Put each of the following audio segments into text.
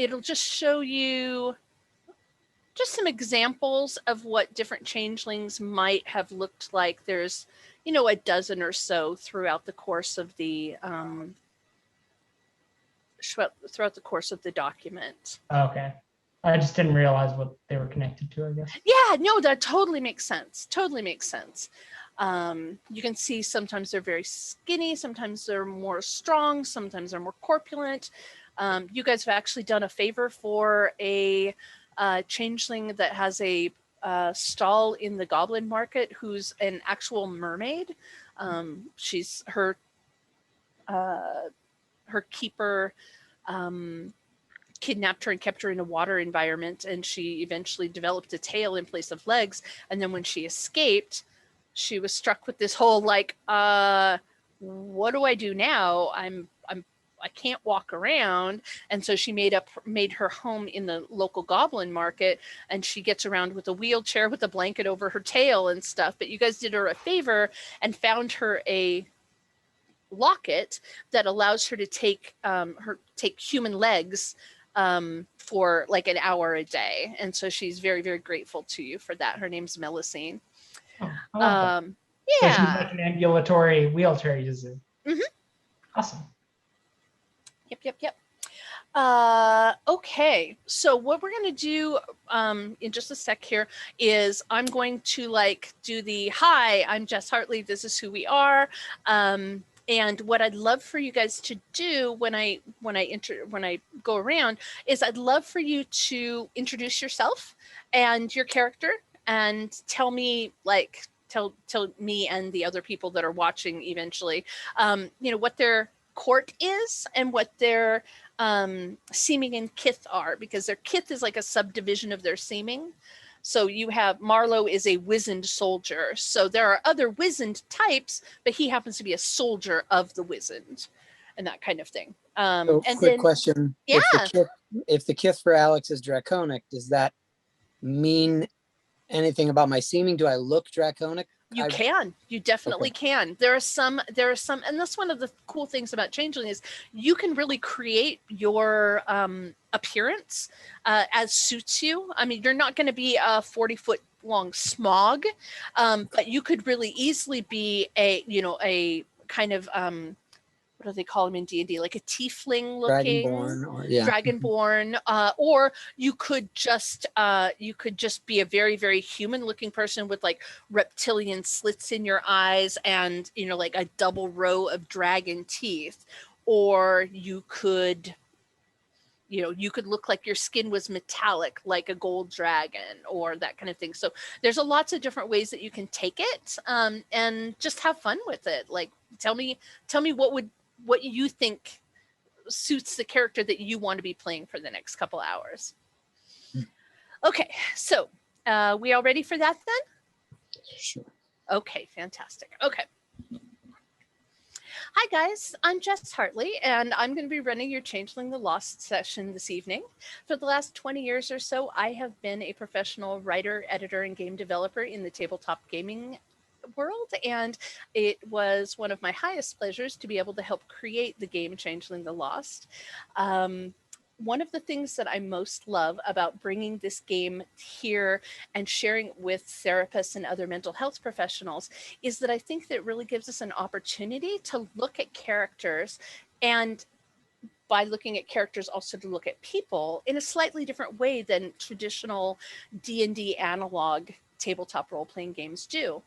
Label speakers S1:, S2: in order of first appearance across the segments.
S1: it'll just show you just some examples of what different changelings might have looked like. There's, a dozen or so throughout the course of the document.
S2: Okay. I just didn't realize what they were connected to, I guess.
S1: Yeah, no, that totally makes sense. Totally makes sense. You can see sometimes they're very skinny, sometimes they're more strong, sometimes they're more corpulent. You guys have actually done a favor for a changeling that has a stall in the goblin market who's an actual mermaid. She's her keeper kidnapped her and kept her in a water environment, and she eventually developed a tail in place of legs. And then when she escaped, she was struck with this whole like, what do I do now? I can't walk around. And so she made her home in the local goblin market, and she gets around with a wheelchair with a blanket over her tail and stuff. But you guys did her a favor and found her a locket that allows her to take human legs for like an hour a day. And so she's very, very grateful to you for that. Her name's Melusine.
S2: Oh, I love that. So she's like an ambulatory wheelchair user.
S1: Mm-hmm.
S2: Awesome.
S1: Yep. Okay, so what we're going to do in just a sec here is I'm going to do the, hi, I'm Jess Hartley, this is who we are. And what I'd love for you guys to do when I go around is I'd love for you to introduce yourself and your character and tell me tell me and the other people that are watching eventually, what their court is and what their seeming and kith are, because their kith is like a subdivision of their seeming. So you have Marlowe is a wizened soldier. So there are other wizened types, but he happens to be a soldier of the wizened and that kind of thing.
S3: Quick question.
S1: Yeah.
S3: If the kith for Alex is draconic, does that mean anything about my seeming? Do I look draconic?
S1: You definitely can. There are some, and that's one of the cool things about Changeling is you can really create your appearance as suits you. I mean, you're not going to be a 40-foot long smog, but you could really easily be a kind of, what do they call them in D&D? Like a tiefling looking dragonborn, or you could just be a very, very human looking person with like reptilian slits in your eyes and like a double row of dragon teeth, or you could look like your skin was metallic like a gold dragon or that kind of thing. So there's lots of different ways that you can take it and just have fun with it. Like tell me what you think suits the character that you want to be playing for the next couple hours. Okay, so we all ready for that then?
S3: Sure.
S1: Okay, fantastic. Okay. Hi guys, I'm Jess Hartley, and I'm going to be running your Changeling the Lost session this evening. For the last 20 years or so, I have been a professional writer, editor, and game developer in the tabletop gaming world, and it was one of my highest pleasures to be able to help create the game Changeling the Lost. One of the things that I most love about bringing this game here and sharing it with therapists and other mental health professionals is that I think that it really gives us an opportunity to look at characters, and by looking at characters also to look at people in a slightly different way than traditional D&D analog tabletop role-playing games do.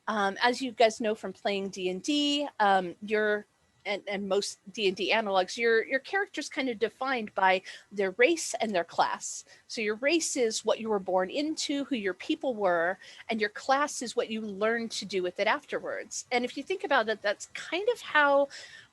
S1: As you guys know from playing D&D, and most D&D analogs, your character's kind of defined by their race and their class. So your race is what you were born into, who your people were, and your class is what you learned to do with it afterwards. And if you think about it, that's kind of how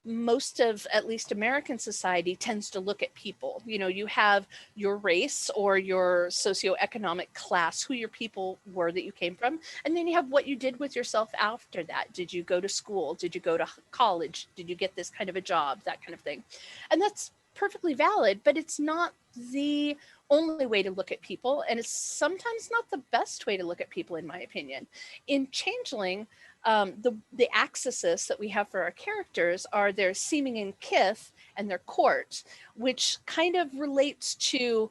S1: most of at least American society tends to look at people. You have your race or your socioeconomic class, who your people were that you came from, and then you have what you did with yourself after that. Did you go to school? Did you go to college? Did you get this kind of a job? That kind of thing. And that's perfectly valid, but it's not the only way to look at people, and it's sometimes not the best way to look at people, in my opinion. In Changeling, the axes that we have for our characters are their seeming and kith and their court, which kind of relates to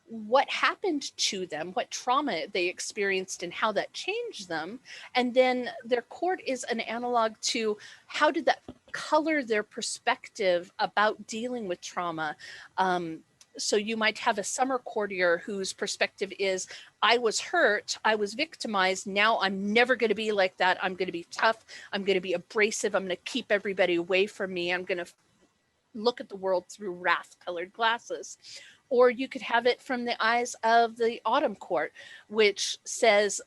S1: what happened to them, what trauma they experienced and how that changed them. And then their court is an analog to how did that color their perspective about dealing with trauma. So you might have a summer courtier whose perspective is, I was hurt, I was victimized, now I'm never going to be like that. I'm going to be tough, I'm going to be abrasive, I'm going to keep everybody away from me, I'm going to look at the world through wrath-colored glasses. Or you could have it from the eyes of the autumn court, which says,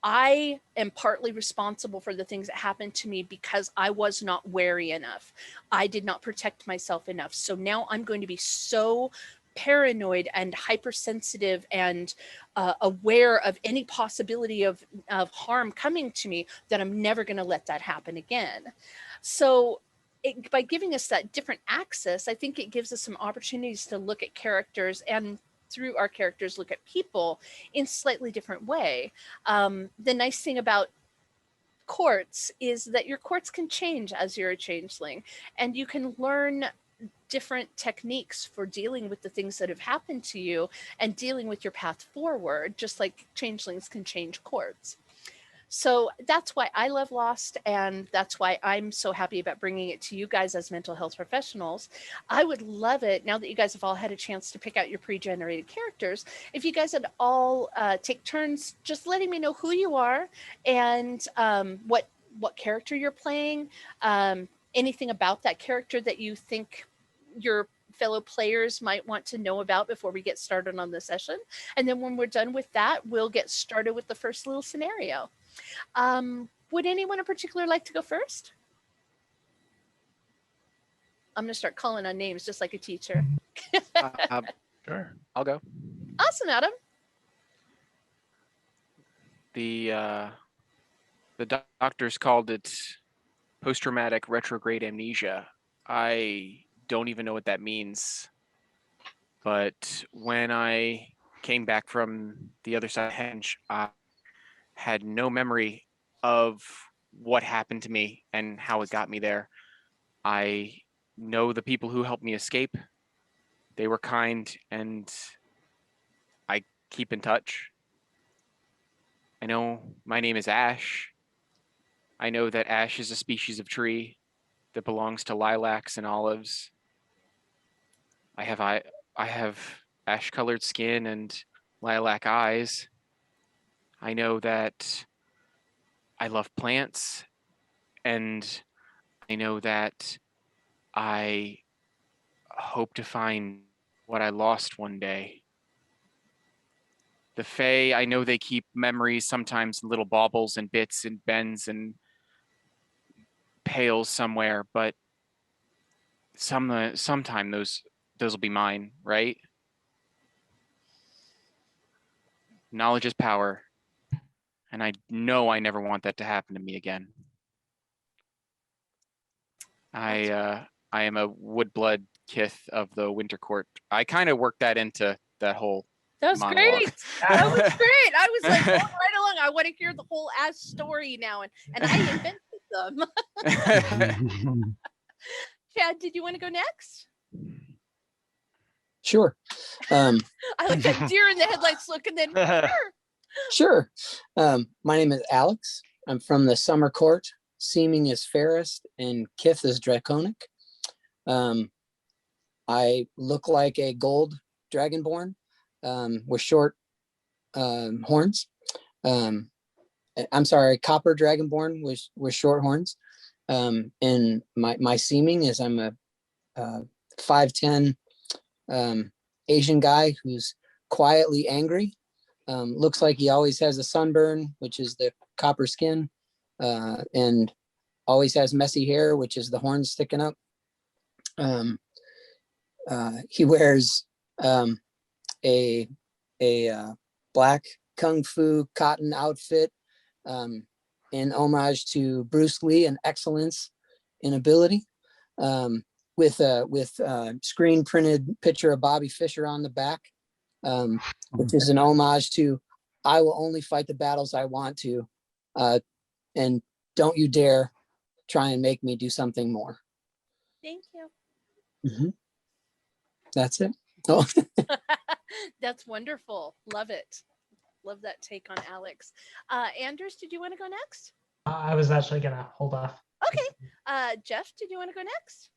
S1: I am partly responsible for the things that happened to me because I was not wary enough. I did not protect myself enough. So now I'm going to be so paranoid and hypersensitive and aware of any possibility of harm coming to me that I'm never going to let that happen again. So by giving us that different access, I think it gives us some opportunities to look at characters and through our characters look at people in slightly different way. The nice thing about courts is that your courts can change as you're a changeling, and you can learn different techniques for dealing with the things that have happened to you and dealing with your path forward, just like changelings can change courts. So that's why I love Lost, and that's why I'm so happy about bringing it to you guys as mental health professionals. I would love it, now that you guys have all had a chance to pick out your pre-generated characters, if you guys would all take turns just letting me know who you are and what character you're playing, anything about that character that you think your fellow players might want to know about before we get started on the session. And then when we're done with that, we'll get started with the first little scenario. Would anyone in particular like to go first? I'm going to start calling on names just like a teacher.
S4: Sure, I'll go.
S1: Awesome, Adam.
S4: The doctors called it post-traumatic retrograde amnesia. I don't even know what that means. But when I came back from the other side of Henge, I had no memory of what happened to me and how it got me there. I know the people who helped me escape. They were kind, and I keep in touch. I know my name is Ash. I know that ash is a species of tree that belongs to lilacs and olives. I have ash-colored skin and lilac eyes. I know that I love plants, and I know that I hope to find what I lost one day. The Fae, I know they keep memories sometimes in little baubles and bits and bends and pails somewhere, but sometime those will be mine, right? Knowledge is power, and I know I never want that to happen to me again. I am a woodblood kith of the Winter Court. I kind of worked that into that whole
S1: That was
S4: monologue.
S1: great. That was great. I was like, going right along. I want to hear the whole Ash story now, and I invented them. Chad, did you want to go next?
S3: Sure.
S1: I like that deer in the headlights look, and then
S3: Sure. My name is Alex. I'm from the Summer Court. Seeming is fairest and kith is draconic. I look like a gold dragonborn with short horns. I'm sorry, copper dragonborn with short horns. And my seeming is I'm a 5'10" Asian guy who's quietly angry. Looks like he always has a sunburn, which is the copper skin, and always has messy hair, which is the horns sticking up. He wears a black kung fu cotton outfit in homage to Bruce Lee and excellence in ability, with a screen printed picture of Bobby Fischer on the back, which is an homage to I will only fight the battles I want to, and don't you dare try and make me do something more.
S1: Thank you.
S3: Mm-hmm. That's it. Oh.
S1: That's wonderful. Love it. Love that take on Alex. Anders, did you want to go next?
S2: I was actually gonna hold off.
S1: Okay. Jeff, did you want to go next?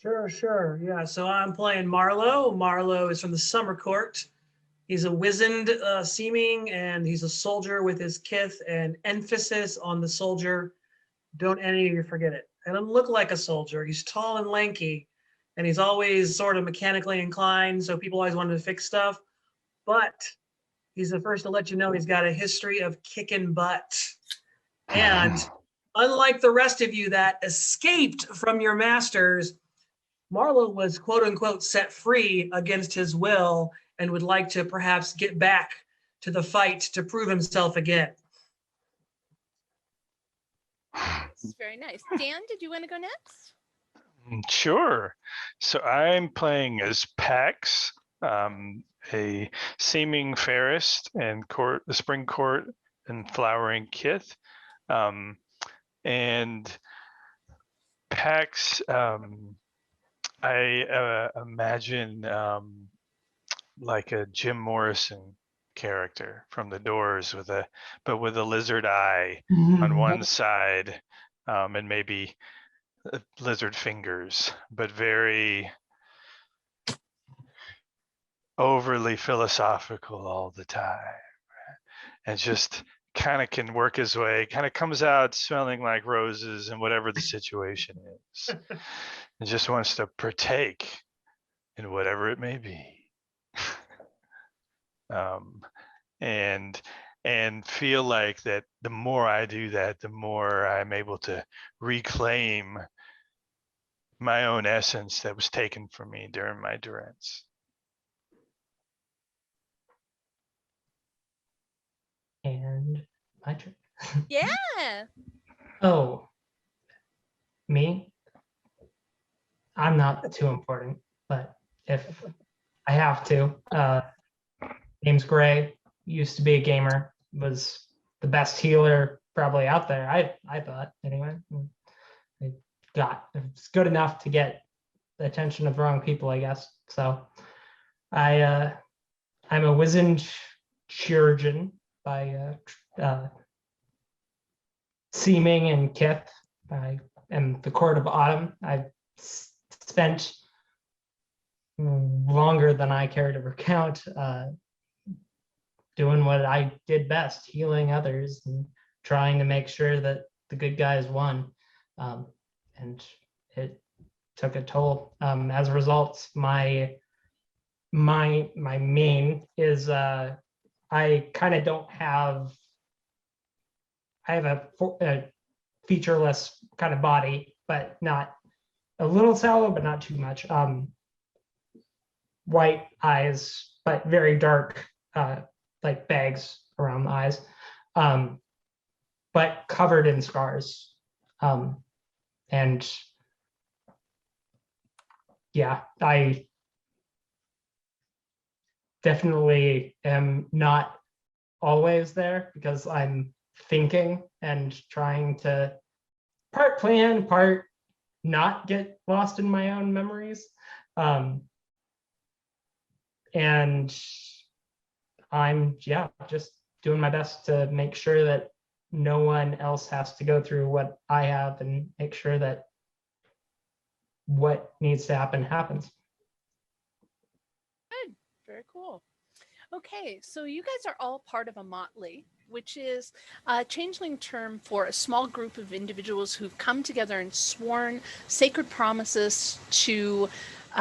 S5: Sure. Yeah, so I'm playing Marlowe. Marlowe is from the Summer Court. He's a wizened seeming, and he's a soldier with his kith, and emphasis on the soldier. Don't any of you forget it. Let him look like a soldier. He's tall and lanky, and he's always sort of mechanically inclined, so people always wanted to fix stuff. But he's the first to let you know he's got a history of kicking butt. And unlike the rest of you that escaped from your masters, Marlowe was quote unquote set free against his will and would like to perhaps get back to the fight to prove himself again.
S1: This is very nice. Dan, did you want to go next?
S6: Sure. So I'm playing as Pax, a seeming fairest and the spring court and flowering kith. And Pax, I imagine like a Jim Morrison character from The Doors with a lizard eye on one side, and maybe lizard fingers, but very overly philosophical all the time, and just kind of can work his way, kind of comes out smelling like roses and whatever the situation is, and just wants to partake in whatever it may be. And feel like that the more I do that, the more I'm able to reclaim my own essence that was taken from me during my durance.
S2: And my turn.
S1: Yeah.
S2: Oh, me? I'm not too important, but if I have to, James Gray used to be a gamer, was the best healer probably out there. I thought anyway. It's good enough to get the attention of the wrong people, I guess. So I'm a wizened chirurgeon by seeming and kith. I am the Court of Autumn. I've spent longer than I care to recount doing what I did best, healing others and trying to make sure that the good guys won. And it took a toll. As a result, my main is I kind of don't have. I have a featureless kind of body, but not a little sallow, but not too much. White eyes, but very dark, like bags around the eyes, but covered in scars. And yeah, I definitely am not always there because I'm thinking and trying to part plan, part not get lost in my own memories. And I'm just doing my best to make sure that no one else has to go through what I have and make sure that what needs to happen happens.
S1: Good. Very cool. Okay, so you guys are all part of a motley, which is a changeling term for a small group of individuals who've come together and sworn sacred promises to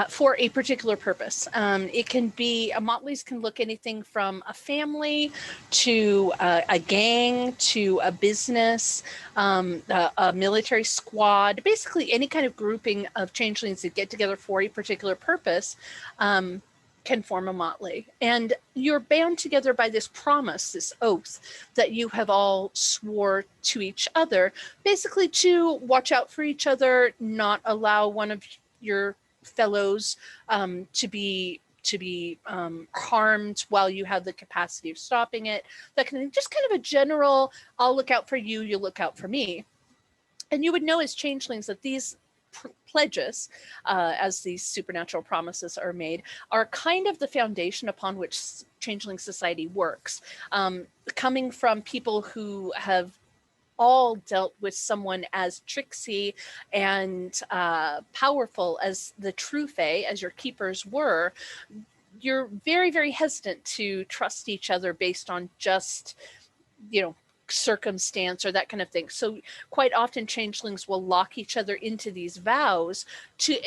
S1: for a particular purpose. It can be, motleys can look anything from a family to a gang to a business, a military squad, basically any kind of grouping of changelings that get together for a particular purpose. Can form a motley, and you're bound together by this promise, this oath that you have all swore to each other, basically to watch out for each other, not allow one of your fellows to be to be harmed while you have the capacity of stopping it. That kind of, just kind of a general, I'll look out for you, you look out for me. And you would know as changelings that these pledges, as these supernatural promises are made, are kind of the foundation upon which changeling society works. Coming from people who have all dealt with someone as tricksy and powerful as the true Fae, as your keepers were, you're very, very hesitant to trust each other based on just, circumstance or that kind of thing. So quite often changelings will lock each other into these vows to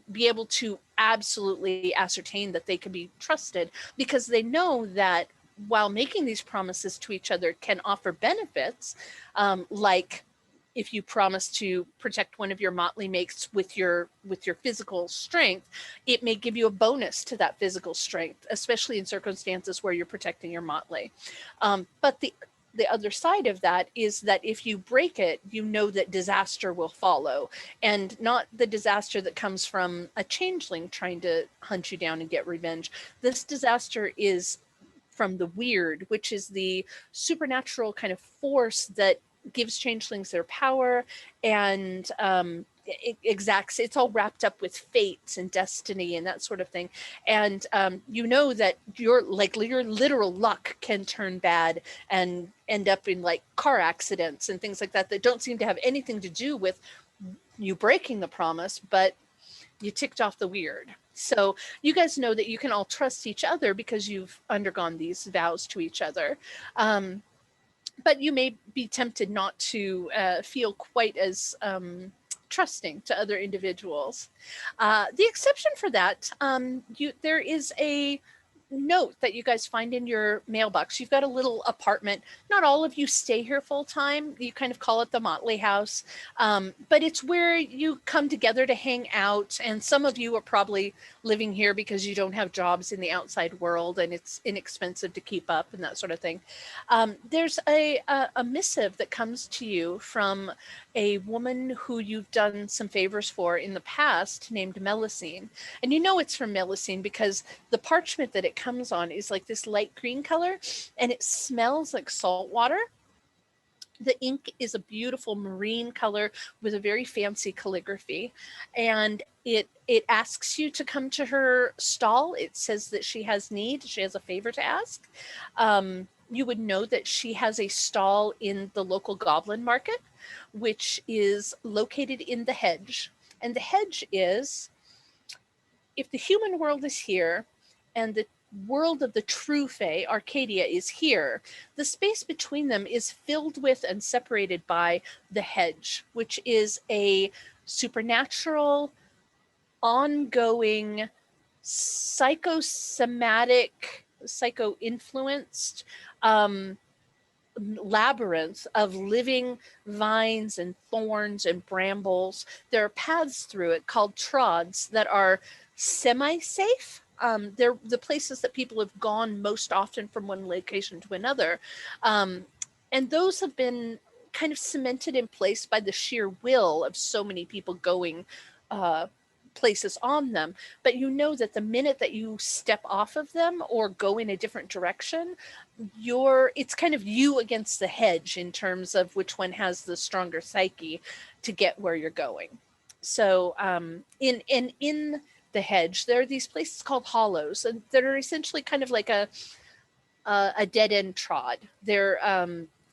S1: be able to absolutely ascertain that they can be trusted, because they know that while making these promises to each other can offer benefits, like if you promise to protect one of your motley mates with your physical strength, it may give you a bonus to that physical strength, especially in circumstances where you're protecting your motley. But the other side of that is that if you break it, you know that disaster will follow, and not the disaster that comes from a changeling trying to hunt you down and get revenge. This disaster is from the weird, which is the supernatural kind of force that gives changelings their power and exacts, it's all wrapped up with fates and destiny and that sort of thing. And you know that your literal luck can turn bad and end up in like car accidents and things like that don't seem to have anything to do with you breaking the promise, but you ticked off the weird. So you guys know that you can all trust each other because you've undergone these vows to each other. But you may be tempted not to feel quite as trusting to other individuals. The exception for that, there is a note that you guys find in your mailbox. You've got a little apartment. Not all of you stay here full time. You kind of call it the Motley House, but it's where you come together to hang out. And some of you are probably living here because you don't have jobs in the outside world and it's inexpensive to keep up and that sort of thing. There's a missive that comes to you from a woman who you've done some favors for in the past named Melusine. And you know it's from Melusine because the parchment that it comes on is like this light green color and it smells like salt water. The ink is a beautiful marine color with a very fancy calligraphy, and it asks you to come to her stall. It says that she has need, she has a favor to ask. You would know that she has a stall in the local goblin market, which is located in the hedge. And the hedge is, if the human world is here and the world of the true Fae, Arcadia, is here, the space between them is filled with and separated by the hedge, which is a supernatural, ongoing, psychosomatic, psycho-influenced labyrinth of living vines and thorns and brambles. There are paths through it called trods that are semi-safe. They're the places that people have gone most often from one location to another. And those have been kind of cemented in place by the sheer will of so many people going places on them. But you know that the minute that you step off of them or go in a different direction, it's kind of you against the hedge in terms of which one has the stronger psyche to get where you're going. So in the hedge, there are these places called hollows, and that are essentially kind of like a dead end trod. They're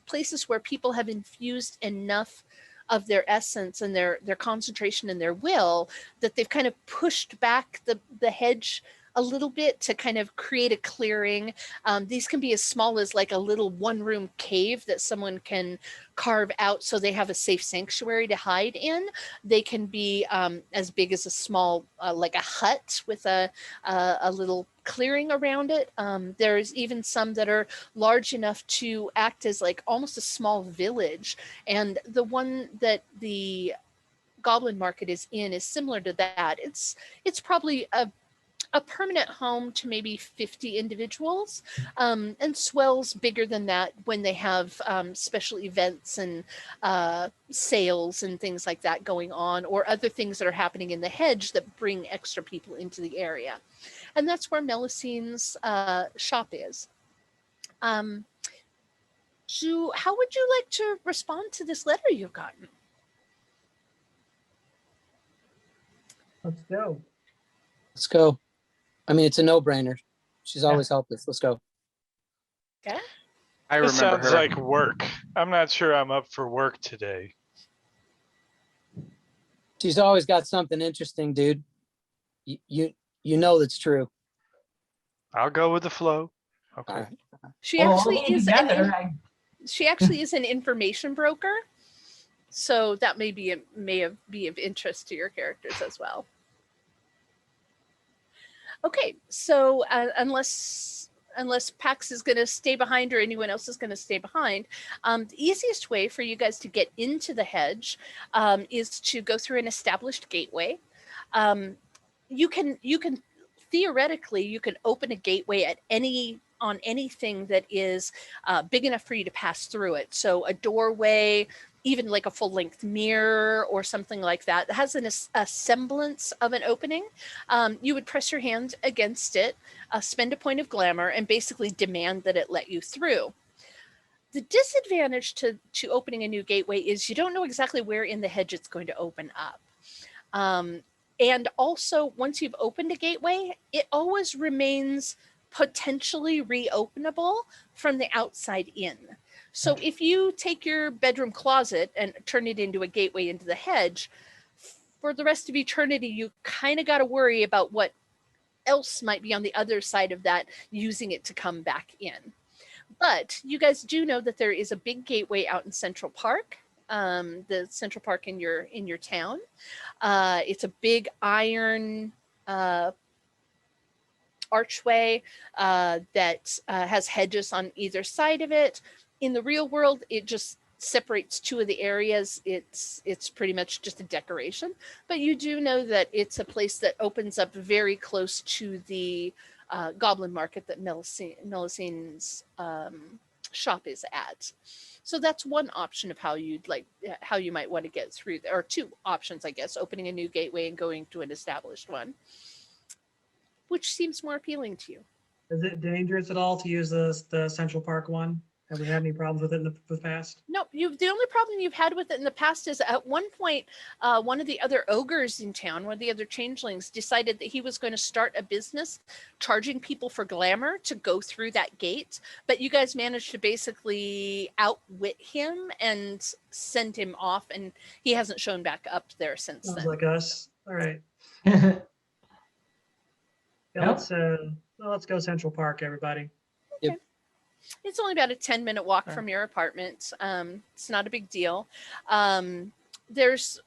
S1: places where people have infused enough of their essence and their concentration and their will that they've kind of pushed back the hedge a little bit to kind of create a clearing. These can be as small as like a little one-room cave that someone can carve out so they have a safe sanctuary to hide in. They can be as big as a small, like a hut with a little clearing around it. There's even some that are large enough to act as like almost a small village. And the one that the Goblin Market is in is similar to that. It's probably a permanent home to maybe 50 individuals, and swells bigger than that when they have special events and sales and things like that going on, or other things that are happening in the hedge that bring extra people into the area. And that's where Melusine's shop is. How would you like to respond to this letter you've gotten?
S5: Let's go.
S3: Let's go. I mean, it's a no-brainer. She's always helped us. Let's go.
S1: Okay.
S4: I
S6: This
S4: remember
S6: sounds
S4: her.
S6: like work. I'm not sure I'm up for work today.
S3: She's always got something interesting, dude. You know that's true.
S6: I'll go with the flow. Okay.
S3: All right.
S1: She
S2: Well,
S1: actually
S2: all
S1: is.
S2: together,
S1: She actually is an information broker, so that may be of interest to your characters as well. Okay, so unless Pax is going to stay behind or anyone else is going to stay behind, the easiest way for you guys to get into the hedge is to go through an established gateway. You can theoretically you can open a gateway at on anything that is big enough for you to pass through it. So a doorway, even like a full-length mirror or something like that has a semblance of an opening. You would press your hand against it, spend a point of glamour, and basically demand that it let you through. The disadvantage to opening a new gateway is you don't know exactly where in the hedge it's going to open up. And also, once you've opened a gateway, it always remains potentially reopenable from the outside in. So if you take your bedroom closet and turn it into a gateway into the hedge, for the rest of eternity, you kind of got to worry about what else might be on the other side of that, using it to come back in. But you guys do know that there is a big gateway out in Central Park, the Central Park in your town. It's a big iron archway that has hedges on either side of it. In the real world, it just separates two of the areas. It's pretty much just a decoration, but you do know that it's a place that opens up very close to the goblin market that Melusine's shop is at. So that's one option of how you might want to get through there, or two options, I guess: opening a new gateway and going to an established one. Which seems more appealing to you?
S5: Is it dangerous at all to use the Central Park one? Have we had any problems with it in the past?
S1: No, the only problem you've had with it in the past is at one point, one of the other ogres in town, one of the other changelings, decided that he was going to start a business charging people for glamour to go through that gate. But you guys managed to basically outwit him and send him off, and he hasn't shown back up there since
S5: Sounds
S1: then.
S5: like us. All right.
S2: Yep.
S5: Yeah, let's go Central Park, everybody.
S1: Okay. It's only about a 10-minute walk
S5: Okay.
S1: from your apartment. It's not a big deal. There's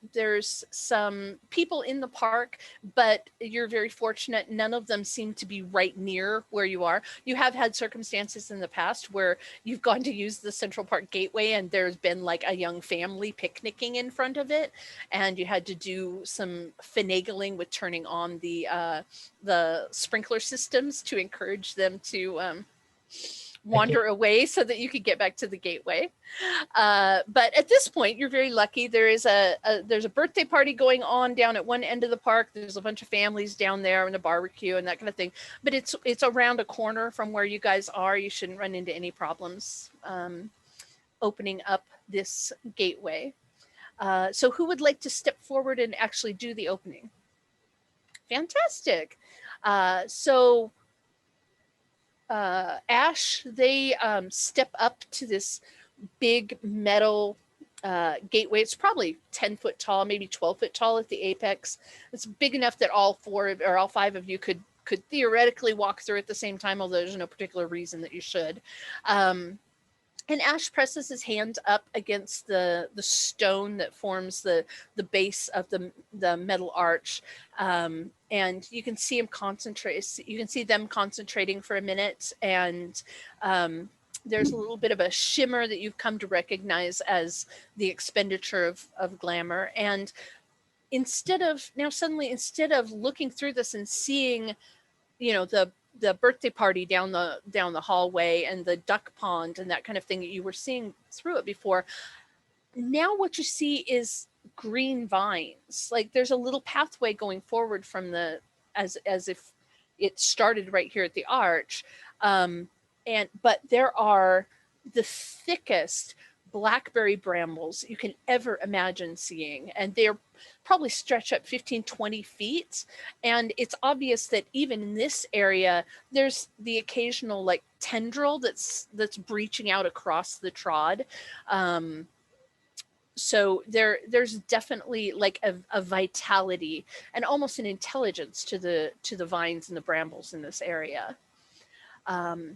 S1: some people in the park, but you're very fortunate. None of them seem to be right near where you are. You have had circumstances in the past where you've gone to use the Central Park Gateway and there's been like a young family picnicking in front of it, and you had to do some finagling with turning on the sprinkler systems to encourage them to wander away so that you could get back to the gateway. But at this point, you're very lucky. There's a birthday party going on down at one end of the park. There's a bunch of families down there and a barbecue and that kind of thing. But it's around a corner from where you guys are. You shouldn't run into any problems opening up this gateway. So who would like to step forward and actually do the opening? Fantastic. So Ash, they step up to this big metal gateway. It's probably 10 foot tall, maybe 12 foot tall at the apex. It's big enough that all five of you could theoretically walk through at the same time, although there's no particular reason that you should. And Ash presses his hand up against the stone that forms the base of the metal arch, and you can see him concentrate. You can see them concentrating for a minute, and there's a little bit of a shimmer that you've come to recognize as the expenditure of glamour. And instead of looking through this and seeing you know, the birthday party down the hallway and the duck pond and that kind of thing that you were seeing through it before. Now what you see is green vines. Like there's a little pathway going forward from the, as if it started right here at the arch. But there are the thickest blackberry brambles you can ever imagine seeing. And they're probably stretch up 15, 20 feet. And it's obvious that even in this area, there's the occasional like tendril that's breaching out across the trod. So there's definitely like a vitality and almost an intelligence to the vines and the brambles in this area.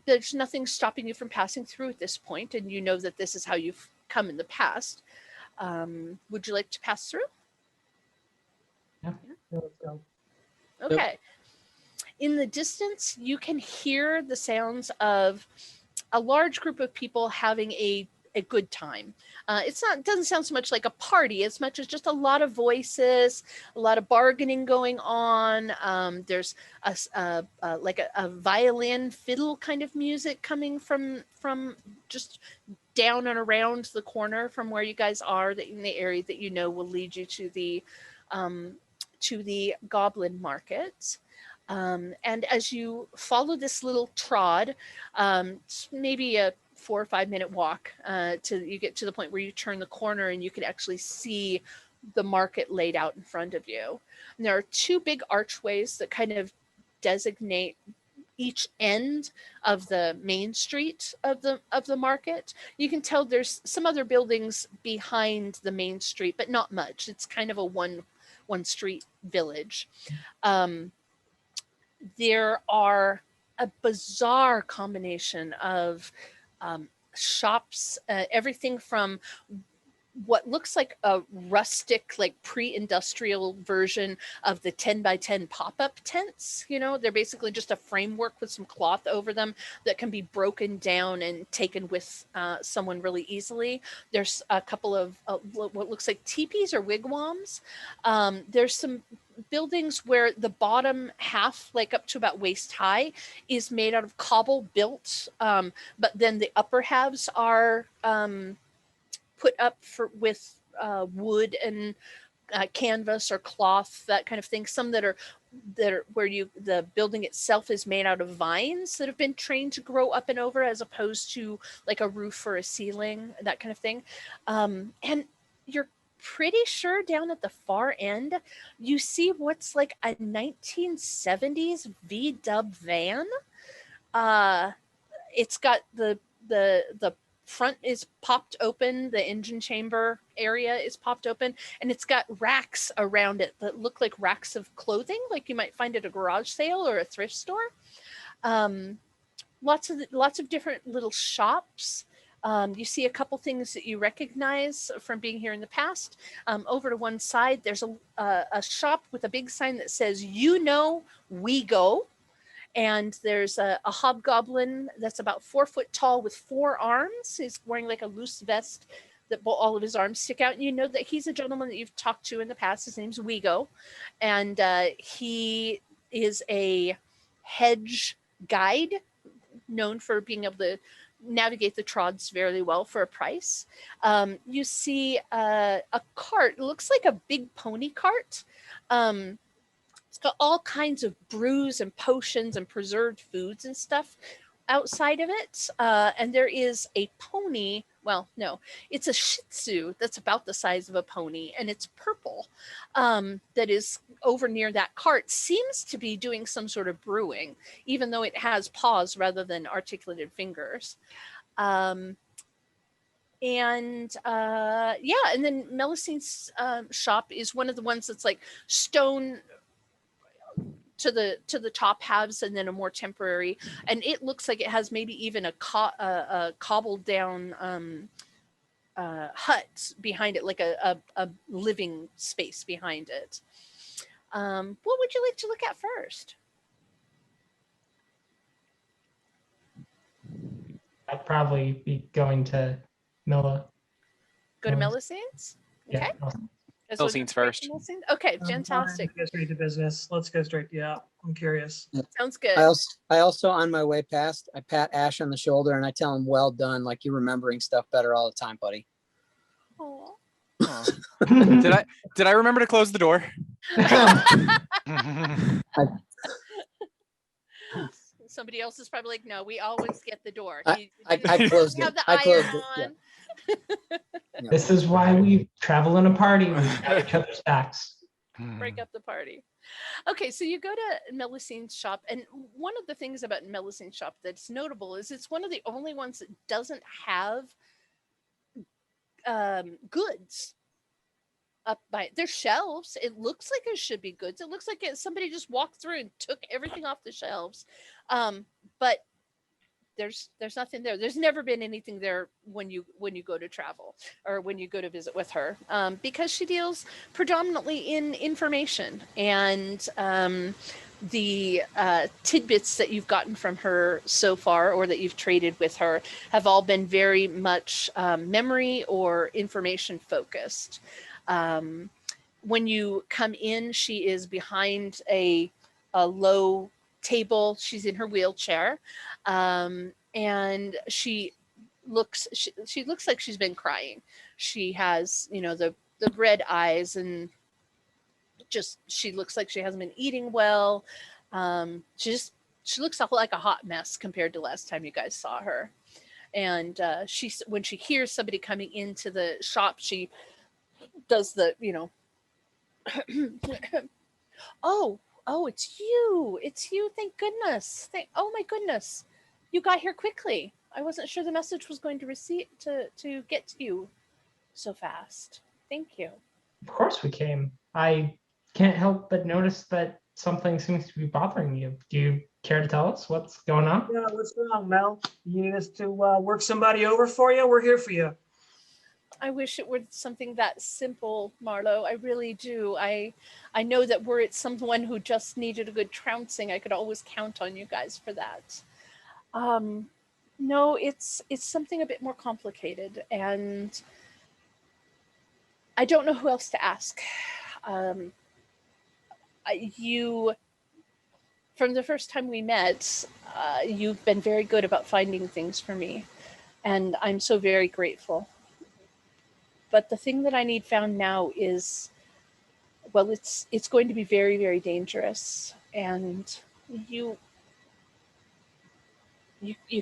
S1: There's nothing stopping you from passing through at this point, and you know that this is how you've come in the past. Would you like to pass through?
S2: Yeah.
S5: Let's go.
S1: Okay. In the distance, you can hear the sounds of a large group of people having a good time. It doesn't sound so much like a party as much as just a lot of voices, a lot of bargaining going on. There's like a violin fiddle kind of music coming from just down and around the corner from where you guys are, that in the area that you know will lead you to the goblin market. And as you follow this little trod, it's maybe a 4 or 5 minute walk till you get to the point where you turn the corner and you can actually see the market laid out in front of you. And there are two big archways that kind of designate each end of the main street of the market. You can tell there's some other buildings behind the main street, but not much. It's kind of a one street village. There are a bizarre combination of shops, everything from what looks like a rustic, like pre-industrial version of the 10 by 10 pop-up tents. You know, they're basically just a framework with some cloth over them that can be broken down and taken with someone really easily. There's a couple of what looks like teepees or wigwams. There's some buildings where the bottom half, like up to about waist high, is made out of cobble built, but then the upper halves are put up with wood and canvas or cloth, that kind of thing. Some that are where the building itself is made out of vines that have been trained to grow up and over, as opposed to like a roof or a ceiling, that kind of thing. And you're pretty sure down at the far end, you see what's like a 1970s V-dub van. It's got the front is popped open, the engine chamber area is popped open, and it's got racks around it that look like racks of clothing, like you might find at a garage sale or a thrift store. Lots of different little shops. You see a couple things that you recognize from being here in the past. Over to one side, there's a shop with a big sign that says, "You know, we go." And there's a hobgoblin that's about 4 foot tall with 4 arms. He's wearing like a loose vest that all of his arms stick out. And you know that he's a gentleman that you've talked to in the past. His name's Wego. And he is a hedge guide, known for being able to navigate the trods very well for a price. You see a cart. It looks like a big pony cart. It's got all kinds of brews and potions and preserved foods and stuff outside of it. And there is a pony. Well, no, it's a Shih Tzu that's about the size of a pony, and it's purple. That is over near that cart. Seems to be doing some sort of brewing, even though it has paws rather than articulated fingers. And then Melicine's shop is one of the ones that's like stone to the top halves, and then a more temporary, and it looks like it has maybe even a cobbled down hut behind it, like a living space behind it. What would you like to look at first?
S2: I'd probably be going to Milla.
S1: Go to Melicine's? Okay.
S2: Yeah.
S1: As
S4: Bill
S1: well,
S4: scenes
S1: you're
S4: first.
S1: making Millicene? Okay,
S5: I'm
S1: fantastic.
S5: fine. Go straight to business. Let's go straight. Yeah, I'm curious.
S1: Sounds good.
S3: I also on my way past, I pat Ash on the shoulder and I tell him, "Well done, like you're remembering stuff better all the time, buddy."
S1: Aw.
S4: Aw. Did I remember to close the door?
S1: Somebody else is probably like, no, we always get the door.
S3: I closed
S1: have
S3: it.
S1: the
S3: I
S1: eye
S3: closed it.
S1: on.
S3: Yeah.
S2: This is why we travel in a party. We got each other's backs.
S1: Break up the party. Okay, so you go to Millicent's shop, and one of the things about Millicent's shop that's notable is it's one of the only ones that doesn't have goods up by their shelves. It looks like it should be goods. It looks like somebody just walked through and took everything off the shelves, but there's nothing there. There's never been anything there when you go to travel or when you go to visit with her, because she deals predominantly in information, and the tidbits that you've gotten from her so far or that you've traded with her have all been very much memory or information focused. When you come in, she is behind a low table. She's in her wheelchair, and she looks like she's been crying. She has, the red eyes, and she looks like she hasn't been eating well. She looks like a hot mess compared to last time you guys saw her. And when she hears somebody coming into the shop, she does the, oh, it's you. Thank goodness. Oh my goodness. You got here quickly. I wasn't sure the message was going to get to you so fast. Thank you.
S2: Of course we came. I can't help but notice that something seems to be bothering you. Do you care to tell us what's going on?
S5: Yeah, what's wrong, Mel? You need us to work somebody over for you? We're here for you.
S1: I wish it were something that simple, Marlo. I really do. I know that were it someone who just needed a good trouncing, I could always count on you guys for that. No, it's something a bit more complicated, and I don't know who else to ask. You, from the first time we met, you've been very good about finding things for me, and I'm so very grateful. But the thing that I need found now is, well, it's going to be very, very dangerous, and you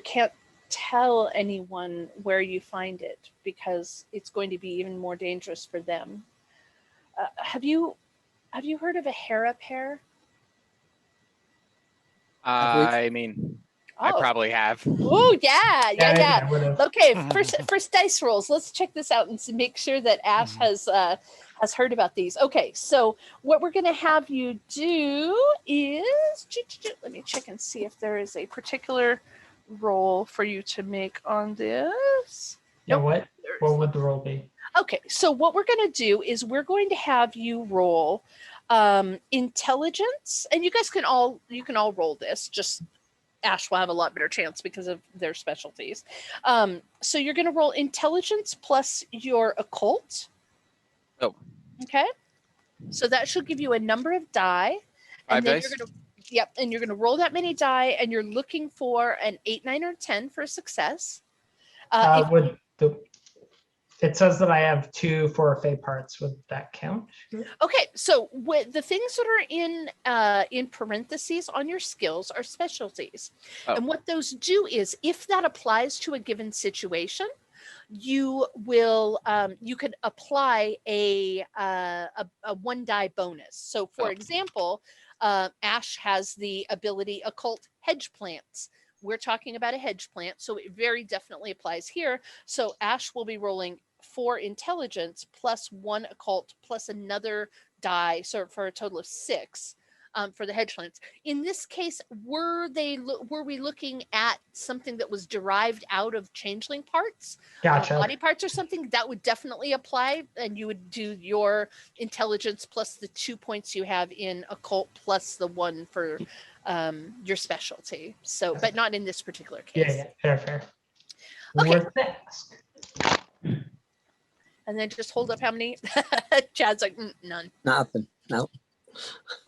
S1: can't tell anyone where you find it because it's going to be even more dangerous for them. Have you heard of a Hera pair?
S4: I mean, I probably have.
S1: Oh yeah.
S2: I would've.
S1: Okay, first dice rolls. Let's check this out and make sure that Ash has heard about these. Okay, so what we're going to have you do is, let me check and see if there is a particular roll for you to make on this.
S2: Yeah,
S1: Nope,
S2: what would the roll be?
S1: Okay, so what we're going to do is we're going to have you roll intelligence, and you guys can all roll this. Just Ash will have a lot better chance because of their specialties. So you're going to roll intelligence plus your occult.
S4: Oh.
S1: Okay. So that should give you a number of die. And
S4: 5
S1: then
S4: dice?
S1: and you're going to roll that many die, and you're looking for an 8, 9, or 10 for a success.
S2: It says that I have 2 for fey parts. Would that count?
S1: Okay, so the things that are in parentheses on your skills are specialties.
S4: Oh.
S1: And what those do is, if that applies to a given situation, you will you could apply a 1 die bonus. So for example, Ash has the ability occult hedge plants. We're talking about a hedge plant, so it very definitely applies here. So Ash will be rolling 4 intelligence plus 1 occult plus another die, so for a total of 6 for the hedge plants. In this case, were we looking at something that was derived out of changeling parts,
S2: Gotcha.
S1: body parts or something? That would definitely apply, and you would do your intelligence plus the 2 points you have in occult plus the 1 for your specialty. So, but not in this particular case.
S2: Yeah, fair.
S1: Okay.
S2: Worth the ask.
S1: And then just hold up how many? Chad's like, none.
S3: Nothing. No.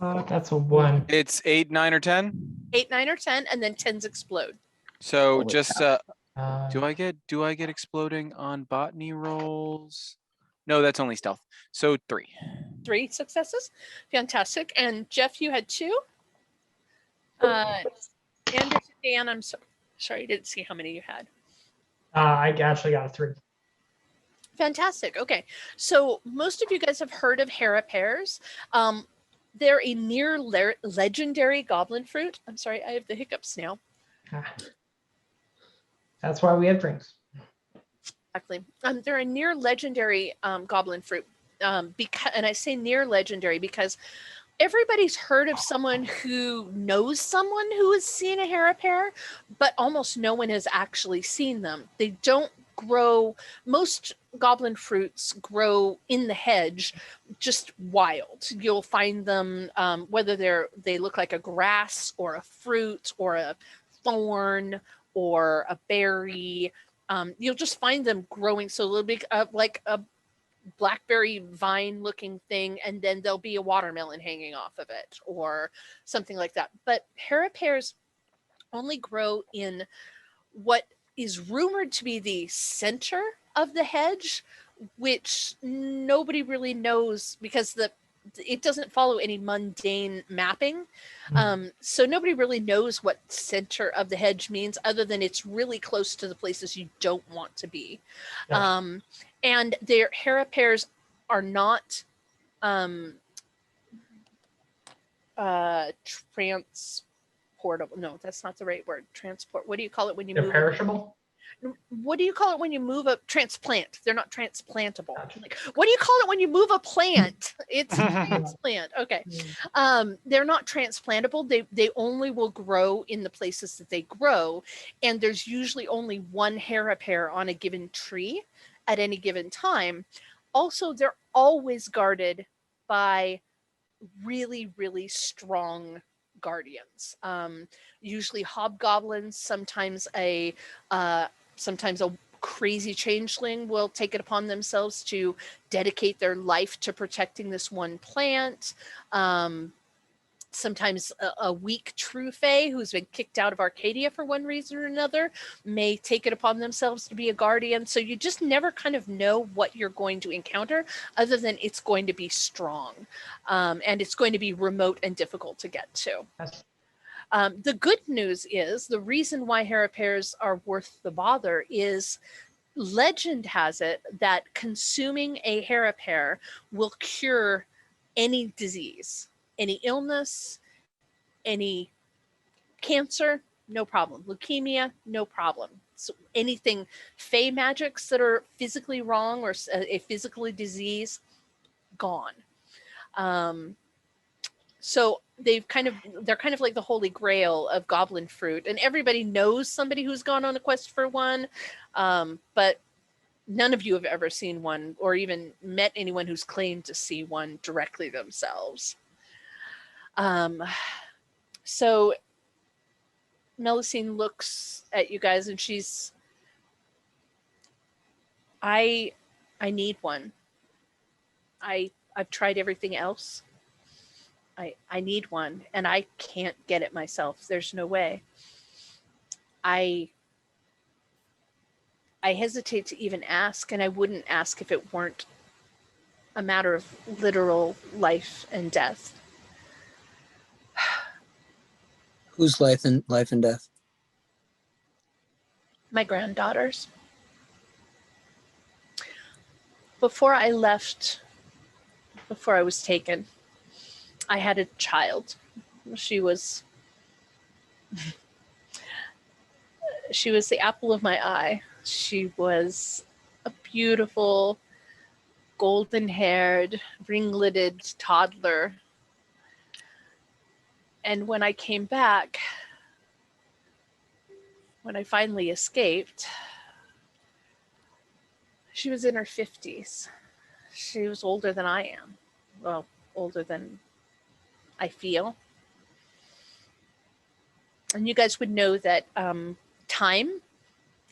S2: That's a 1.
S4: It's 8, 9, or 10.
S1: 8, 9, or 10, and then 10s explode.
S4: So
S3: Holy
S4: just
S3: cow.
S4: do I get exploding on botany rolls? No, that's only stealth. So 3.
S1: 3 successes. Fantastic. And Jeff, you had 2. And Dan, I'm sorry, I didn't see how many you had.
S2: I actually got a 3.
S1: Fantastic. Okay. So most of you guys have heard of Haripairs. They're a near legendary goblin fruit. I'm sorry, I have the hiccups now.
S2: That's why we have drinks.
S1: Exactly. They're a near legendary goblin fruit. Because, and I say near legendary because everybody's heard of someone who knows someone who has seen a Harapair, but almost no one has actually seen them. They don't grow. Most goblin fruits grow in the hedge, just wild. You'll find them whether they look like a grass or a fruit or a thorn or a berry. You'll just find them growing. So they'll be like a blackberry vine looking thing, and then there'll be a watermelon hanging off of it or something like that. But Haripairs only grow in what is rumored to be the center of the hedge, which nobody really knows because it doesn't follow any mundane mapping. So nobody really knows what center of the hedge means other than it's really close to the places you don't want to be.
S2: Yeah.
S1: And their Haripairs are not transportable. No, that's not the right word. Transport. What do you call it when you
S2: They're
S1: move?
S2: perishable.
S1: What do you call it when you move a transplant? They're not transplantable.
S2: Gotcha.
S1: Like, what do you call it when you move a plant? It's a transplant. Okay. They're not transplantable. They only will grow in the places that they grow. And there's usually only one Harapair on a given tree at any given time. Also, they're always guarded by really, really strong guardians. Usually hobgoblins, sometimes a crazy changeling will take it upon themselves to dedicate their life to protecting this one plant. Sometimes a weak true fae who's been kicked out of Arcadia for one reason or another may take it upon themselves to be a guardian. So you just never kind of know what you're going to encounter other than it's going to be strong. And it's going to be remote and difficult to get to. The good news is the reason why Haripairs are worth the bother is legend has it that consuming a Harapair will cure any disease, any illness, any cancer, no problem. Leukemia, no problem. So anything, fae magics that are physically wrong or a physically disease, gone. So they're kind of like the holy grail of goblin fruit, and everybody knows somebody who's gone on a quest for one, but none of you have ever seen one or even met anyone who's claimed to see one directly themselves. So Melusine looks at you guys and I need one. I've tried everything else. I need one and I can't get it myself. There's no way. I hesitate to even ask, and I wouldn't ask if it weren't a matter of literal life and death.
S3: Whose life and death?
S1: My granddaughters. Before I left, before I was taken, I had a child. She was the apple of my eye. She was a beautiful, golden-haired, ringleted toddler. And when I came back, when I finally escaped, she was in her 50s. She was older than I am. Well, older than I feel. And you guys would know that time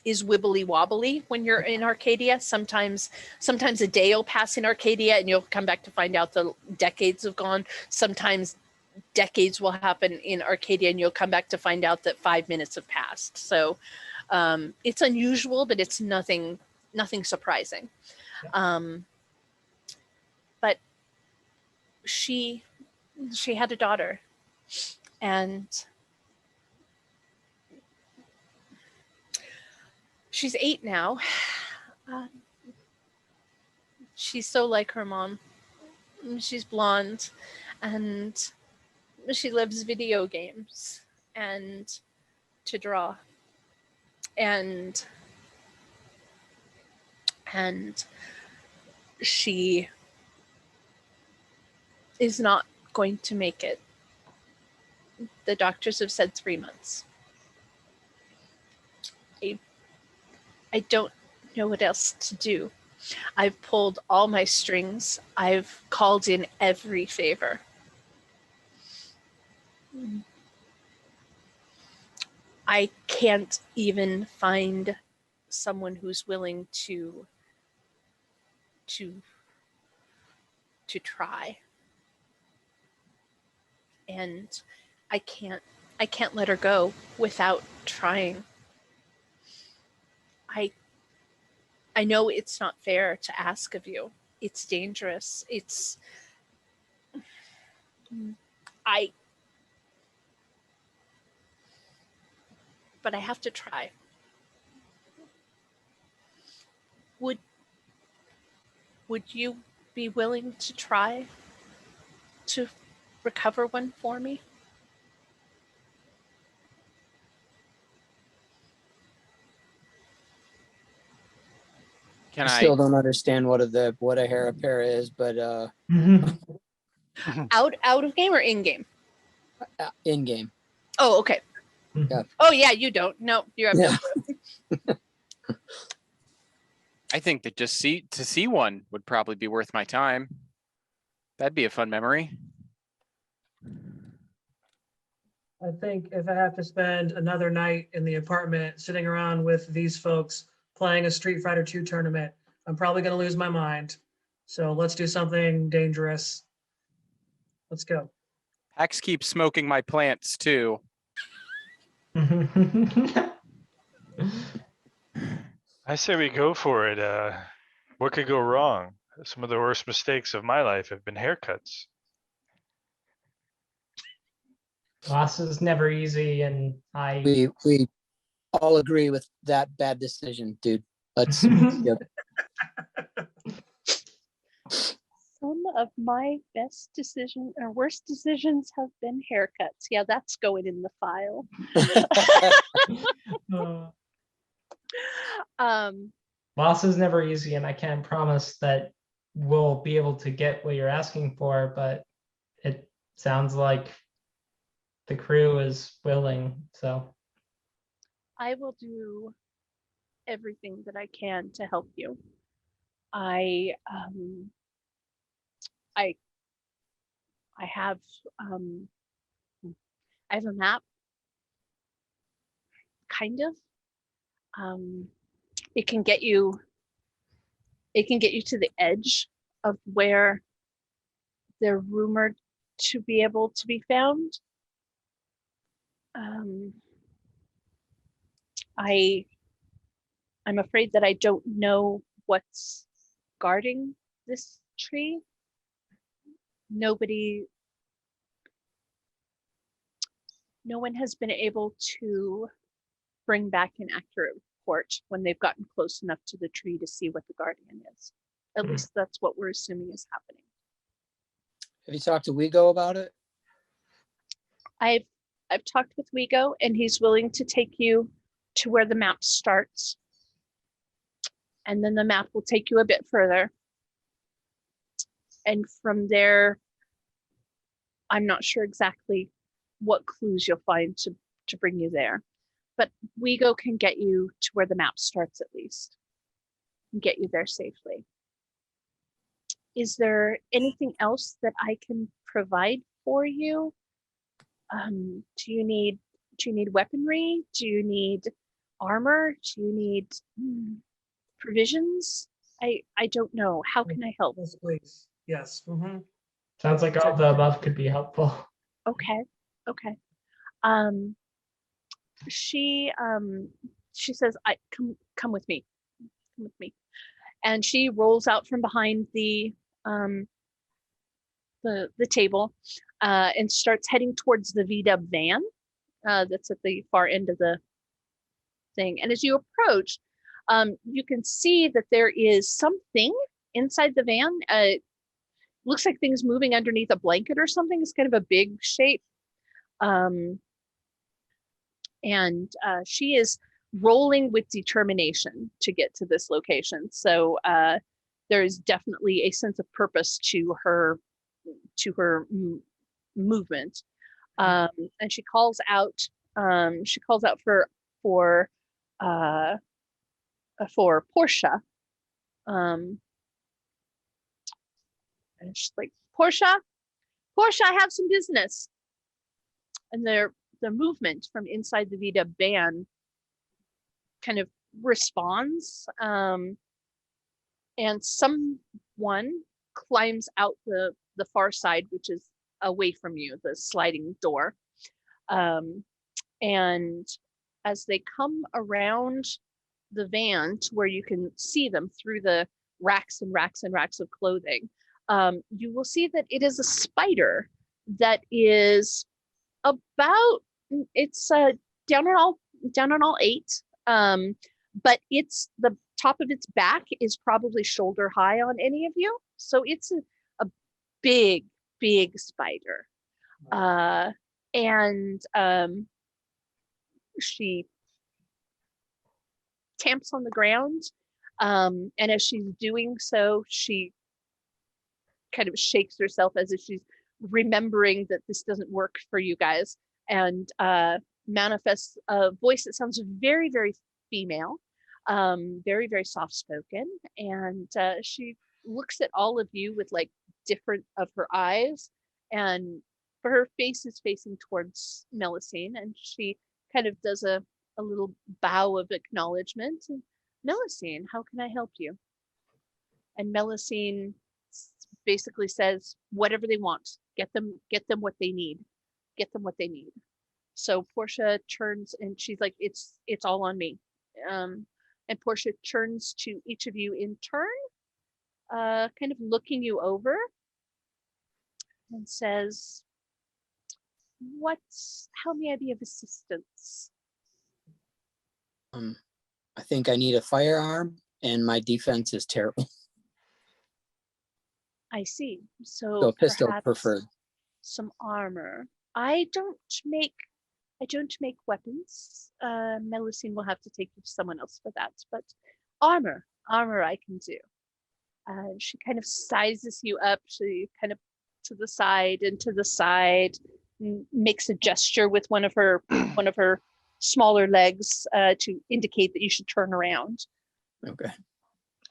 S1: is wibbly wobbly when you're in Arcadia. Sometimes a day will pass in Arcadia and you'll come back to find out the decades have gone. Sometimes decades will happen in Arcadia and you'll come back to find out that 5 minutes have passed. So it's unusual, but it's nothing surprising. But she had a daughter, and she's 8 now. She's so like her mom. She's blonde, and she loves video games and to draw. And she is not going to make it. The doctors have said 3 months. I don't know what else to do. I've pulled all my strings. I've called in every favor. I can't even find someone who's willing to try. And I can't let her go without trying. I know it's not fair to ask of you. It's dangerous. But I have to try. Would you be willing to try to recover one for me?
S4: Can
S3: I
S4: I?
S3: still don't understand what a hair para is, but
S1: Out of game or in game?
S3: in game.
S1: Oh, okay.
S3: Yeah.
S1: Oh yeah, you don't. No, you have no.
S4: I think that just to see one would probably be worth my time. That'd be a fun memory.
S5: I think if I have to spend another night in the apartment sitting around with these folks playing a Street Fighter 2 tournament, I'm probably going to lose my mind. So let's do something dangerous. Let's go.
S4: Pax keeps smoking my plants too.
S6: I say we go for it. What could go wrong? Some of the worst mistakes of my life have been haircuts.
S2: Loss is never easy, and
S3: We all agree with that bad decision, dude. Let's yep.
S1: Some of my best decisions or worst decisions have been haircuts. Yeah, that's going in the file.
S2: Loss is never easy, and I can't promise that we'll be able to get what you're asking for, but it sounds like the crew is willing, so.
S1: I will do everything that I can to help you. I have a map, kind of. It can get you to the edge of where they're rumored to be able to be found. I'm afraid that I don't know what's guarding this tree. No one has been able to bring back an accurate report when they've gotten close enough to the tree to see what the guardian is. At least that's what we're assuming is happening.
S3: Have you talked to Wigo about it?
S1: I've talked with Wigo, and he's willing to take you to where the map starts. And then the map will take you a bit further. And from there, I'm not sure exactly what clues you'll find to bring you there. But Wigo can get you to where the map starts, at least, and get you there safely. Is there anything else that I can provide for you? Do you need weaponry? Do you need armor? Do you need provisions? I don't know. How can I help?
S5: Yes, please. Yes.
S2: Sounds like all the above could be helpful.
S1: Okay. Okay. She says, come with me. Come with me. And she rolls out from behind the table and starts heading towards the VW van that's at the far end of the thing. And as you approach, you can see that there is something inside the van. Looks like things moving underneath a blanket or something. It's kind of a big shape. And she is rolling with determination to get to this location. So there is definitely a sense of purpose to her movement. And she calls out. She calls out for Portia. And she's like, Portia, I have some business. And the movement from inside the Vita van kind of responds. And someone climbs out the far side, which is away from you, the sliding door. And as they come around the van to where you can see them through the racks and racks and racks of clothing, you will see that it is a spider that is about, it's down on all eight, but it's the top of its back is probably shoulder high on any of you, so it's a big spider. And she tamps on the ground, and as she's doing so, she kind of shakes herself as if she's remembering that this doesn't work for you guys, and manifests a voice that sounds very, very female, very, very soft spoken, and she looks at all of you with like different of her eyes, and her face is facing towards Melusine, and she kind of does a little bow of acknowledgement. And, Melusine, how can I help you? And Melusine basically says, whatever they want, get them what they need. Get them what they need. So Portia turns and she's like, it's all on me. And Portia turns to each of you in turn, kind of looking you over, and says, how may I be of assistance?
S3: I think I need a firearm and my defense is terrible.
S1: I see.
S3: So a pistol preferred.
S1: Some armor. I don't make weapons. Melusine will have to take you to someone else for that, but armor I can do. She kind of sizes you up, so you kind of to the side, makes a gesture with one of her smaller legs to indicate that you should turn around.
S3: Okay,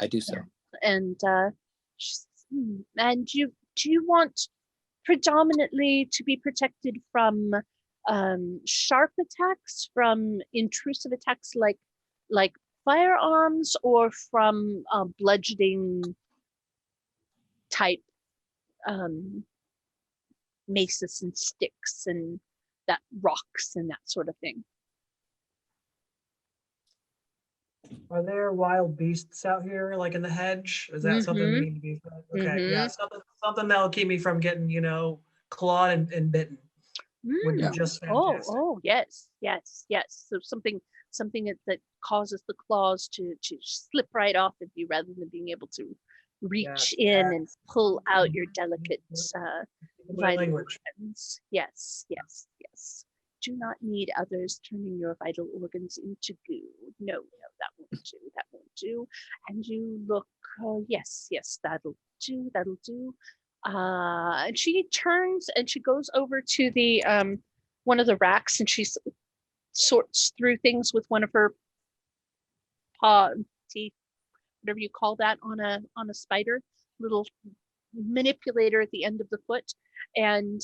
S3: I do so.
S1: And and do you want predominantly to be protected from sharp attacks, from intrusive attacks like firearms, or from bludgeoning type maces and sticks and that rocks and that sort of thing?
S5: Are there wild beasts out here, like in the hedge? Is that something we need to be? Okay, yeah, something that'll keep me from getting, clawed and bitten. Would be just fantastic.
S1: Oh, yes. So something that causes the claws to slip right off of you, rather than being able to reach in and pull out your delicate vital organs. Yes. Do not need others turning your vital organs into goo. No, that won't do. And you look, yes, that'll do. And she turns and she goes over to the one of the racks, and she sorts through things with one of her paw teeth, whatever you call that on a spider, little manipulator at the end of the foot, and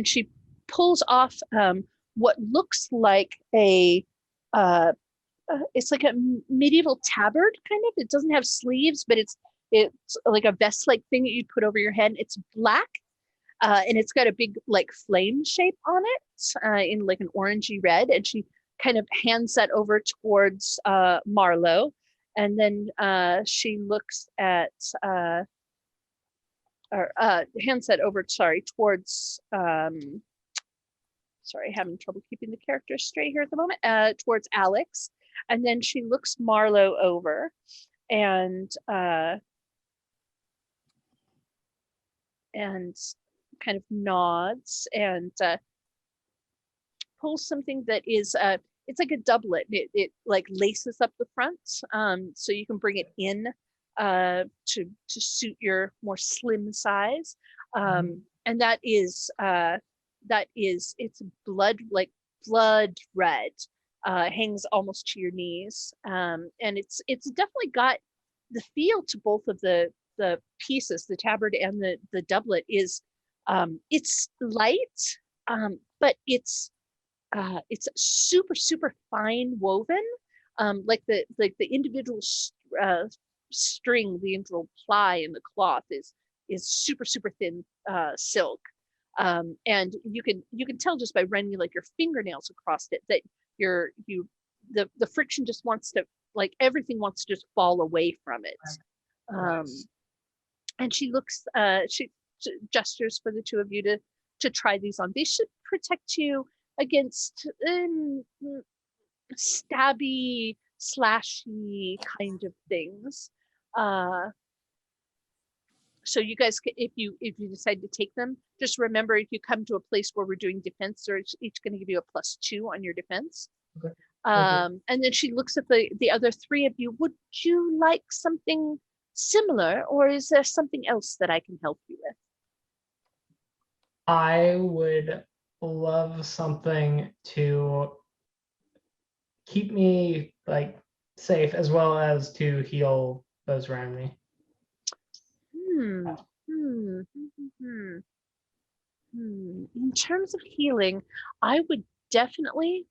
S1: she pulls off what looks like a it's like a medieval tabard kind of. It doesn't have sleeves, but it's like a vest-like thing that you'd put over your head. It's black, and it's got a big like flame shape on it, in like an orangey red. And she kind of hands that over towards Marlowe, and then she looks at hands that over, towards sorry, having trouble keeping the characters straight here at the moment, towards Alex. And then she looks Marlowe over and kind of nods and pulls something that is it's like a doublet. It like laces up the front, so you can bring it in to suit your more slim size, and that is it's blood red, hangs almost to your knees, and it's definitely got the feel to both of the pieces, the tabard and the doublet. Is it's light, but it's super fine woven, like the individual string, the individual ply in the cloth is super thin silk, and you can tell just by running like your fingernails across it that the friction just wants to, like, everything wants to just fall away from it. And she looks, she gestures for the two of you to try these on. They should protect you against stabby, slashy kind of things. So you guys, if you decide to take them, just remember, if you come to a place where we're doing defense, they're each going to give you a +2 on your defense.
S2: Okay.
S1: And then she looks at the other three of you. Would you like something similar, or is there something else that I can help you with?
S2: I would love something to keep me like safe, as well as to heal those around me.
S1: In terms of healing, I would definitely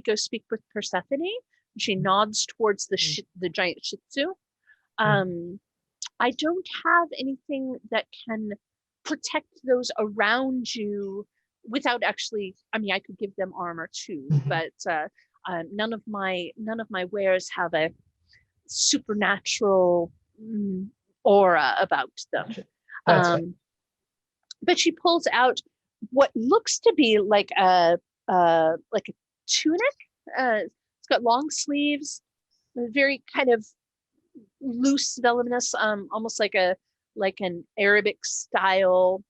S1: go speak with Persephone. She nods towards the giant Shih Tzu. I don't have anything that can protect those around you without actually, I mean, I could give them armor too, but none of my wares have a supernatural aura about them. But she pulls out what looks to be like a tunic. It's got long sleeves, very kind of loose, voluminous, almost like an Arabic style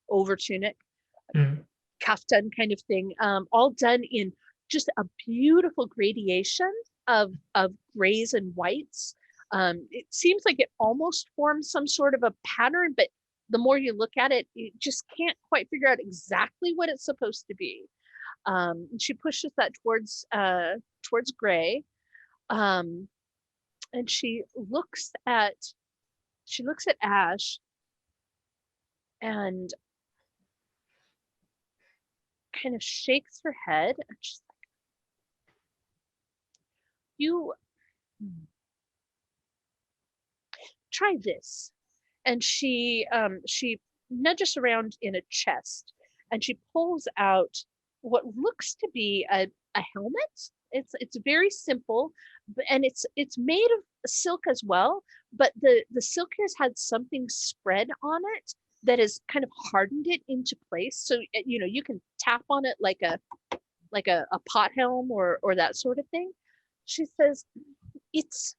S1: over tunic, kaftan kind of thing, all done in just a beautiful gradation of grays and whites. It seems like it almost forms some sort of a pattern, but the more you look at it, you just can't quite figure out exactly what it's supposed to be. She pushes that towards Gray, and she looks at Ash and kind of shakes her head, and she's like, "You try this." And she nudges around in a chest, and she pulls out what looks to be a helmet. It's very simple, and it's made of silk as well, but the silk has had something spread on it that has kind of hardened it into place. So you can tap on it like a pot helm or that sort of thing. She says, "It's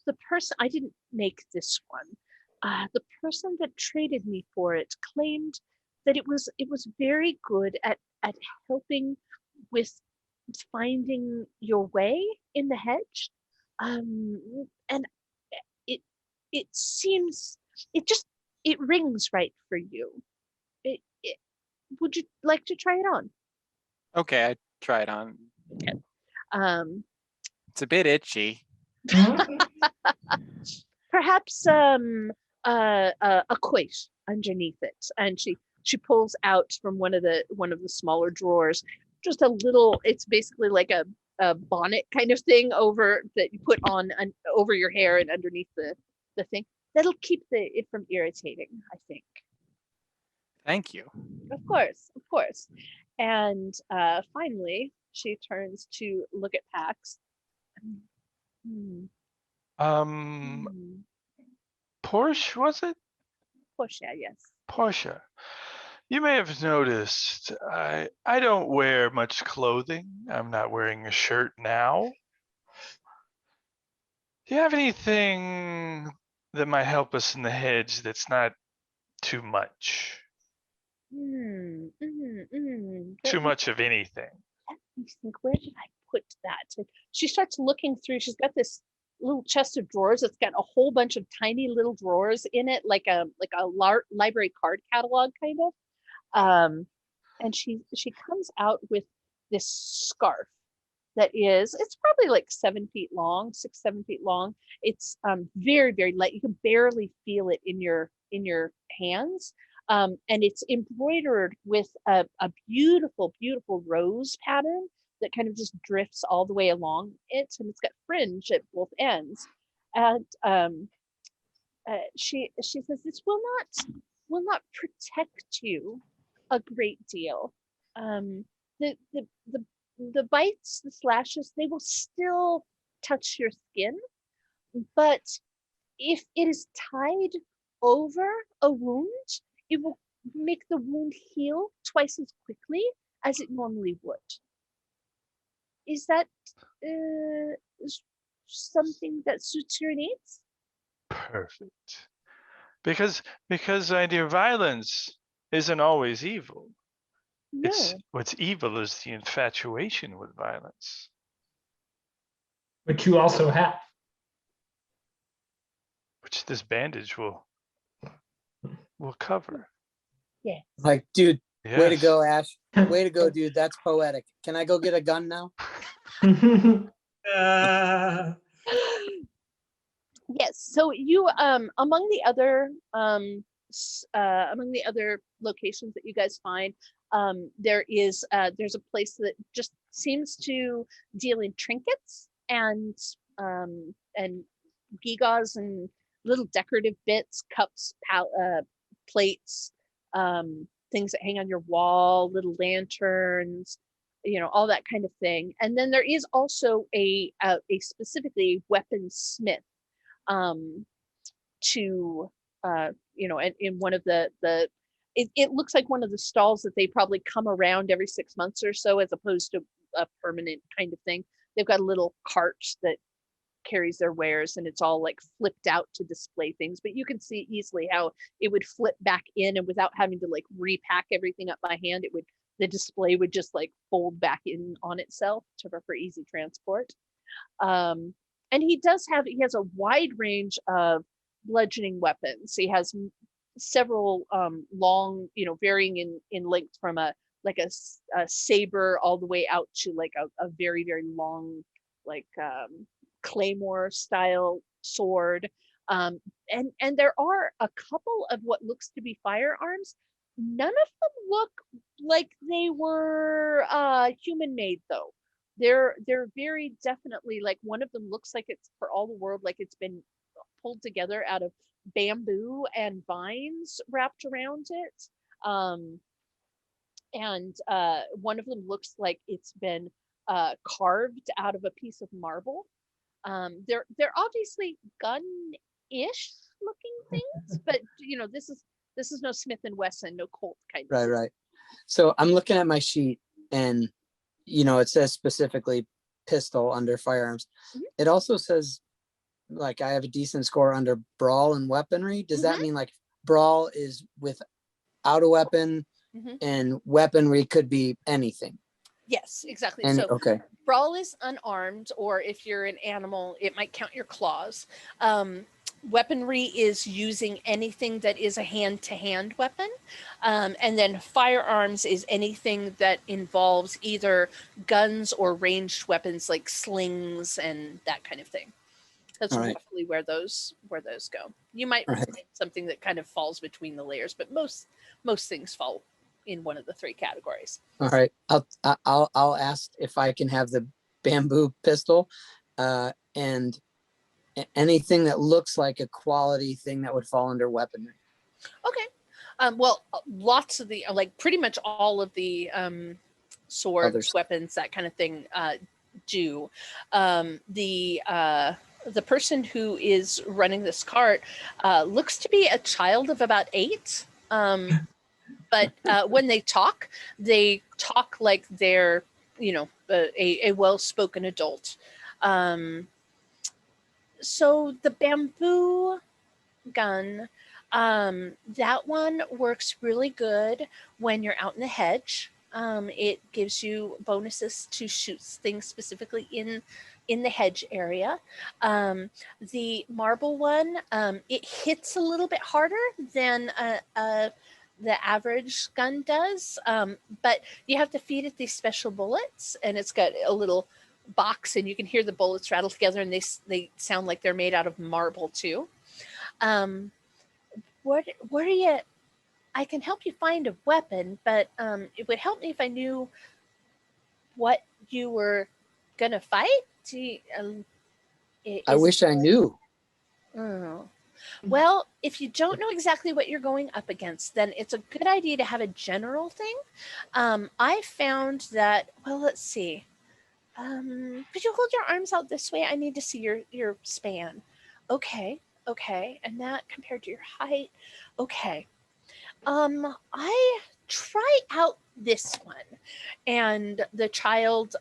S1: the person, I didn't make this one. The person that traded me for it claimed that it was very good at helping with finding your way in the hedge, and it seems it rings right for you. Would you like to try it on?"
S4: Okay, I try it on.
S1: Okay.
S4: It's a bit itchy.
S1: Perhaps a quoit underneath it, and she pulls out from one of the smaller drawers just a little, it's basically like a bonnet kind of thing over that you put on over your hair and underneath the thing. That'll keep it from irritating, I think.
S4: Thank you.
S1: Of course, of course. And finally, she turns to look at Pax. Hmm.
S6: Porsche, was it?
S1: Portia, yes.
S6: Portia. You may have noticed I don't wear much clothing. I'm not wearing a shirt now. Do you have anything that might help us in the hedge that's not too much? Too much of anything.
S1: Let me think, where did I put that? She starts looking through. She's got this little chest of drawers that's got a whole bunch of tiny little drawers in it, like a library card catalog kind of. And she comes out with this scarf that it's probably like 7 feet long, 6-7 feet long. It's very, very light. You can barely feel it in your hands. And it's embroidered with a beautiful, beautiful rose pattern that kind of just drifts all the way along it, and it's got fringe at both ends. And she says, this will not protect you a great deal. The bites, the slashes, they will still touch your skin, but if it is tied over a wound, it will make the wound heal twice as quickly as it normally would. Is that something that suits your needs?
S6: Perfect. Because my dear, violence isn't always evil.
S1: No.
S6: What's evil is the infatuation with violence.
S2: Which you also have.
S6: Which this bandage will cover.
S1: Yes.
S3: Like, dude,
S6: Yes.
S3: way to go, Ash. Way to go, dude. That's poetic. Can I go get a gun now?
S1: Yes. So you among the other locations that you guys find, there's a place that just seems to deal in trinkets and gewgaws and little decorative bits, cups, plates, things that hang on your wall, little lanterns, all that kind of thing. And then there is also a specifically weaponsmith in one of it looks like one of the stalls that they probably come around every 6 months or so, as opposed to a permanent kind of thing. They've got a little cart that carries their wares, and it's all like flipped out to display things, but you can see easily how it would flip back in, and without having to like repack everything up by hand, the display would just like fold back in on itself for easy transport. And he has a wide range of bludgeoning weapons. He has several long, varying in length from a saber all the way out to like a very, very long, like claymore style sword. And there are a couple of what looks to be firearms. None of them look like they were human made though. They're very definitely, like, one of them looks like it's, for all the world, like it's been pulled together out of bamboo and vines wrapped around it. And one of them looks like it's been carved out of a piece of marble. They're obviously gun-ish looking things, but this is no Smith and Wesson, no Colt kind of.
S3: Right. So I'm looking at my sheet, and it says specifically pistol under firearms. Mm-hmm. It also says like I have a decent score under brawl and weaponry. Does that mean like brawl is without a weapon, and weaponry could be anything?
S1: Yes, exactly.
S3: And,
S1: so
S3: okay.
S1: Brawl is unarmed, or if you're an animal, it might count your claws. Weaponry is using anything that is a hand-to-hand weapon. And then firearms is anything that involves either guns or ranged weapons like slings and that kind of thing. That's roughly where those go. You might find something that kind of falls between the layers, but most things fall in one of the three categories.
S3: All right. I'll ask if I can have the bamboo pistol, and anything that looks like a quality thing that would fall under weaponry.
S1: Okay. Well, lots of the, like pretty much all of the swords,
S3: Others.
S1: weapons, that kind of thing do. The person who is running this cart looks to be a child of about 8. But when they talk like they're, a well-spoken adult. So the bamboo gun, that one works really good when you're out in the hedge. It gives you bonuses to shoot things specifically in the hedge area. The marble one, it hits a little bit harder than the average gun does, but you have to feed it these special bullets, and it's got a little box, and you can hear the bullets rattle together, and they sound like they're made out of marble too. What are you? I can help you find a weapon, but it would help me if I knew what you were gonna fight.
S3: I wish I knew.
S1: Oh. Well, if you don't know exactly what you're going up against, then it's a good idea to have a general thing. I found that, well, let's see. Could you hold your arms out this way? I need to see your span. Okay. And that compared to your height. Okay. I try out this one. And the child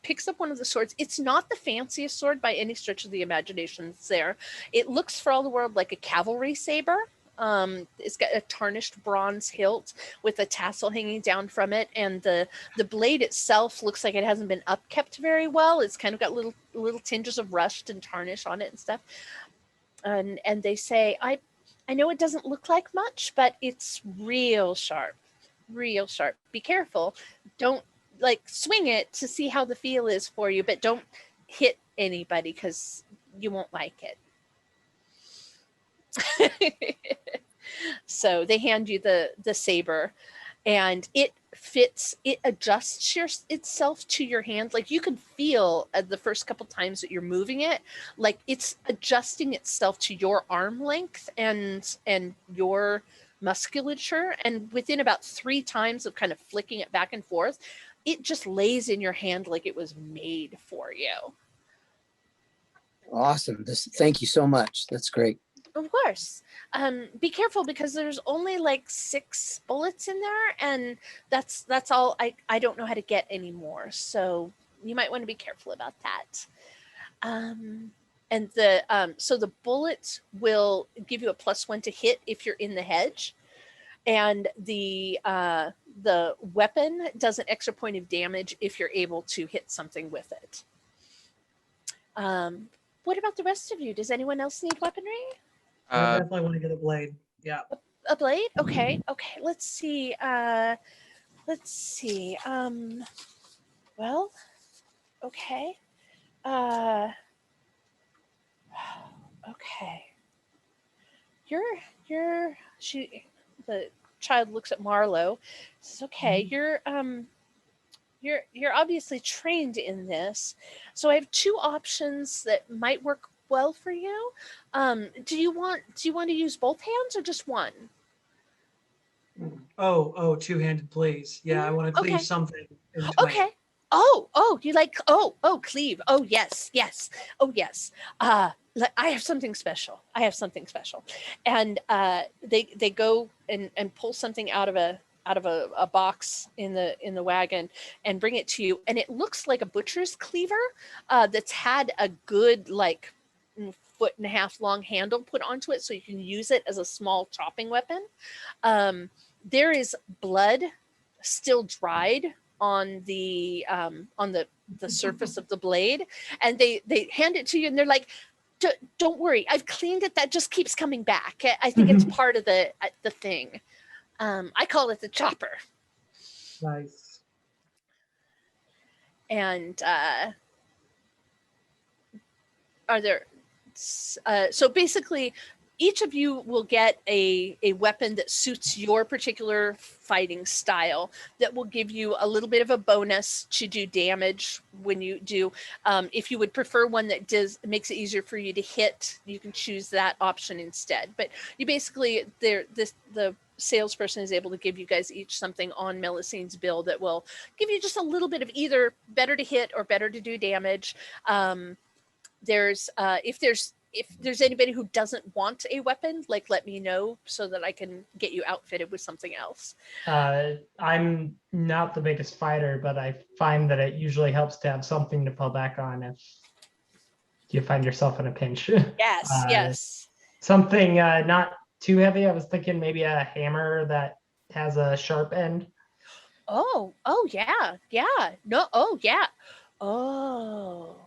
S1: picks up one of the swords. It's not the fanciest sword by any stretch of the imagination that's there. It looks for all the world like a cavalry saber. It's got a tarnished bronze hilt with a tassel hanging down from it, and the blade itself looks like it hasn't been upkept very well. It's kind of got little tinges of rust and tarnish on it and stuff. And they say, I know it doesn't look like much, but it's real sharp. Be careful. Don't swing it to see how the feel is for you, but don't hit anybody because you won't like it. So they hand you the saber, and it adjusts itself to your hand. Like you can feel the first couple times that you're moving it, like it's adjusting itself to your arm length and your musculature. And within about 3 times of kind of flicking it back and forth, it just lays in your hand like it was made for you.
S3: Awesome. Thank you so much. That's great.
S1: Of course. Be careful because there's only like 6 bullets in there, and that's all. I don't know how to get any more, so you might want to be careful about that. And so the bullets will give you a +1 to hit if you're in the hedge, and the weapon does an extra point of damage if you're able to hit something with it. What about the rest of you? Does anyone else need weaponry?
S5: I definitely want to get a blade. Yeah.
S1: A blade? Okay. Let's see. Well, okay. Okay. The child looks at Marlowe, says, okay, you're obviously trained in this. So I have 2 options that might work well for you. Do you want to use both hands or just one?
S5: Oh, 2-handed, please. Yeah, I want to cleave
S1: Okay.
S5: something in twain.
S1: Okay. You like cleave. Oh yes. Oh yes. I have something special. And they go and pull something out of a box in the wagon and bring it to you, and it looks like a butcher's cleaver that's had a good 1.5 foot long handle put onto it, so you can use it as a small chopping weapon. There is blood still dried on the surface of the blade, and they hand it to you, and they're like, don't worry, I've cleaned it. That just keeps coming back. I think it's part of the thing. I call it the chopper.
S5: Nice.
S1: And are there so basically each of you will get a weapon that suits your particular fighting style that will give you a little bit of a bonus to do damage when you do. If you would prefer one that makes it easier for you to hit, you can choose that option instead. But you basically, the salesperson is able to give you guys each something on Melissane's bill that will give you just a little bit of either better to hit or better to do damage. If there's anybody who doesn't want a weapon, like, let me know so that I can get you outfitted with something else.
S2: I'm not the biggest fighter, but I find that it usually helps to have something to fall back on if you find yourself in a pinch.
S1: Yes, yes.
S2: Something not too heavy. I was thinking maybe a hammer that has a sharp end.
S1: Oh, yeah. No, oh, yeah. Oh.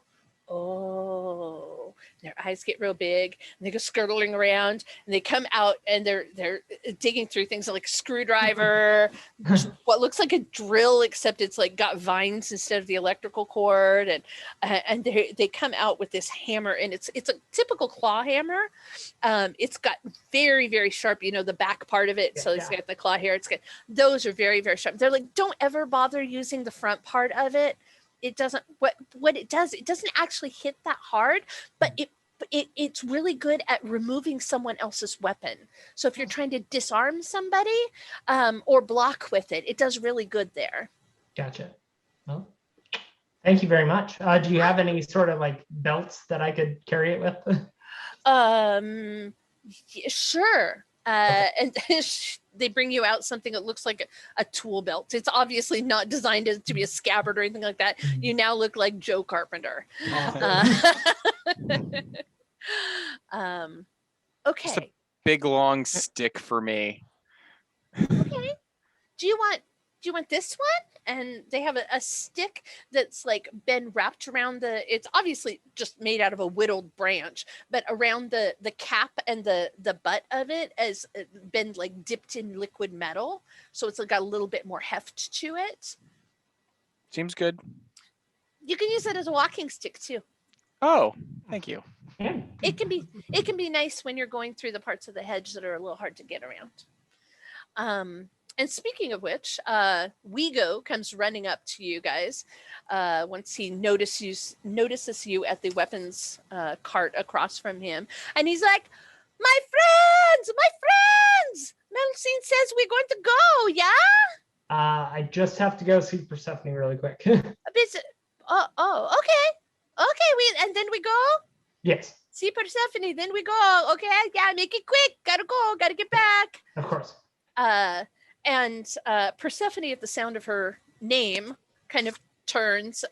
S1: Their eyes get real big and they go skirtling around and they come out and they're digging through things like a screwdriver, what looks like a drill, except it's like got vines instead of the electrical cord, and they come out with this hammer, and it's a typical claw hammer. It's got very, very sharp, the back part of it. So it's got the claw here. Those are very, very sharp. They're like, don't ever bother using the front part of it. It doesn't, what it does, it doesn't actually hit that hard, but it's really good at removing someone else's weapon. So if you're trying to disarm somebody or block with it, it does really good there.
S2: Gotcha. Well, thank you very much. Do you have any sort of like belts that I could carry it with?
S1: Sure. And they bring you out something that looks like a tool belt. It's obviously not designed to be a scabbard or anything like that. You now look like Joe Carpenter. Okay.
S4: Just a big long stick for me.
S1: Okay. Do you want this one? And they have a stick that's like been wrapped around it's obviously just made out of a whittled branch, but around the cap and the butt of it has been like dipped in liquid metal. So it's got a little bit more heft to it.
S4: Seems good.
S1: You can use it as a walking stick too.
S4: Oh, thank you.
S1: It can be nice when you're going through the parts of the hedge that are a little hard to get around. And speaking of which, Wego comes running up to you guys once he notices you at the weapons cart across from him. And he's like, my friends! Melusine says we're going to go, yeah?
S2: I just have to go see Persephone really quick.
S1: Okay. And then we go?
S2: Yes.
S1: See Persephone, then we go. Okay, yeah, make it quick. Gotta go, gotta get back.
S2: Of course.
S1: And Persephone, at the sound of her name, kind of turns.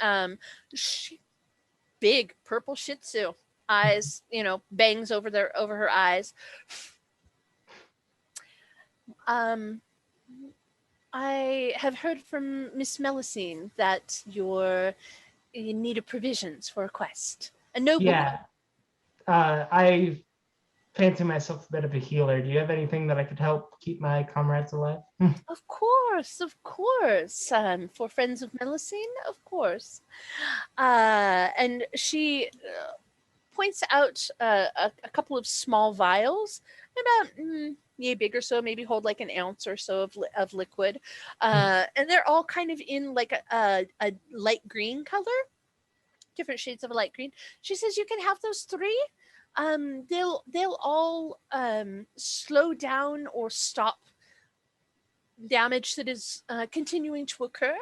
S1: Big purple Shih Tzu, eyes, bangs over her eyes. I have heard from Miss Melusine that you're in need of provisions for a quest. A noble.
S2: Yeah. I fancy myself a bit of a healer. Do you have anything that I could help keep my comrades alive?
S1: Of course. For friends of Melusine, of course. And she points out a couple of small vials, about yay big or so, maybe hold like an ounce or so of liquid. And they're all kind of in like a light green color, different shades of a light green. She says you can have those 3. They'll all slow down or stop damage that is continuing to occur,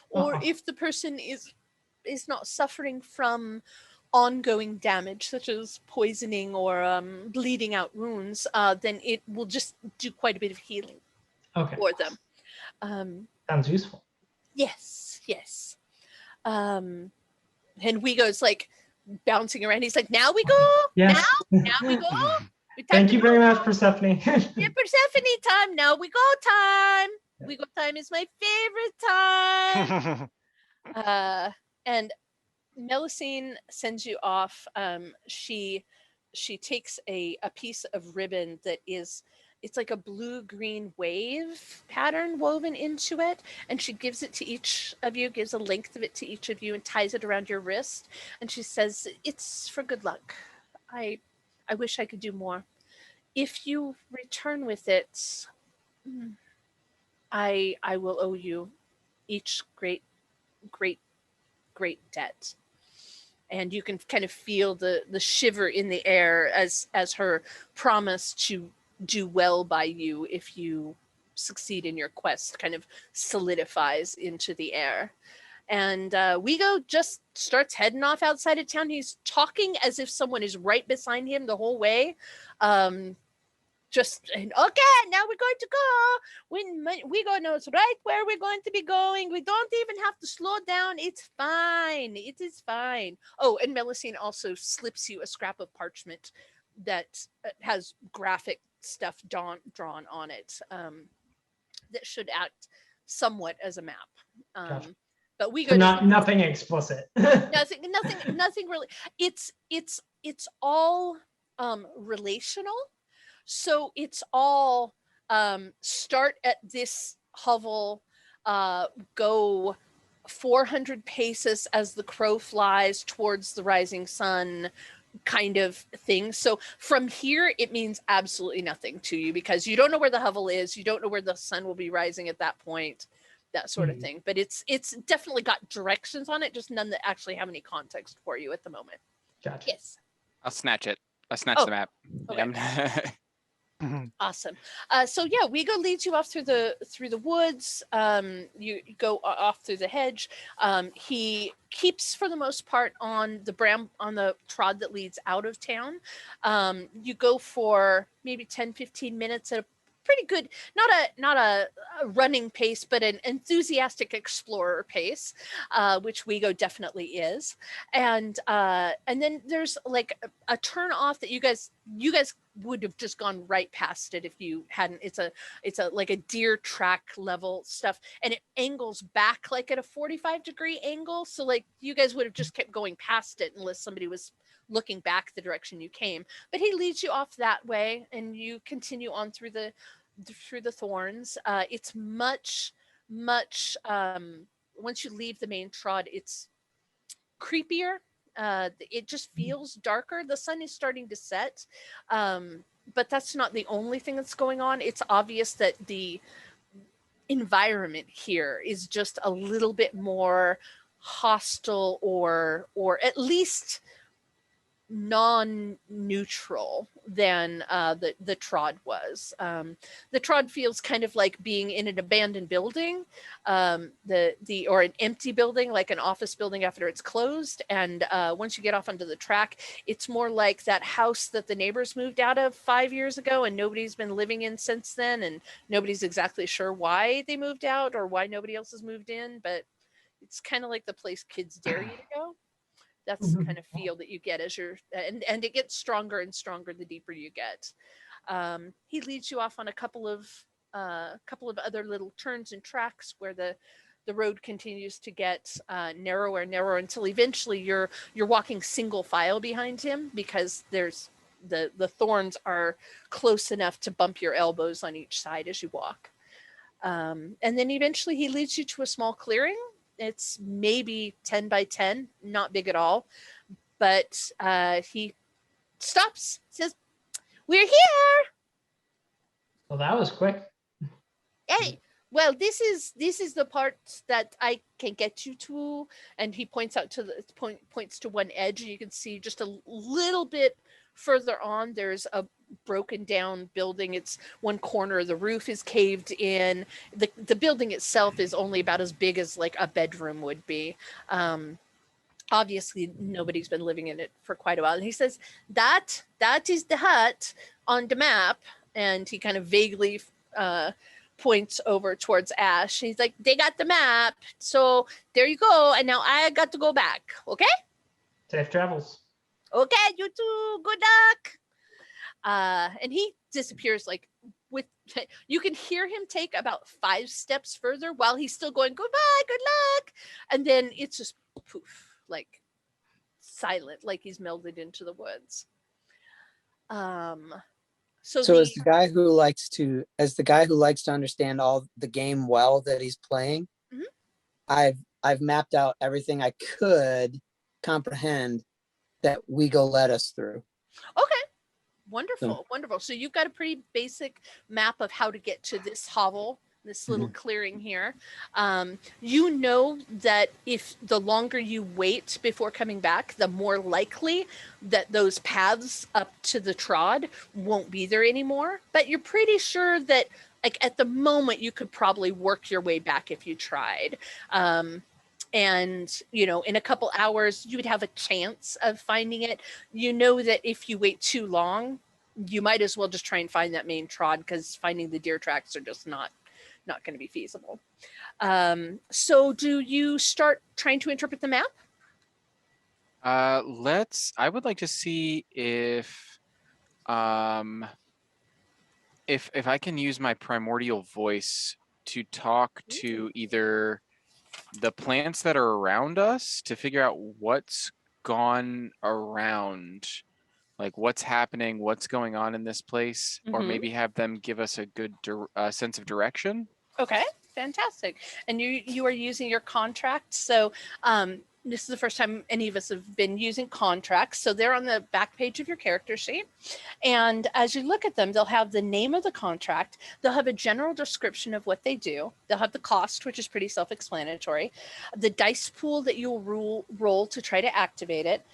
S1: or if the person is not suffering from ongoing damage such as poisoning or bleeding out wounds, then it will just do quite a bit of healing for them.
S2: Sounds useful.
S1: Yes. And Wego's like bouncing around. He's like, now we go?
S2: Yeah.
S1: Now we go?
S2: Thank you very much, Persephone.
S1: Yeah, Persephone time. Now we go time. We go time is my favorite time. And Melusine sends you off. She takes a piece of ribbon that it's like a blue-green wave pattern woven into it, and she gives it to each of you, gives a length of it to each of you, and ties it around your wrist. And she says, it's for good luck. I wish I could do more. if you return with it, I will owe you each great debt. And you can kind of feel the shiver in the air as her promise to do well by you if you succeed in your quest kind of solidifies into the air. And Wego just starts heading off outside of town. He's talking as if someone is right beside him the whole way. Just, okay, now we're going to go. Wego knows right where we're going to be going. We don't even have to slow down. It's fine. It is fine. Oh, and Melusine also slips you a scrap of parchment that has graphic stuff drawn on it that should act somewhat as a map.
S2: Gotcha.
S1: But we
S2: So nothing explicit.
S1: nothing really. It's all relational. So it's all start at this hovel, go 400 paces as the crow flies towards the rising sun, kind of thing. So from here, it means absolutely nothing to you because you don't know where the hovel is. You don't know where the sun will be rising at that point, that sort of thing. But it's definitely got directions on it, just none that actually have any context for you at the moment.
S2: Gotcha.
S1: Yes.
S4: I'll snatch it. I'll snatch the map.
S1: Okay. Awesome. So yeah, Wego leads you off through the woods. You go off through the hedge. He keeps for the most part on the trod that leads out of town. You go for maybe 10-15 minutes at a pretty good, not a running pace, but an enthusiastic explorer pace, which Wego definitely is. And then there's like a turn off that you guys would have just gone right past it if you hadn't. It's a like a deer track level stuff, and it angles back like at a 45-degree angle. So like you guys would have just kept going past it unless somebody was looking back the direction you came. But he leads you off that way, and you continue on through the thorns. It's much once you leave the main trod, it's creepier. It just feels darker. The sun is starting to set, but that's not the only thing that's going on. It's obvious that the environment here is just a little bit more hostile, or at least non-neutral than the trod was. The trod feels kind of like being in an abandoned building, or an empty building, like an office building after it's closed. And once you get off onto the track, it's more like that house that the neighbors moved out of 5 years ago and nobody's been living in since then, and nobody's exactly sure why they moved out or why nobody else has moved in, but it's kind of like the place kids dare you to go. That's the kind of feel that you get as you're, and it gets stronger and stronger the deeper you get. He leads you off on a couple of other little turns and tracks where the road continues to get narrower and narrower until eventually you're walking single file behind him, because there's the thorns are close enough to bump your elbows on each side as you walk. And then eventually he leads you to a small clearing. It's maybe 10 by 10, not big at all. But he stops, says, "We're here."
S2: Well, that was quick.
S1: Hey, well, this is the part that I can get you to. And he points out to points to one edge, and you can see just a little bit further on, there's a broken down building. It's one corner, the roof is caved in. The building itself is only about as big as like a bedroom would be. Obviously nobody's been living in it for quite a while. And he says, that is the hut on the map. And he kind of vaguely points over towards Ash. He's like, they got the map, so there you go, and now I got to go back. Okay,
S2: Safe travels.
S1: Okay, you too, good luck. And he disappears like with, you can hear him take about 5 steps further while he's still going, goodbye, good luck. And then it's just poof, like silent, like he's melded into the woods. So
S3: as the guy who likes to understand all the game well that he's playing, I've mapped out everything I could comprehend that Wego led us through.
S1: Okay. Wonderful, wonderful. So you've got a pretty basic map of how to get to this hovel, this little clearing here. You know that if the longer you wait before coming back, the more likely that those paths up to the trod won't be there anymore. But you're pretty sure that, like, at the moment, you could probably work your way back if you tried. And, you know, in a couple hours, you would have a chance of finding it. You know that if you wait too long, you might as well just try and find that main trod, because finding the deer tracks are just not going to be feasible. So do you start trying to interpret the map?
S4: I would like to see if I can use my primordial voice to talk to either the plants that are around us to figure out what's gone around, like what's happening, what's going on in this place, or maybe have them give us a good sense of direction.
S1: Okay, fantastic. And you are using your contract. So this is the first time any of us have been using contracts. So they're on the back page of your character sheet. And as you look at them, they'll have the name of the contract. They'll have a general description of what they do. They'll have the cost, which is pretty self-explanatory. The dice pool that you'll roll to try to activate it.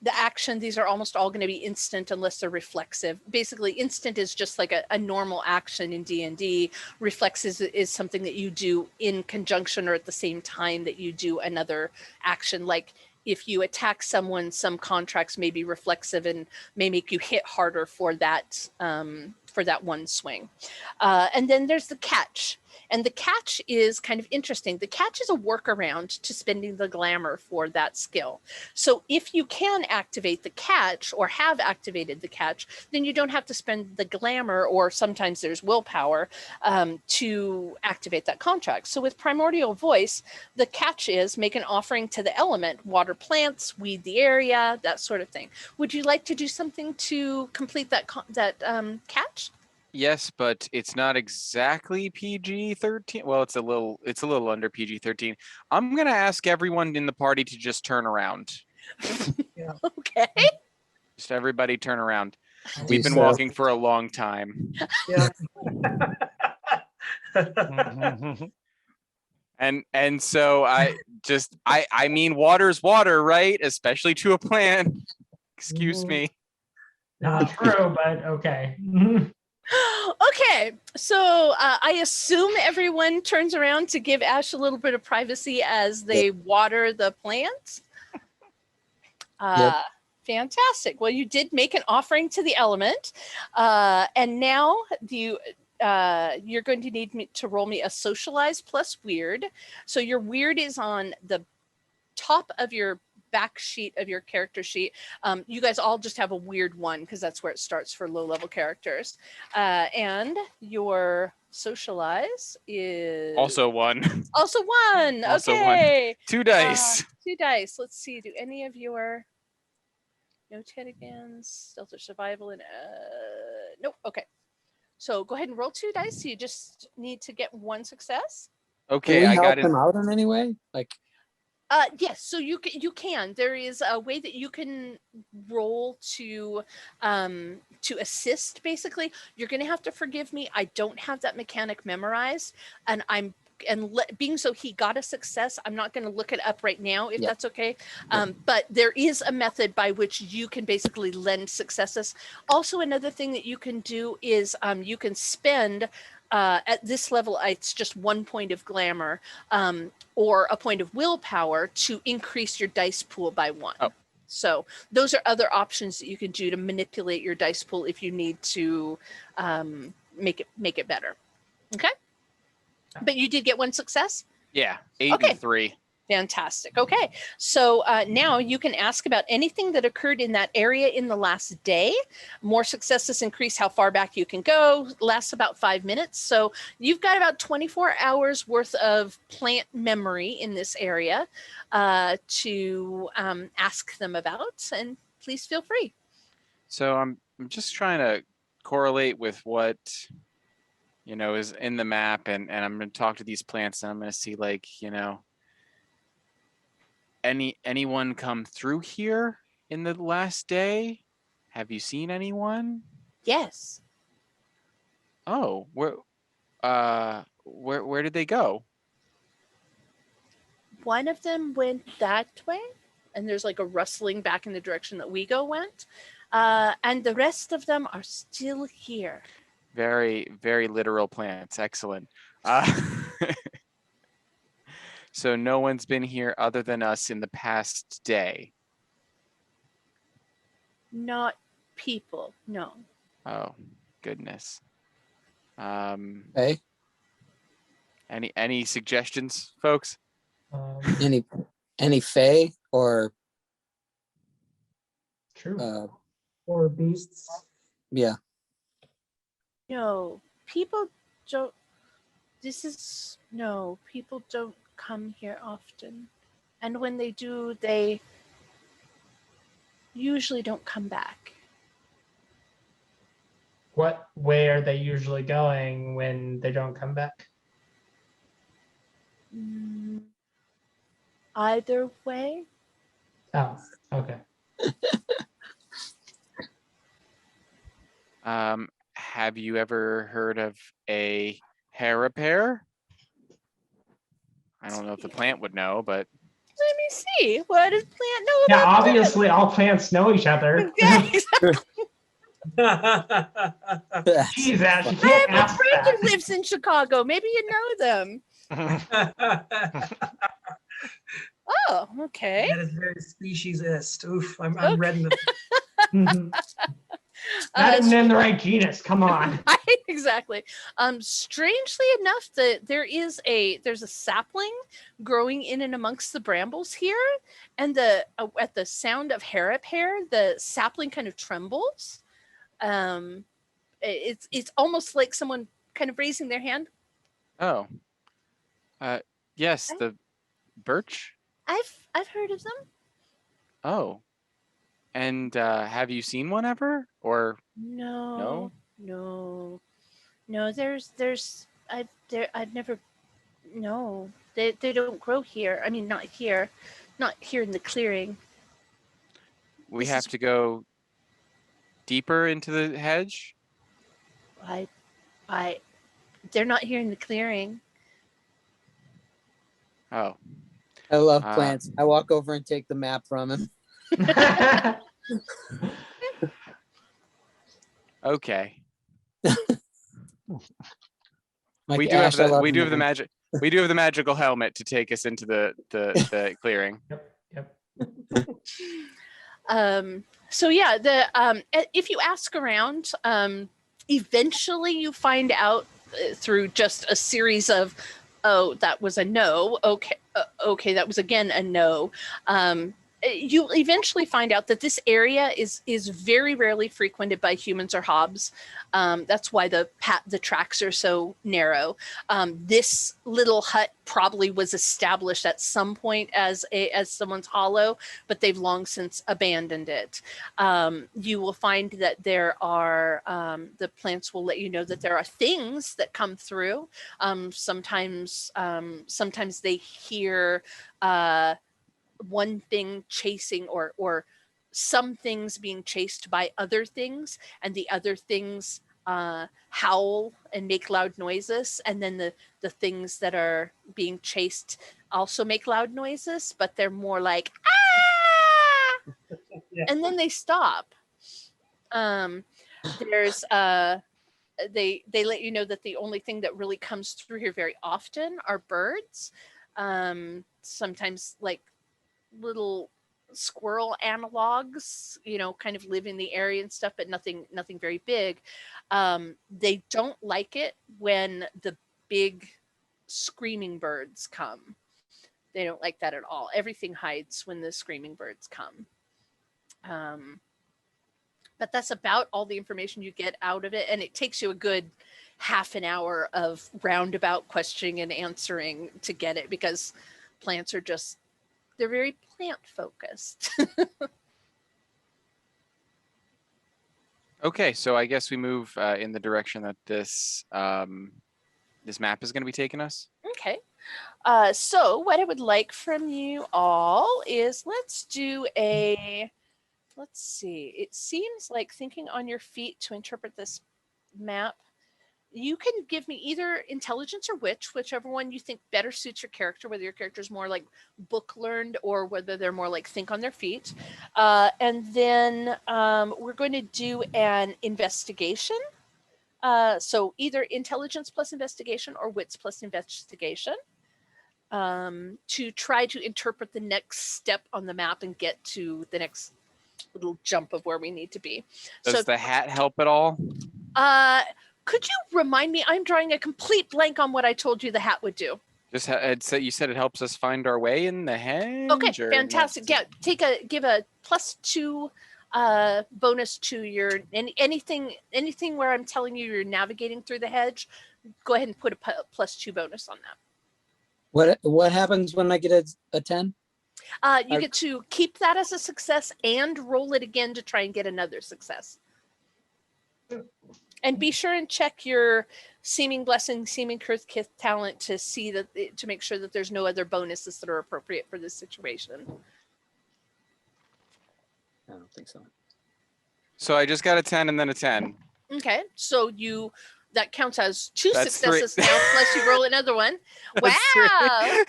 S1: The action, these are almost all going to be instant unless they're reflexive. Basically, instant is just like a normal action in D&D. Reflex is something that you do in conjunction or at the same time that you do another action. Like if you attack someone, some contracts may be reflexive and may make you hit harder for that one swing. And then there's the catch. And the catch is kind of interesting. The catch is a workaround to spending the glamour for that skill. So if you can activate the catch or have activated the catch, then you don't have to spend the glamour, or sometimes there's willpower to activate that contract. So with primordial voice, the catch is make an offering to the element, water plants, weed the area, that sort of thing. Would you like to do something to complete that catch?
S4: Yes, but it's not exactly PG-13. Well, it's a little under PG-13. I'm gonna ask everyone in the party to just turn around.
S5: Yeah.
S1: Okay.
S4: Just everybody turn around.
S3: Do
S4: We've been
S3: so.
S4: walking for a long time.
S5: Yeah.
S4: And so I mean water's water, right? Especially to a plant. Excuse me.
S2: Not true, but okay.
S1: Okay, so I assume everyone turns around to give Ash a little bit of privacy as they water the plants. Fantastic. Well, you did make an offering to the element, and now you're going to need me to roll me a socialize plus weird. So your weird is on the top of your back sheet of your character sheet. You guys all just have a weird one because that's where it starts for low level characters. And your socialize is
S4: Also one.
S1: Also one.
S4: Also
S1: okay.
S4: one. 2 dice.
S1: 2 dice. Let's see. Do any of your no again? Stealth or survival and nope. Okay. So go ahead and roll 2 dice. You just need to get 1 success.
S4: Okay,
S3: Can we
S4: I got
S3: help
S4: it.
S3: him out in any way? Like,
S1: Yes, so you can. There is a way that you can roll to assist. Basically, you're going to have to forgive me. I don't have that mechanic memorized, and being so he got a success, I'm not going to look it up right now if that's okay. But there is a method by which you can basically lend successes. Also, another thing that you can do is you can spend. At this level, it's just 1 point of glamour or a point of willpower to increase your dice pool by 1.
S4: Oh.
S1: So those are other options that you can do to manipulate your dice pool if you need to make it better. Okay. But you did get 1 success?
S4: Yeah, 8 and 3.
S1: Fantastic. Okay. So now you can ask about anything that occurred in that area in the last day. More successes increase how far back you can go. Lasts about 5 minutes. So you've got about 24 hours worth of plant memory in this area to ask them about. And please feel free.
S4: So I'm just trying to correlate with what is in the map, and I'm going to talk to these plants, and I'm going to see, like, anyone come through here in the last day? Have you seen anyone?
S1: Yes.
S4: Oh, where did they go?
S1: One of them went that way, and there's like a rustling back in the direction that we went. And the rest of them are still here.
S4: Very, very literal plants. Excellent. So no one's been here other than us in the past day.
S1: Not people, no.
S4: Oh, goodness.
S3: Hey,
S4: Any suggestions, folks?
S3: any fae or
S2: True.
S5: Or beasts.
S3: yeah.
S1: No, people don't. No, people don't come here often. And when they do, they usually don't come back.
S2: What way are they usually going when they don't come back?
S1: Either way.
S2: Oh, okay.
S4: Have you ever heard of a hair repair? I don't know if the plant would know, but
S1: Let me see. What does plant know
S2: Yeah,
S1: about
S2: obviously all plants know each other.
S1: plants?
S3: That's
S2: Jeez, Ash, you
S1: I
S2: can't
S1: have a
S2: ask
S1: friend
S2: that.
S1: who lives in Chicago. Maybe you know them. Oh, okay.
S5: That is very speciesist. Oof, I'm
S1: Okay.
S5: red in the.
S2: Not even in the right genus. Come on.
S1: Exactly. Strangely enough, there's a sapling growing in and amongst the brambles here, and at the sound of hair, the sapling kind of trembles. It's almost like someone kind of raising their hand.
S4: oh, yes, the birch.
S1: I've heard of them.
S4: Oh, and have you seen one ever? Or
S1: No. I've never. No, they don't grow here. I mean, not here in the clearing.
S4: we
S1: This
S4: have
S1: is-
S4: to go deeper into the hedge?
S1: I they're not here in the clearing.
S4: Oh,
S3: I love plants. I walk over and take the map from him.
S4: okay.
S3: Like,
S4: We do have
S3: Ash, I
S4: the
S3: love
S4: we
S3: you,
S4: do have the
S3: man.
S4: magic we do have the magical helmet to take us into the clearing.
S2: Yep.
S1: So yeah, if you ask around, eventually you find out through just a series of, oh, that was a no. Okay, that was again a no. You'll eventually find out that this area is very rarely frequented by humans or hobs. That's why the tracks are so narrow. This little hut probably was established at some point as someone's hollow, but they've long since abandoned it. You will find that there are the plants will let you know that there are things that come through. Sometimes they hear one thing chasing or some things being chased by other things, and the other things howl and make loud noises, and then the things that are being chased also make loud noises, but they're more like ah,
S5: Yeah.
S1: and then they stop. There's they let you know that the only thing that really comes through here very often are birds. Sometimes like little squirrel analogs, kind of live in the area and stuff, but nothing very big. They don't like it when the big screaming birds come. They don't like that at all. Everything hides when the screaming birds come. But that's about all the information you get out of it, and it takes you a good half an hour of roundabout questioning and answering to get it, because plants are just, they're very plant focused.
S4: Okay, so I guess we move in the direction that this map is going to be taking us.
S1: Okay. So what I would like from you all is let's do a let's see. It seems like thinking on your feet to interpret this map. You can give me either intelligence or witch, whichever one you think better suits your character, whether your character is more like book learned or whether they're more like think on their feet. And then we're going to do an investigation. So either intelligence plus investigation or wits plus investigation to try to interpret the next step on the map and get to the next little jump of where we need to be.
S4: Does the hat help at all?
S1: Could you remind me? I'm drawing a complete blank on what I told you the hat would do.
S4: Just you said it helps us find our way in the hedge.
S1: Okay,
S4: or
S1: fantastic.
S4: what?
S1: Yeah, give a +2 bonus to your anything where I'm telling you you're navigating through the hedge. Go ahead and put a +2 bonus on that.
S3: What happens when I get a 10?
S1: You get to keep that as a success and roll it again to try and get another success. And be sure and check your seeming blessing, seeming curse, kith talent to see that to make sure that there's no other bonuses that are appropriate for this situation.
S3: I don't think so.
S4: So I just got a 10 and then a 10.
S1: Okay, so that counts as 2
S4: That's
S1: successes
S4: 3.
S1: now, plus you roll another one.
S4: That's
S1: Wow,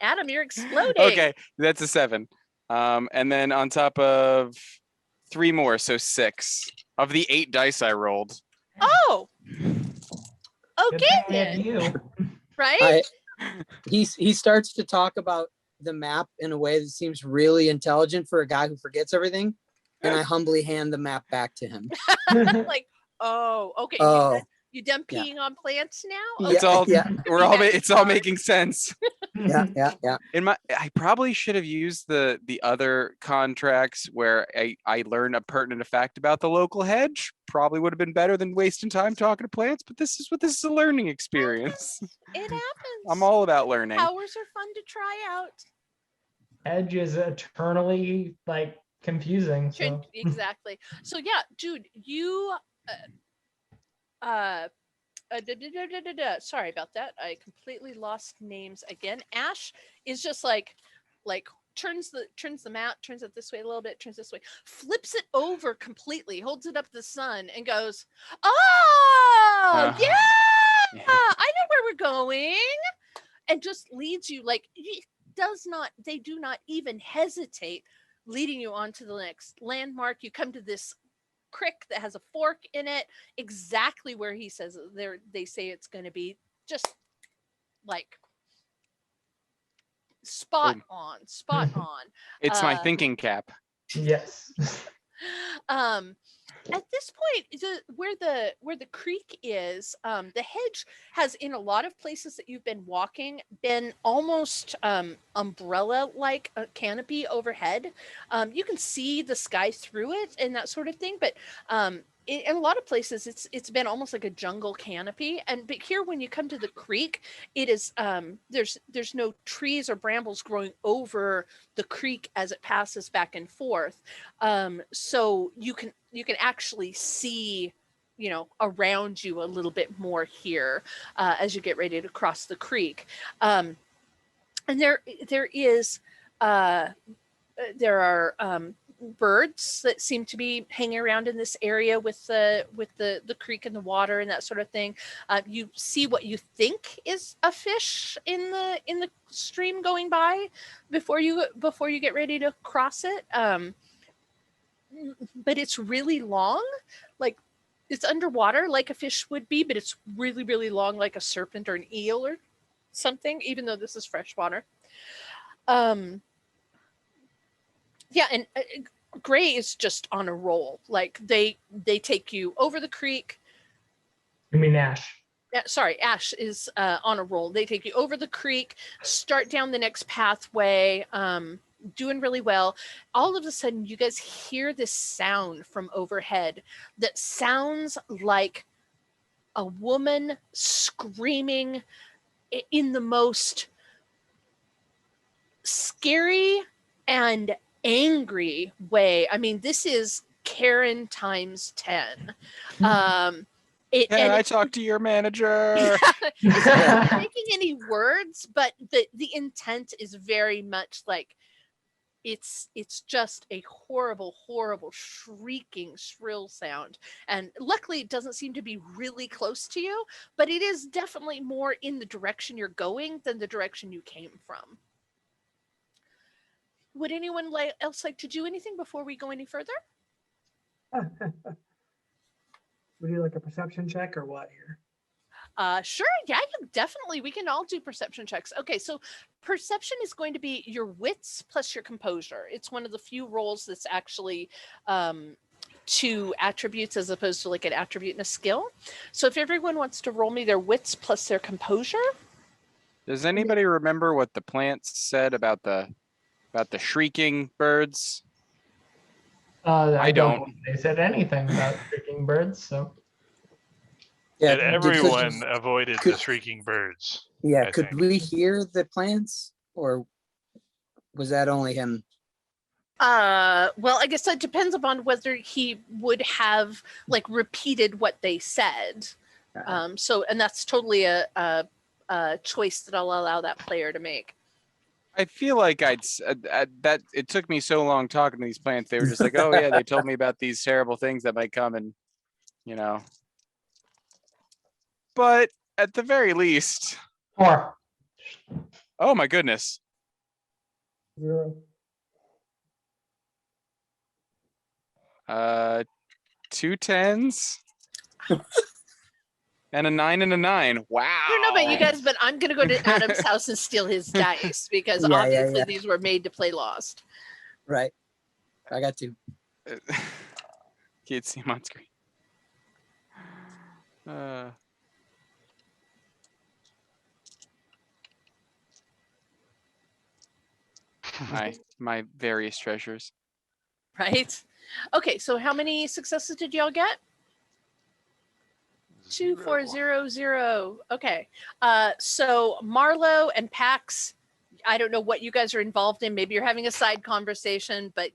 S1: Adam, you're exploding.
S4: Okay, that's a 7. And then on top of 3 more, so 6 of the 8 dice I rolled.
S1: Oh,
S2: Good
S1: okay
S2: thing we had
S1: then.
S2: you.
S1: Right?
S3: He starts to talk about the map in a way that seems really intelligent for a guy who forgets everything, and I humbly hand the map back to him.
S1: Like, oh, okay.
S3: Oh,
S1: You done
S3: yeah.
S1: peeing on plants now?
S3: Yeah,
S4: It's all
S3: yeah.
S4: it's all making sense.
S3: yeah.
S4: I probably should have used the other contracts where I learn a pertinent fact about the local hedge. Probably would have been better than wasting time talking to plants, but this is a learning experience.
S1: It happens.
S4: I'm all about learning.
S1: Powers are fun to try out.
S2: Edge is eternally like confusing. So.
S1: Exactly. So yeah, dude, you sorry about that. I completely lost names again. Ash is just like turns the map, turns it this way a little bit, turns this way, flips it over completely, holds it up to the sun and goes, "Oh, yeah. I know where we're going." And just leads you like they do not even hesitate leading you on to the next landmark. You come to this creek that has a fork in it, exactly where he says they say it's going to be, just like spot on.
S4: It's my thinking cap.
S2: Yes.
S1: At this point, where the creek is, the hedge has, in a lot of places that you've been walking, been almost umbrella-like a canopy overhead. You can see the sky through it and that sort of thing, but in a lot of places it's been almost like a jungle canopy. But here, when you come to the creek, it is there's no trees or brambles growing over the creek as it passes back and forth, so you can actually see around you a little bit more here as you get ready to cross the creek. And there are birds that seem to be hanging around in this area with the creek and the water and that sort of thing. You see what you think is a fish in the stream going by before you get ready to cross it. But it's really long, like it's underwater like a fish would be, but it's really, really long like a serpent or an eel or something, even though this is freshwater. Yeah, and Gray is just on a roll. Like they take you over the creek.
S2: You mean Ash?
S1: Sorry, Ash is on a roll. They take you over the creek, start down the next pathway, doing really well. All of a sudden, you guys hear this sound from overhead that sounds like a woman screaming in the most scary and angry way. I mean, this is Karen times 10.
S4: I talk to your manager?
S1: It's not making any words, but the intent is very much like it's just a horrible, horrible, shrieking, shrill sound. And luckily, it doesn't seem to be really close to you, but it is definitely more in the direction you're going than the direction you came from. Would anyone else like to do anything before we go any further?
S5: Would you like a perception check or what here?
S1: Sure. Yeah, definitely. We can all do perception checks. Okay, so perception is going to be your wits plus your composure. It's one of the few roles that's actually 2 attributes as opposed to like an attribute and a skill. So if everyone wants to roll me their wits plus their composure.
S4: Does anybody remember what the plants said about the shrieking birds?
S2: I
S4: don't.
S2: don't believe they said anything about shrieking birds, so.
S3: Yeah,
S6: That
S3: could-
S6: everyone avoided
S3: could-
S6: the shrieking birds.
S3: Yeah,
S6: I
S3: could
S6: think.
S3: we hear the plants, or was that only him?
S1: Well, I guess that depends upon whether he would have like repeated what they said. So, and that's totally a choice that I'll allow that player to make.
S4: I feel like that it took me so long talking to these plants. They were just like, oh yeah, they told me about these terrible things that might come, and you know. But at the very least,
S2: 4.
S4: oh my goodness.
S5: 0.
S4: 2 10s and a 9 and a 9. Wow.
S1: I don't know about you guys, but I'm gonna go to Adam's house and steal his dice because
S3: Yeah,
S1: obviously these were made to play Lost.
S3: Right. I got 2.
S4: Can't see him on screen. My various treasures.
S1: Right? Okay, so how many successes did y'all get? 2, 4, 0, 0. Okay. So Marlo and Pax, I don't know what you guys are involved in. Maybe you're having a side conversation, but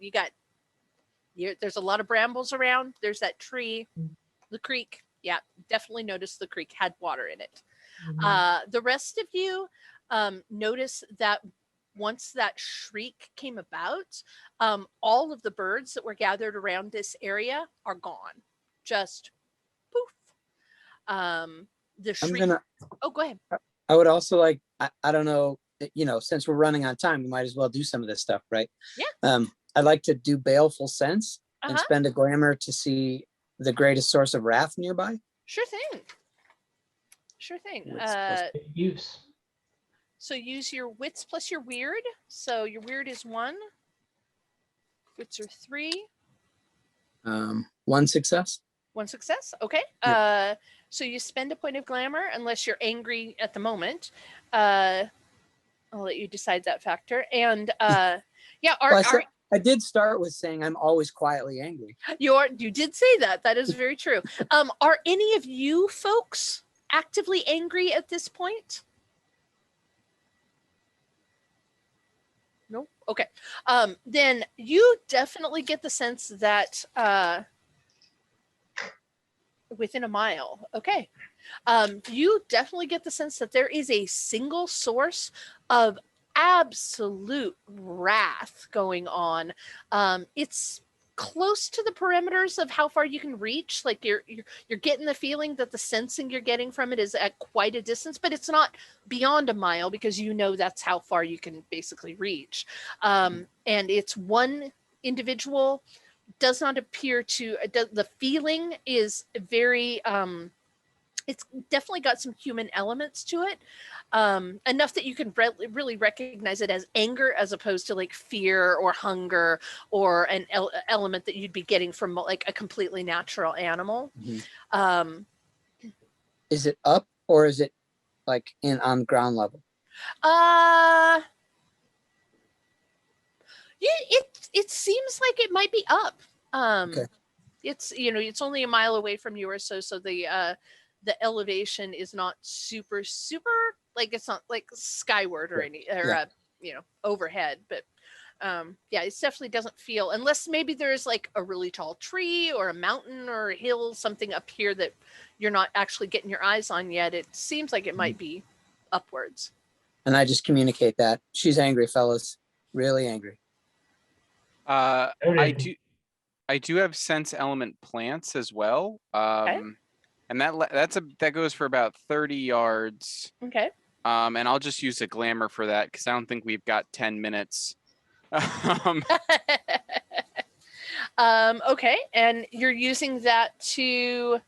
S1: there's a lot of brambles around. There's that tree, the creek. Yeah, definitely noticed the creek had water in it. The rest of you notice that once that shriek came about, all of the birds that were gathered around this area are gone. Just poof. The shriek. Oh, go ahead.
S3: I would also like, I don't know, since we're running on time, we might as well do some of this stuff, right?
S1: Yeah.
S3: I'd like to do baleful sense and spend a glamour to see the greatest source of wrath nearby.
S1: Sure thing. Sure thing.
S2: Use.
S1: So use your wits plus your weird. So your weird is 1. Wits are 3.
S3: 1 success.
S1: 1 success. Okay. Yep. So you spend a point of glamour unless you're angry at the moment. I'll let you decide that factor. And yeah,
S3: I did start with saying I'm always quietly angry.
S1: You did say that. That is very true. Are any of you folks actively angry at this point? No? Okay. Then you definitely get the sense that within a mile. Okay. You definitely get the sense that there is a single source of absolute wrath going on. It's close to the perimeters of how far you can reach. Like you're getting the feeling that the sensing you're getting from it is at quite a distance, but it's not beyond a mile because you know that's how far you can basically reach. And it's one individual. Does not appear to, the feeling is very, it's definitely got some human elements to it, enough that you can really recognize it as anger as opposed to like fear or hunger or an element that you'd be getting from like a completely natural animal.
S3: Mm-hmm. Is it up or is it like on ground level?
S1: Yeah, it seems like it might be up.
S3: Okay.
S1: It's it's only a mile away from you or so, so the elevation is not super like it's not like skyward or overhead, but yeah, it definitely doesn't feel, unless maybe there's like a really tall tree or a mountain or a hill, something up here that you're not actually getting your eyes on yet. It seems like it might be upwards.
S3: And I just communicate that she's angry, fellas, really angry.
S4: I
S2: Noted.
S4: do have sense element plants as well.
S1: Okay.
S4: And that goes for about 30 yards.
S1: Okay.
S4: And I'll just use a glamour for that because I don't think we've got 10 minutes.
S1: Okay, and you're using that to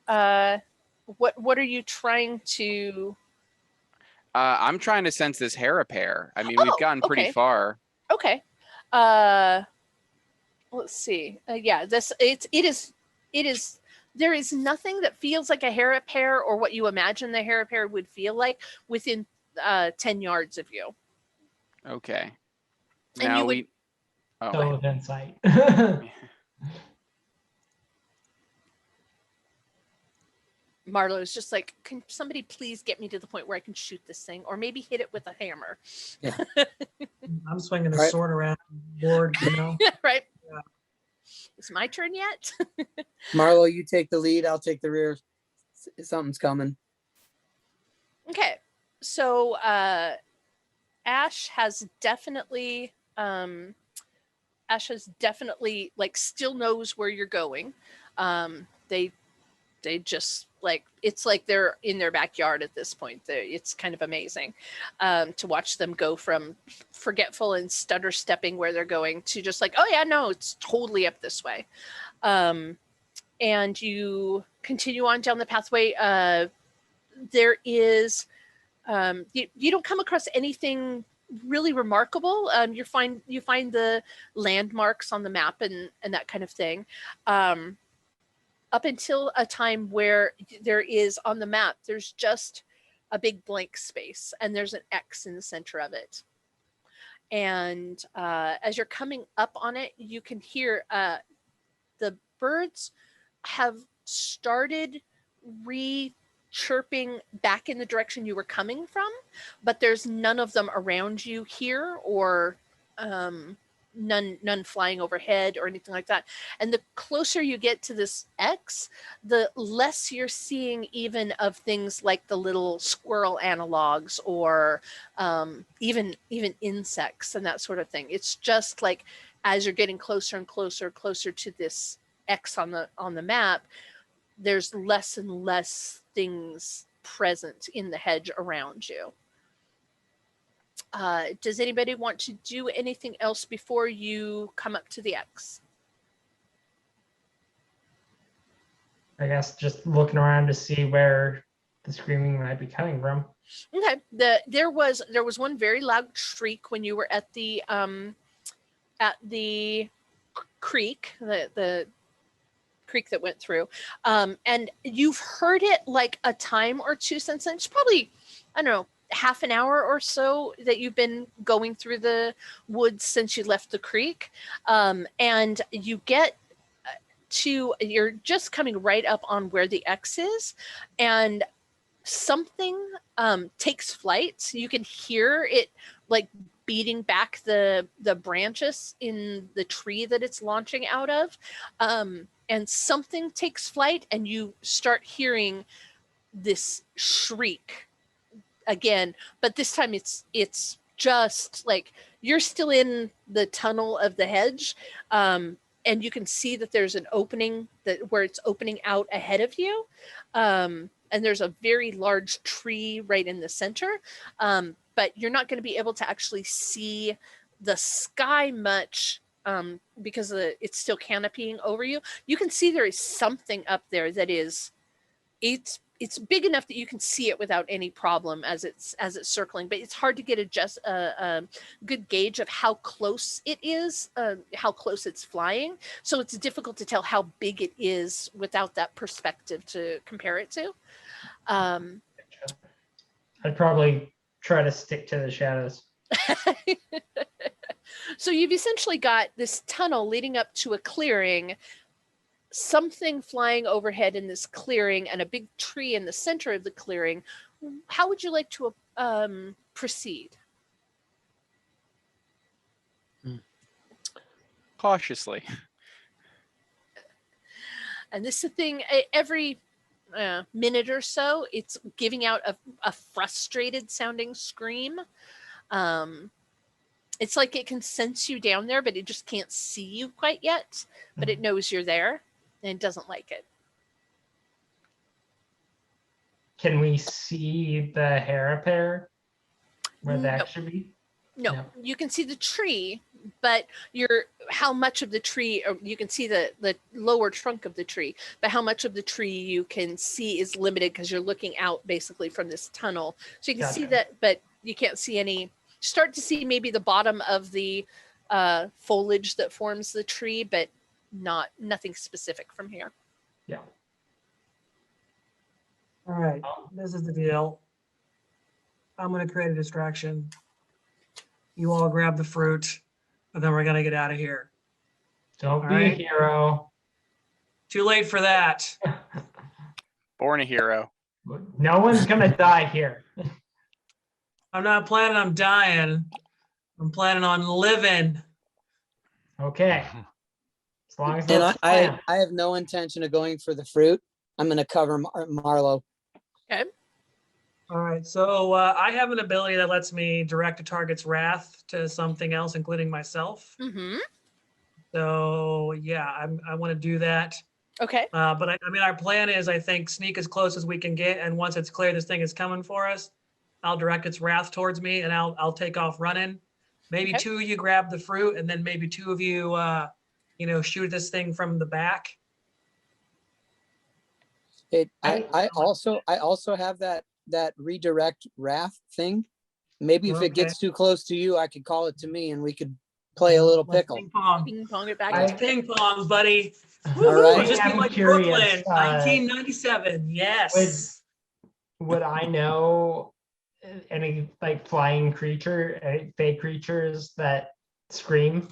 S1: what are you trying to?
S4: I'm trying to sense this hair repair. I mean, we've
S1: Oh,
S4: gotten pretty
S1: okay.
S4: far.
S1: Okay. Let's see. Yeah, it is. There is nothing that feels like a hair repair or what you imagine the hair repair would feel like within 10 yards of you.
S4: Okay.
S1: And
S4: Now
S1: you would.
S4: Oh,
S2: So with insight.
S1: Marlo is just like, can somebody please get me to the point where I can shoot this thing, or maybe hit it with a hammer?
S5: I'm swinging a
S3: All right.
S5: sword around the board, you know.
S1: Right.
S5: Yeah.
S1: It's my turn yet?
S3: Marlo, you take the lead. I'll take the rear. Something's coming.
S1: Okay. So Ash has definitely like still knows where you're going. They just like, it's like they're in their backyard at this point. It's kind of amazing to watch them go from forgetful and stutter stepping where they're going to just like, oh yeah, no, it's totally up this way. And you continue on down the pathway. There is, you don't come across anything really remarkable. You find the landmarks on the map and that kind of thing. Up until a time where there is on the map, there's just a big blank space and there's an X in the center of it. And as you're coming up on it, you can hear the birds have started chirping back in the direction you were coming from, but there's none of them around you here, or none flying overhead or anything like that. And the closer you get to this X, the less you're seeing even of things like the little squirrel analogs or even insects and that sort of thing. It's just like as you're getting closer and closer to this X on the map, there's less and less things present in the hedge around you. Does anybody want to do anything else before you come up to the X?
S2: I guess just looking around to see where the screaming might be coming from.
S1: Okay. There was one very loud shriek when you were at the creek, the creek that went through, and you've heard it like a time or two since then. It's probably, I don't know, half an hour or so that you've been going through the woods since you left the creek, and you get you're just coming right up on where the X is, and something takes flight. So you can hear it like beating back the branches in the tree that it's launching out of, and something takes flight, and you start hearing this shriek again, but this time it's just like you're still in the tunnel of the hedge, and you can see that there's an opening where it's opening out ahead of you, and there's a very large tree right in the center, but you're not going to be able to actually see the sky much, because it's still canopying over you. You can see there is something up there that is, it's big enough that you can see it without any problem as it's circling, but it's hard to get a good gauge of how close it is, how close it's flying. So it's difficult to tell how big it is without that perspective to compare it to.
S2: I'd probably try to stick to the shadows.
S1: So you've essentially got this tunnel leading up to a clearing, something flying overhead in this clearing, and a big tree in the center of the clearing. How would you like to proceed?
S4: Cautiously.
S1: And this is the thing, every minute or so, it's giving out a frustrated sounding scream. It's like it can sense you down there, but it just can't see you quite yet. But it knows you're there and it doesn't like it.
S2: Can we see the hair repair where the
S1: No.
S2: X should be?
S1: No,
S2: No.
S1: you can see the tree, but how much of the tree, or you can see the lower trunk of the tree, but how much of the tree you can see is limited because you're looking out basically from this tunnel. So you can see
S2: Gotcha.
S1: that, but you can't see any. Start to see maybe the bottom of the foliage that forms the tree, but nothing specific from here.
S2: Yeah.
S5: All right, this is the deal. I'm gonna create a distraction. You all grab the fruit, and then we're gonna get out of here.
S2: Don't
S5: All
S2: be a
S5: right.
S2: hero.
S5: Too late for that.
S4: Born a hero.
S2: No one's gonna die here.
S5: I'm not planning on dying. I'm planning on living.
S2: Okay. As long as
S3: And
S2: that's the plan.
S3: I have no intention of going for the fruit. I'm going to cover Marlo.
S5: All right, so I have an ability that lets me direct a target's wrath to something else, including myself.
S1: Mm-hmm.
S5: So yeah, I want to do that.
S1: Okay.
S5: But I mean, our plan is, I think, sneak as close as we can get, and once it's clear this thing is coming for us, I'll direct its wrath towards me, and I'll take off running. Maybe
S1: Okay.
S5: 2 of you grab the fruit, and then maybe 2 of you, shoot this thing from the back.
S3: I also have that redirect wrath thing. Maybe if
S5: Okay.
S3: it gets too close to you, I could call it to me and we could play a little
S5: Let's
S3: pickle.
S5: ping pong.
S1: Ping pong it back.
S2: I-
S5: Let's ping pong, buddy.
S3: All right.
S5: Let's just be
S2: I'm
S5: like
S2: curious,
S5: Brooklyn, 1997. Yes.
S2: Would I know any like flying creature, any fey creatures that scream?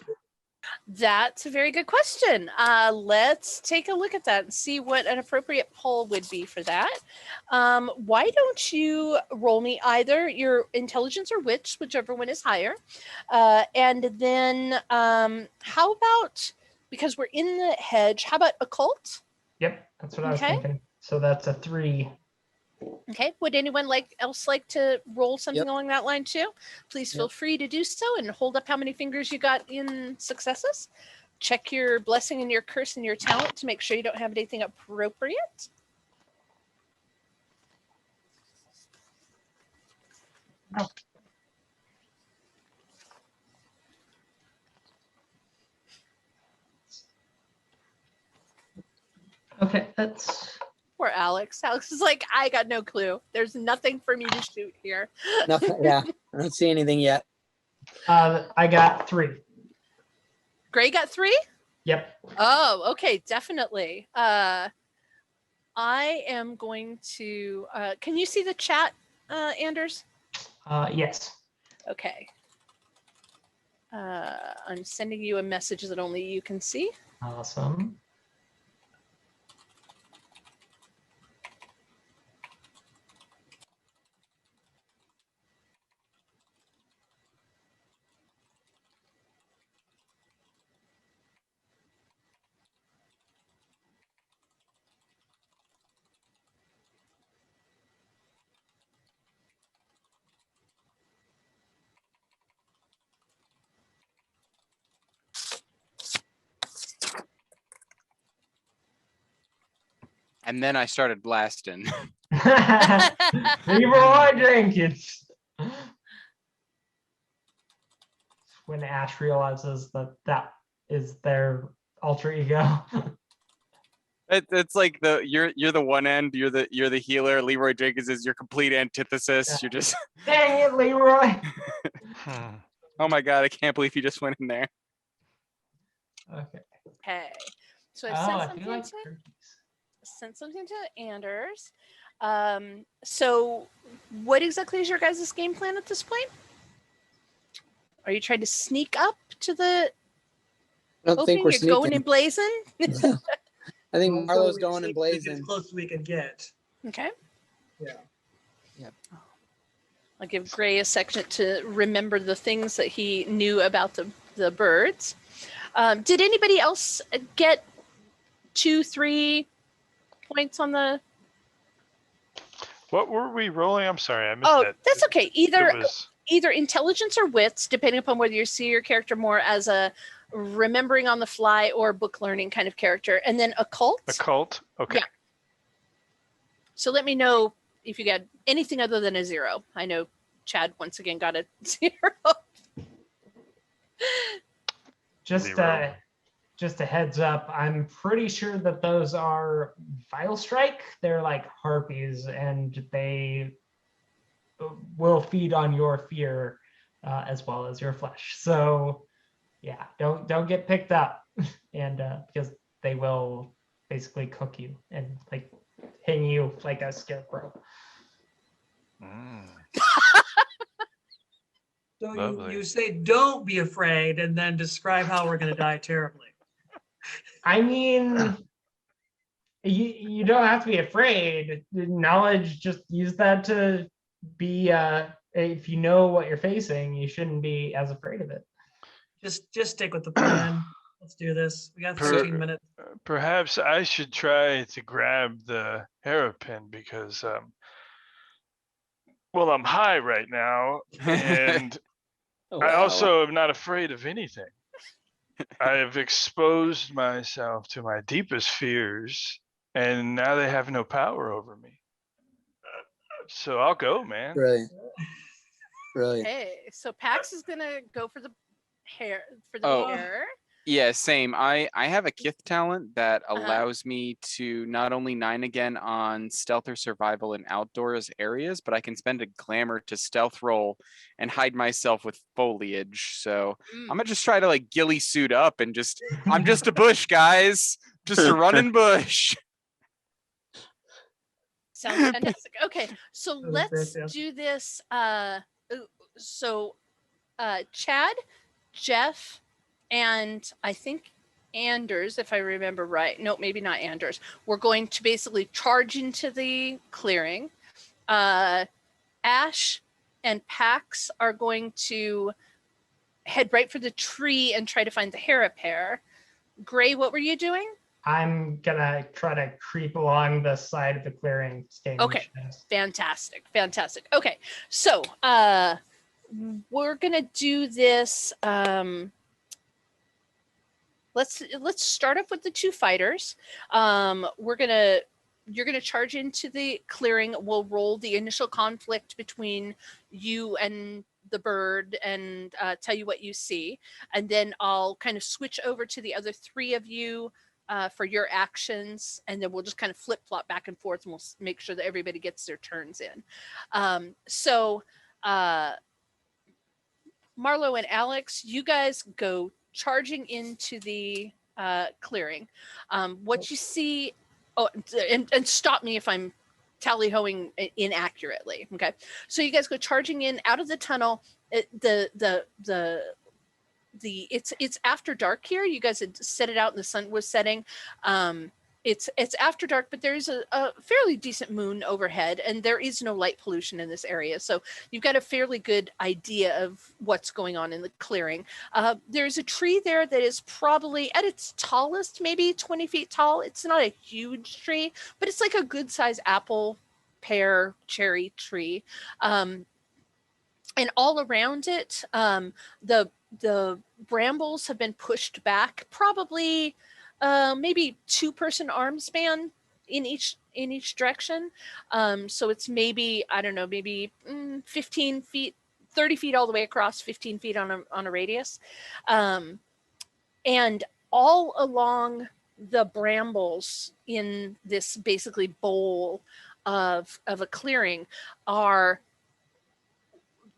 S1: That's a very good question. Let's take a look at that and see what an appropriate poll would be for that. Why don't you roll me either your intelligence or wits, whichever one is higher. And then how about, because we're in the hedge, how about occult?
S2: Yep, that's what I was
S1: Okay.
S2: thinking. So that's a 3.
S1: Okay. Would anyone else like to roll something
S3: Yep.
S1: along that line too? Please feel free to do so and hold up how many fingers you got in successes. Check your blessing and your curse and your talent to make sure you don't have anything appropriate.
S2: Okay, that's
S1: Poor Alex. Alex is like, I got no clue. There's nothing for me to shoot here.
S3: Nothing. Yeah, I don't see anything yet.
S2: I got 3.
S1: Gray got 3?
S2: Yep.
S1: Oh, okay, definitely. I am going to, can you see the chat, Anders?
S2: Yes.
S1: Okay. I'm sending you a message that only you can see.
S2: Awesome.
S4: And then I started blasting.
S2: Leroy Jenkins. When Ash realizes that is their alter ego.
S4: It's like you're the one end, you're the healer. Leroy Jenkins is your complete antithesis.
S2: Yeah.
S4: You're just
S2: Dang it, Leroy.
S4: oh my god, I can't believe you just went in there.
S2: Okay.
S1: Okay. So I've
S2: Oh,
S1: sent
S2: I
S1: something
S2: feel like
S1: to
S2: turkeys.
S1: Anders. So what exactly is your guys' game plan at this point? Are you trying to sneak up to the
S3: I don't think
S1: opening?
S3: we're
S1: You're going
S3: sneaking.
S1: in blazing?
S3: I think
S5: So
S3: Marlo's
S5: we
S3: going and
S5: sneak as
S3: blazing.
S5: close as we can get.
S1: Okay.
S5: Yeah.
S1: I'll give Gray a second to remember the things that he knew about the birds. Did anybody else get 2, 3 points on the?
S6: What were we rolling? I'm sorry, I missed
S1: Oh,
S6: that.
S1: that's okay. Either
S6: It was
S1: either intelligence or wits, depending upon whether you see your character more as a remembering on the fly or book learning kind of character. And then occult.
S6: Occult. Okay.
S1: Yeah. So let me know if you get anything other than a 0. I know Chad once again got a 0.
S2: Just
S6: 0.
S2: just a heads up, I'm pretty sure that those are Vile Strike. They're like harpies, and they will feed on your fear as well as your flesh. So yeah, don't get picked up, and because they will basically cook you and like hang you like a scarecrow.
S6: Mm.
S5: So
S6: Lovely.
S5: you say don't be afraid and then describe how we're going to die terribly.
S2: I mean, you don't have to be afraid. Knowledge, just use that to be if you know what you're facing, you shouldn't be as afraid of it.
S5: Just stick with the plan. Let's do this. We got 13 minutes.
S6: Perhaps I should try to grab the hairpin because, well, I'm high right now, and
S3: Oh,
S6: I
S3: wow.
S6: also am not afraid of anything. I have exposed myself to my deepest fears, and now they have no power over me. So I'll go, man.
S3: Brilliant. Brilliant.
S1: Okay, so Pax is gonna go for the hair
S4: Oh.
S1: hair.
S4: Yeah, same. I have a Kith talent that
S1: Uh-huh.
S4: allows me to not only 9 again on stealth or survival in outdoors areas, but I can spend a glamour to stealth roll and hide myself with foliage. So I'm gonna just try to like ghillie suit up and I'm just a bush, guys. Just a running bush.
S1: Sounds fantastic. Okay, so let's do this. Chad, Jeff, and I think Anders, if I remember right. No, maybe not Anders. We're going to basically charge into the clearing. Ash and Pax are going to head right for the tree and try to find the hair. Gray, what were you doing?
S2: I'm gonna try to creep along the side of the clearing.
S1: Okay, fantastic. Okay, so we're gonna do this. Let's start off with the 2 fighters. You're gonna charge into the clearing. We'll roll the initial conflict between you and the bird and tell you what you see, and then I'll kind of switch over to the other 3 of you for your actions, and then we'll just kind of flip-flop back and forth, and we'll make sure that everybody gets their turns in. Marlo and Alex, you guys go charging into the clearing. What you see, and stop me if I'm tally-hoing inaccurately, okay? So you guys go charging in out of the tunnel. It's after dark here. You guys had set it out and the sun was setting. It's after dark, but there's a fairly decent moon overhead, and there is no light pollution in this area. So you've got a fairly good idea of what's going on in the clearing. There's a tree there that is probably at its tallest, maybe 20 feet tall. It's not a huge tree, but it's like a good size apple, pear, cherry tree. And all around it, the brambles have been pushed back, probably maybe 2-person arm span in each direction. So it's maybe, I don't know, maybe 15 feet, 30 feet all the way across, 15 feet on a radius. And all along the brambles in this basically bowl of a clearing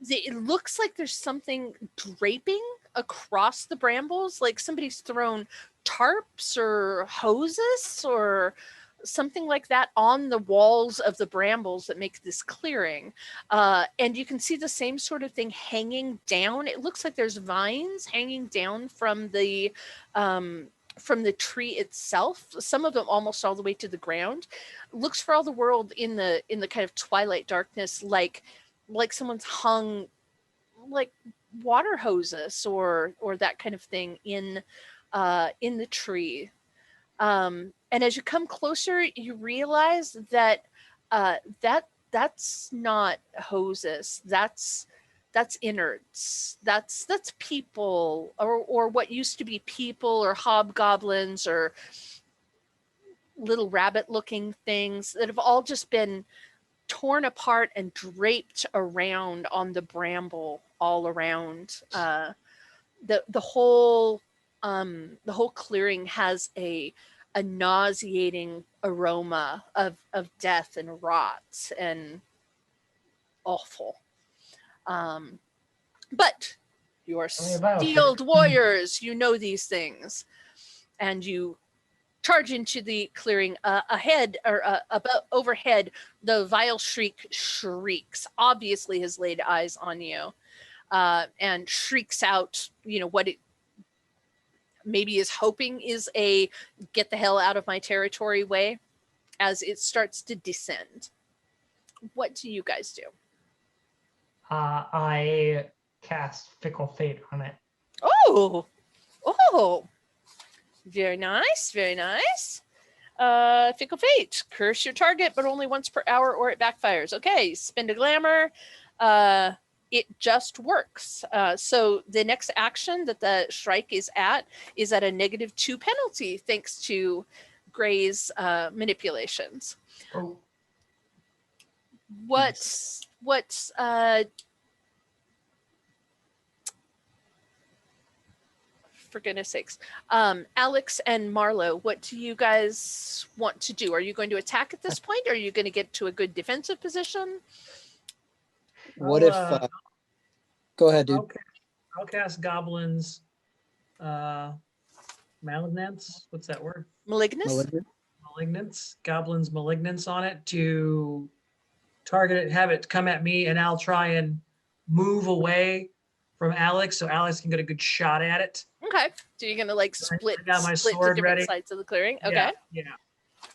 S1: it looks like there's something draping across the brambles, like somebody's thrown tarps or hoses or something like that on the walls of the brambles that make this clearing. And you can see the same sort of thing hanging down. It looks like there's vines hanging down from the tree itself, some of them almost all the way to the ground. Looks for all the world in the kind of twilight darkness like someone's hung like water hoses or that kind of thing in the tree. And as you come closer, you realize that that's not hoses. That's that's innards. That's people, or what used to be people, or hobgoblins, or little rabbit looking things that have all just been torn apart and draped around on the bramble all around. The whole clearing has a nauseating aroma of death and rot and awful. But you are
S2: Tell me about it.
S1: steeled warriors. You know these things, and you charge into the clearing. Ahead, or about overhead, the vile shriek shrieks. Obviously, has laid eyes on you, and shrieks out. You know what it maybe is hoping is a "get the hell out of my territory" way, as it starts to descend. What do you guys do?
S2: I cast Fickle Fate on it.
S1: Oh, very nice, very nice. Fickle Fate, curse your target, but only once per hour or it backfires. Okay, spend a glamour. It just works. So the next action that the strike is at a -2 penalty, thanks to Gray's manipulations.
S2: Oh,
S1: What's for goodness sakes, Alex and Marlo, what do you guys want to do? Are you going to attack at this point? Are you going to get to a good defensive position?
S3: What if? Go ahead, dude.
S5: I'll cast Goblins. Malignance. What's that word?
S1: Malignus?
S3: Malignant?
S5: Malignance. Goblins Malignance on it to target it, have it come at me, and I'll try and move away from Alex so Alex can get a good shot at it.
S1: Okay. So you're going to like split,
S5: I got my
S1: split to
S5: sword
S1: different
S5: ready.
S1: sides of the clearing. Okay.
S5: Yeah.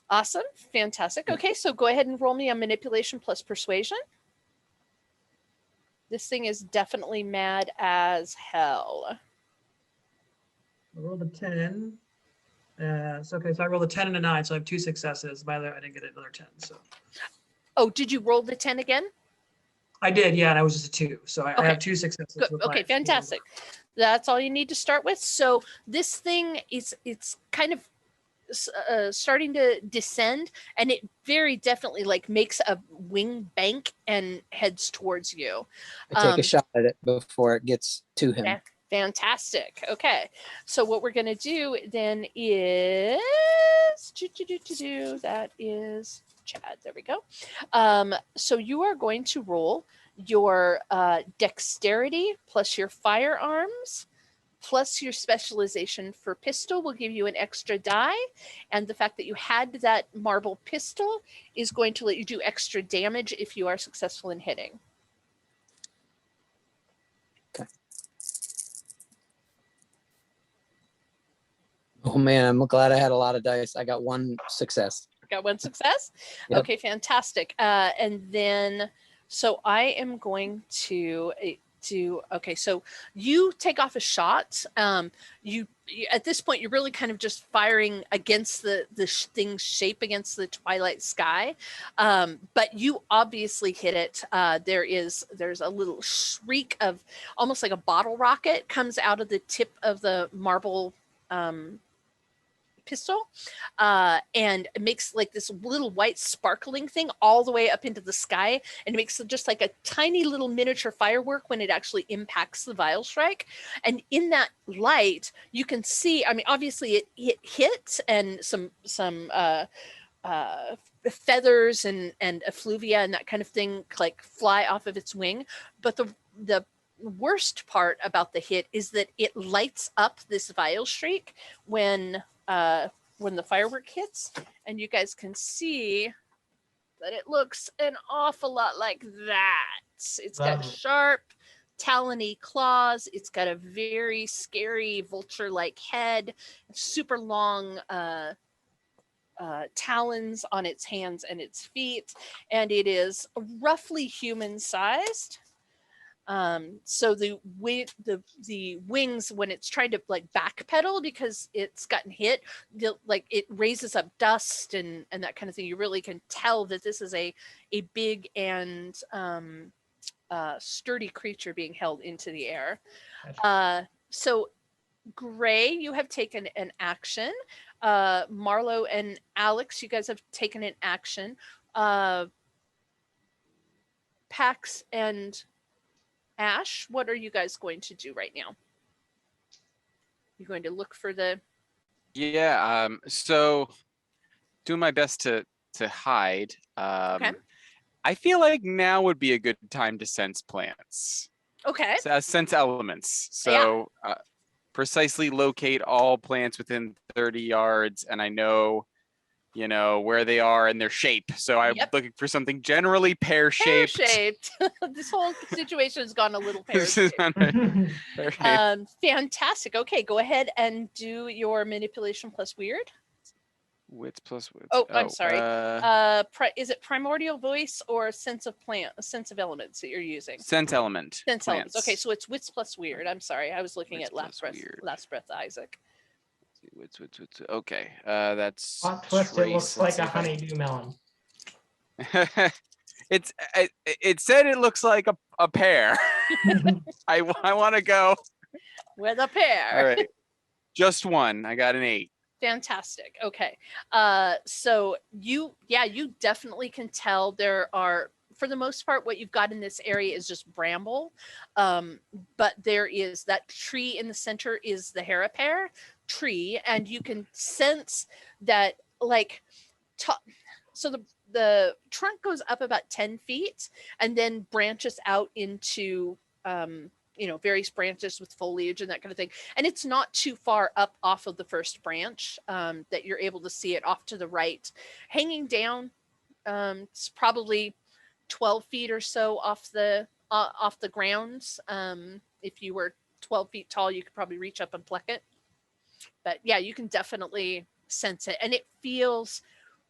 S1: Awesome. Fantastic. Okay. So go ahead and roll me a manipulation plus persuasion. This thing is definitely mad as hell.
S5: I rolled a 10. So I rolled a 10 and a 9, so I have 2 successes. By the way, I didn't get another 10. So
S1: Oh, did you roll the 10 again?
S5: I did, yeah, and I was just a 2. So I
S1: Okay.
S5: have 2 successes.
S1: Good.
S5: with
S1: Okay,
S5: my-
S1: fantastic. That's all you need to start with. So this thing it's kind of starting to descend, and it very definitely like makes a wing bank and heads towards you.
S3: I take a shot at it before it gets to him.
S1: Yeah. Fantastic. Okay. So what we're going to do then is that is Chad. There we go. So you are going to roll your dexterity plus your firearms plus your specialization for pistol will give you an extra die. And the fact that you had that marble pistol is going to let you do extra damage if you are successful in hitting.
S3: Oh man, I'm glad I had a lot of dice. I got 1 success.
S1: Got 1 success?
S3: Yep.
S1: Okay, fantastic. And then, so I am going to do, okay, so you take off a shot. You at this point, you're really kind of just firing against the thing's shape against the twilight sky. But you obviously hit it. There's a little shriek of almost like a bottle rocket comes out of the tip of the marble pistol, and it makes like this little white sparkling thing all the way up into the sky, and it makes just like a tiny little miniature firework when it actually impacts the vile strike. And in that light, you can see, I mean, obviously it hit, and some feathers and effluvia and that kind of thing like fly off of its wing. But the worst part about the hit is that it lights up this vile streak when the firework hits, and you guys can see that it looks an awful lot like that. It's got sharp, talony claws. It's got a very scary vulture-like head, super long talons on its hands and its feet, and it is roughly human-sized. So the wings, when it's trying to like backpedal because it's gotten hit, like it raises up dust and that kind of thing. You really can tell that this is a big and sturdy creature being held into the air.
S2: Gotcha.
S1: So Gray, you have taken an action. Marlo and Alex, you guys have taken an action. Pax and Ash, what are you guys going to do right now? You're going to look for the...
S4: Yeah. So doing my best to hide.
S1: Okay.
S4: I feel like now would be a good time to sense plants.
S1: Okay.
S4: Sense elements.
S1: Yeah.
S4: So precisely locate all plants within 30 yards, and I know, where they are and their shape. So I'm
S1: Yep.
S4: looking for something generally pear-shaped.
S1: Pear-shaped. This whole situation has gone a little
S4: This is
S1: pear-shaped.
S4: not pear-shaped.
S1: Fantastic. Okay, go ahead and do your manipulation plus weird.
S4: Wits plus wits.
S1: Oh, I'm sorry. Is it primordial voice or sense of elements that you're using?
S4: Sense element.
S1: Sense elements.
S4: plants.
S1: Okay, so it's wits plus weird. I'm sorry. I was looking
S4: Wits
S1: at last
S4: plus
S1: breath.
S4: weird.
S1: Last breath, Isaac.
S4: Wits. Okay. That's
S2: Plot twist, it looks
S4: trace.
S2: like
S4: Let's
S2: a
S4: see if I-
S2: honeydew melon.
S4: it said it looks like a pear. I want to go.
S1: With a pair.
S4: All right. Just one. I got an 8.
S1: Fantastic. Okay. So you definitely can tell there are, for the most part, what you've got in this area is just bramble. But there is that tree in the center is the Harapear tree, and you can sense that so the trunk goes up about 10 feet and then branches out into various branches with foliage and that kind of thing. And it's not too far up off of the first branch that you're able to see it off to the right. Hanging down, it's probably 12 feet or so off the ground. If you were 12 feet tall, you could probably reach up and pluck it. But yeah, you can definitely sense it. And it feels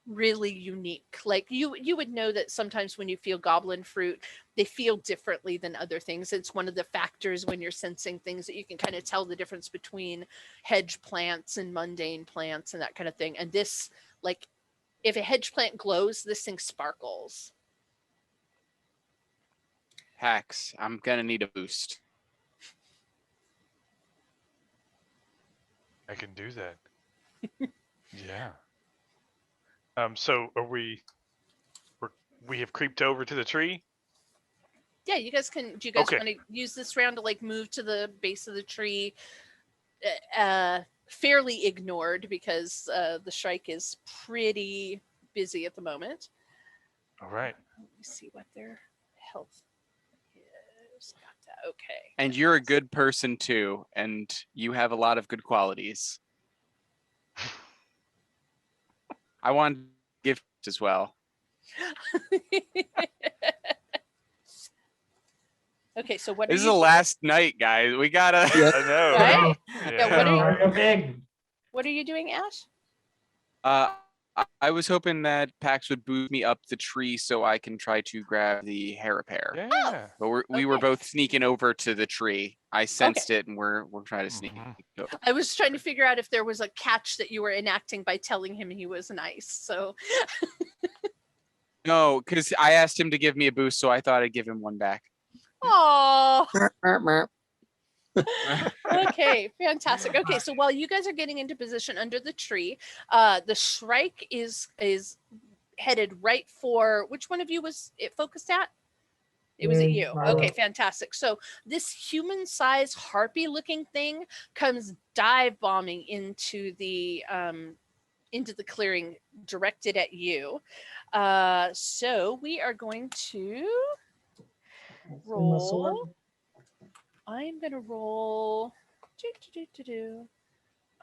S1: really unique. Like you would know that sometimes when you feel goblin fruit, they feel differently than other things. It's one of the factors when you're sensing things that you can kind of tell the difference between hedge plants and mundane plants and that kind of thing. And this, like, if a hedge plant glows, this thing sparkles.
S4: Hacks. I'm gonna need a boost.
S6: I can do that. Yeah. So are we have creeped over to the tree?
S1: Yeah, you guys can. Do you guys
S6: Okay.
S1: want to use this round to like move to the base of the tree? Fairly ignored because the Shrike is pretty busy at the moment.
S6: All right.
S1: Let me see what their health is. Got that. Okay.
S4: And you're a good person too, and you have a lot of good qualities. I want gifts as well.
S1: Okay, so what
S4: This
S1: are
S4: is
S1: you
S4: the last night, guys. We gotta.
S3: Yeah.
S6: I know.
S1: Right?
S6: Yeah.
S1: Yeah, what are you-
S2: Mario Big.
S1: What are you doing, Ash?
S4: I was hoping that Pax would boost me up the tree so I can try to grab the Harapear.
S6: Yeah.
S4: But we were
S1: Okay.
S4: both sneaking over to the tree. I sensed it, and we're trying to sneak.
S6: Mhm.
S4: over.
S1: I was trying to figure out if there was a catch that you were enacting by telling him he was nice. So
S4: No, because I asked him to give me a boost, so I thought I'd give him one back.
S1: oh,
S3: Merp, merp.
S1: okay, fantastic. Okay, so while you guys are getting into position under the tree, the Shrike is headed right for, which one of you was it focused at? It was at
S2: Me,
S1: you.
S2: Marlo.
S1: Okay, fantastic. So this human-sized harpy-looking thing comes dive bombing into the clearing directed at you. So we are going to roll. I'm going to roll.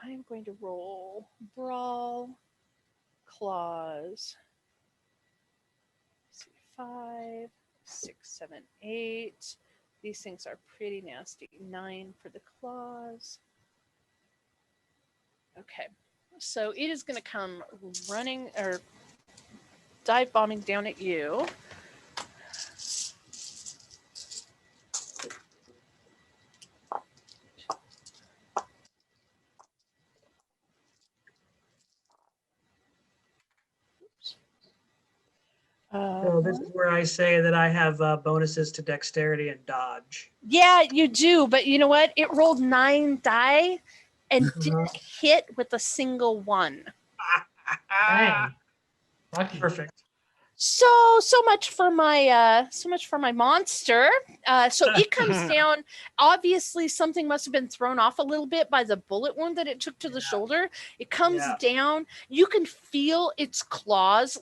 S1: I'm going to roll Brawl Claws. Let's see, 5, 6, 7, 8. These things are pretty nasty. 9 for the claws. Okay, so it is going to come running or dive bombing down at you.
S2: So
S5: So this is where I say that I have bonuses to dexterity and dodge.
S1: Yeah, you do, but you know what? It rolled 9 die and didn't hit with a single one.
S2: Dang. Lucky.
S5: Perfect.
S1: So much for my monster. So it comes down. Obviously, something must have been thrown off a little bit by the bullet wound that it took to the shoulder. It comes down. You can feel its claws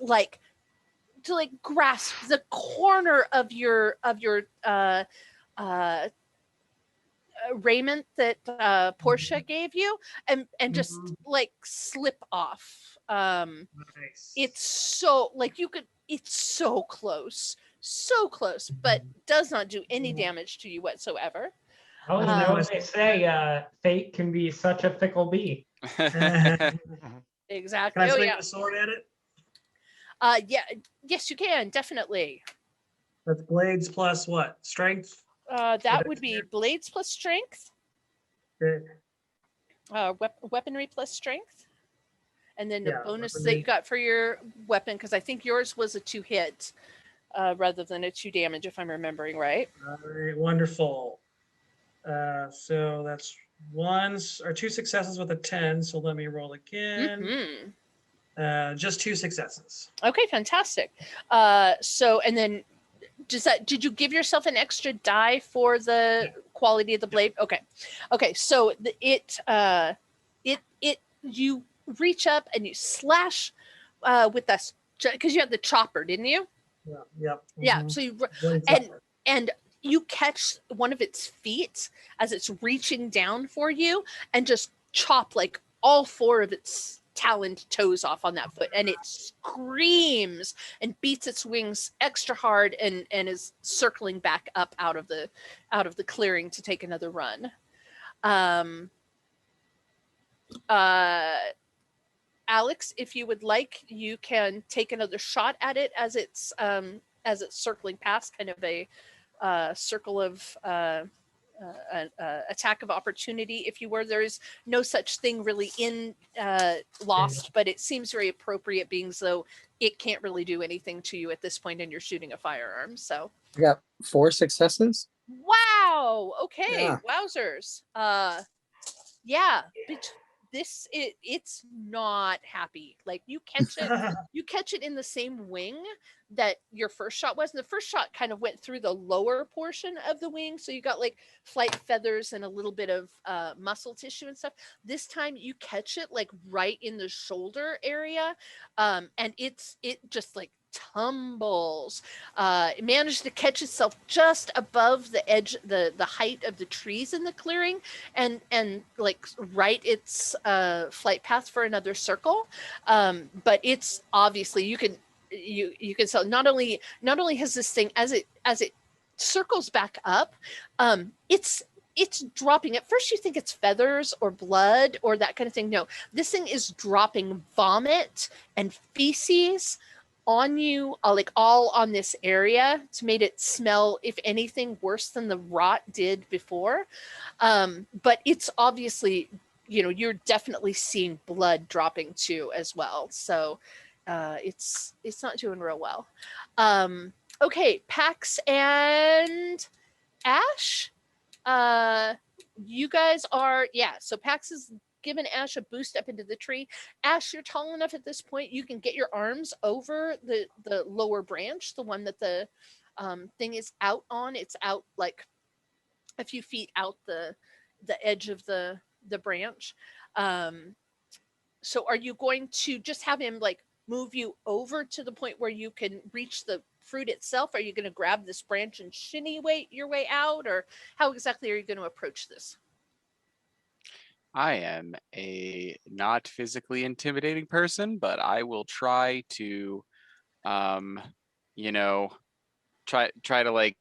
S1: to grasp the corner of your raiment that Portia gave you, and just slip off.
S5: Nice.
S1: It's so it's so close, but does not do any damage to you whatsoever.
S2: Oh, you know what they say, fate can be such a fickle bee.
S1: Exactly.
S5: Can I swing the sword at it?
S1: Yes, you can, definitely.
S5: That's blades plus what? Strength?
S1: That would be blades plus strength,
S5: Okay.
S1: weaponry plus strength, and then the bonus
S5: weaponry.
S1: that you got for your weapon, because I think yours was a 2 hit rather than a 2 damage, if I'm remembering right.
S5: All right, wonderful. So that's 2 successes with a 10. So let me roll again. Just 2 successes.
S1: Okay, fantastic. So, and then did you give yourself an extra die for the quality of the blade? Okay. So you reach up and you slash with that, because you had the chopper, didn't you?
S5: Yeah. Yep.
S1: Yeah. So and you catch one of its feet as it's reaching down for you and just chop all 4 of its taloned toes off on that foot, and it screams and beats its wings extra hard and is circling back up out of the clearing to take another run. Alex, if you would like, you can take another shot at it as it's circling past, kind of a circle of attack of opportunity, if you were. There is no such thing really in Lost, but it seems very appropriate, being so it can't really do anything to you at this point, and you're shooting a firearm. So
S3: I got 4 successes.
S1: wow. Okay.
S3: Yeah.
S1: Wowzers. It's not happy. You catch it in the same wing that your first shot was. And the first shot kind of went through the lower portion of the wing, so you got flight feathers and a little bit of muscle tissue and stuff. This time you catch it right in the shoulder area, and it just tumbles. It managed to catch itself just above the edge, the height of the trees in the clearing, and right its flight path for another circle. But it's obviously, you can tell, not only has this thing, as it circles back up, it's dropping. At first you think it's feathers or blood or that kind of thing. No, this thing is dropping vomit and feces on you, all on this area, to make it smell, if anything, worse than the rot did before. But it's obviously, you're definitely seeing blood dropping too as well. So it's not doing real well. Okay, Pax and Ash, you guys are, so Pax is giving Ash a boost up into the tree. Ash, you're tall enough at this point, you can get your arms over the lower branch, the one that the thing is out on. It's out a few feet out the edge of the branch. So are you going to just have him move you over to the point where you can reach the fruit itself? Are you going to grab this branch and shinny your way out, or how exactly are you going to approach this?
S4: I am a not physically intimidating person, but I will try to, try to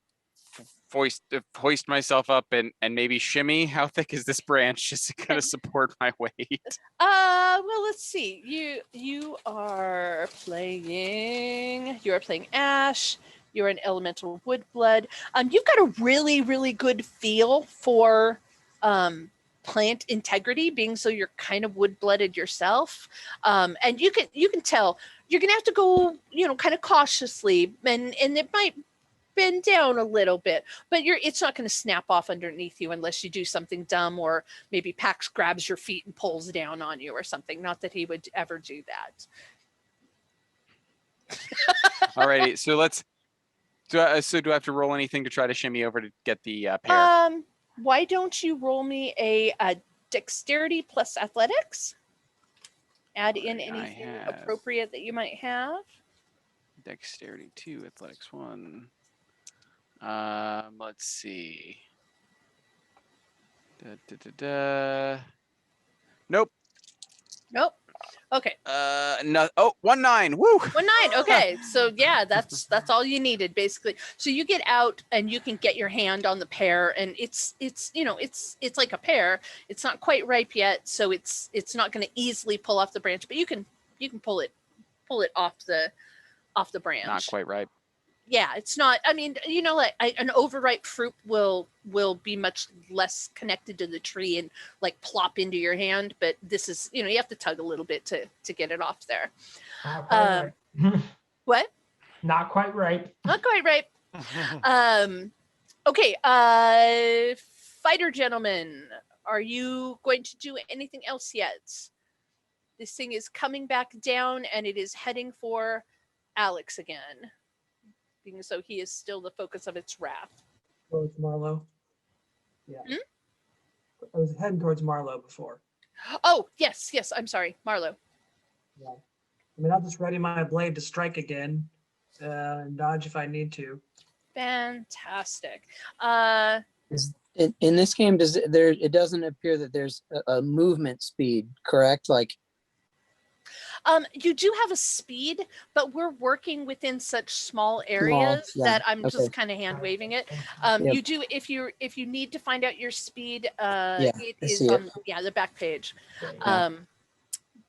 S4: hoist myself up and maybe shimmy. How thick is this branch? Just to kind of support my weight.
S1: Well, let's see. You are playing Ash. You're an elemental woodblood. You've got a really, really good feel for plant integrity, being so you're kind of wood-blooded yourself. And you can tell you're going to have to go, kind of cautiously, and it might bend down a little bit, but it's not going to snap off underneath you unless you do something dumb, or maybe Pax grabs your feet and pulls down on you or something. Not that he would ever do that.
S4: Alrighty, so do I have to roll anything to try to shimmy over to get the pair?
S1: Why don't you roll me a dexterity plus athletics? Add in anything appropriate that you might have.
S4: Dexterity 2, athletics 1. Let's see. Nope.
S1: Okay.
S4: No. Oh, 19. Woo.
S1: 19. Okay. So yeah, that's all you needed basically. So you get out and you can get your hand on the pear, and it's like a pear. It's not quite ripe yet, so it's not going to easily pull off the branch, but you can pull it off the branch.
S4: Not quite ripe.
S1: Yeah, it's not. I mean, like an overripe fruit will be much less connected to the tree and like plop into your hand. But this is, you have to tug a little bit to get it off there.
S2: Not quite right.
S1: What?
S2: Not quite right.
S1: Not quite right. Okay. Fighter gentlemen, are you going to do anything else yet? This thing is coming back down and it is heading for Alex again. So he is still the focus of its wrath.
S5: Towards Marlowe. Yeah.
S1: Hmm?
S5: I was heading towards Marlowe before.
S1: Oh, yes. I'm sorry. Marlowe.
S5: Yeah. I mean, I'll just ready my blade to strike again and dodge if I need to.
S1: Fantastic.
S3: In this game, it doesn't appear that there's a movement speed, correct? Like,
S1: you do have a speed, but we're working within such small areas that I'm just kind of hand waving it. You do, if you need to find out your speed, it is on the back page.
S3: I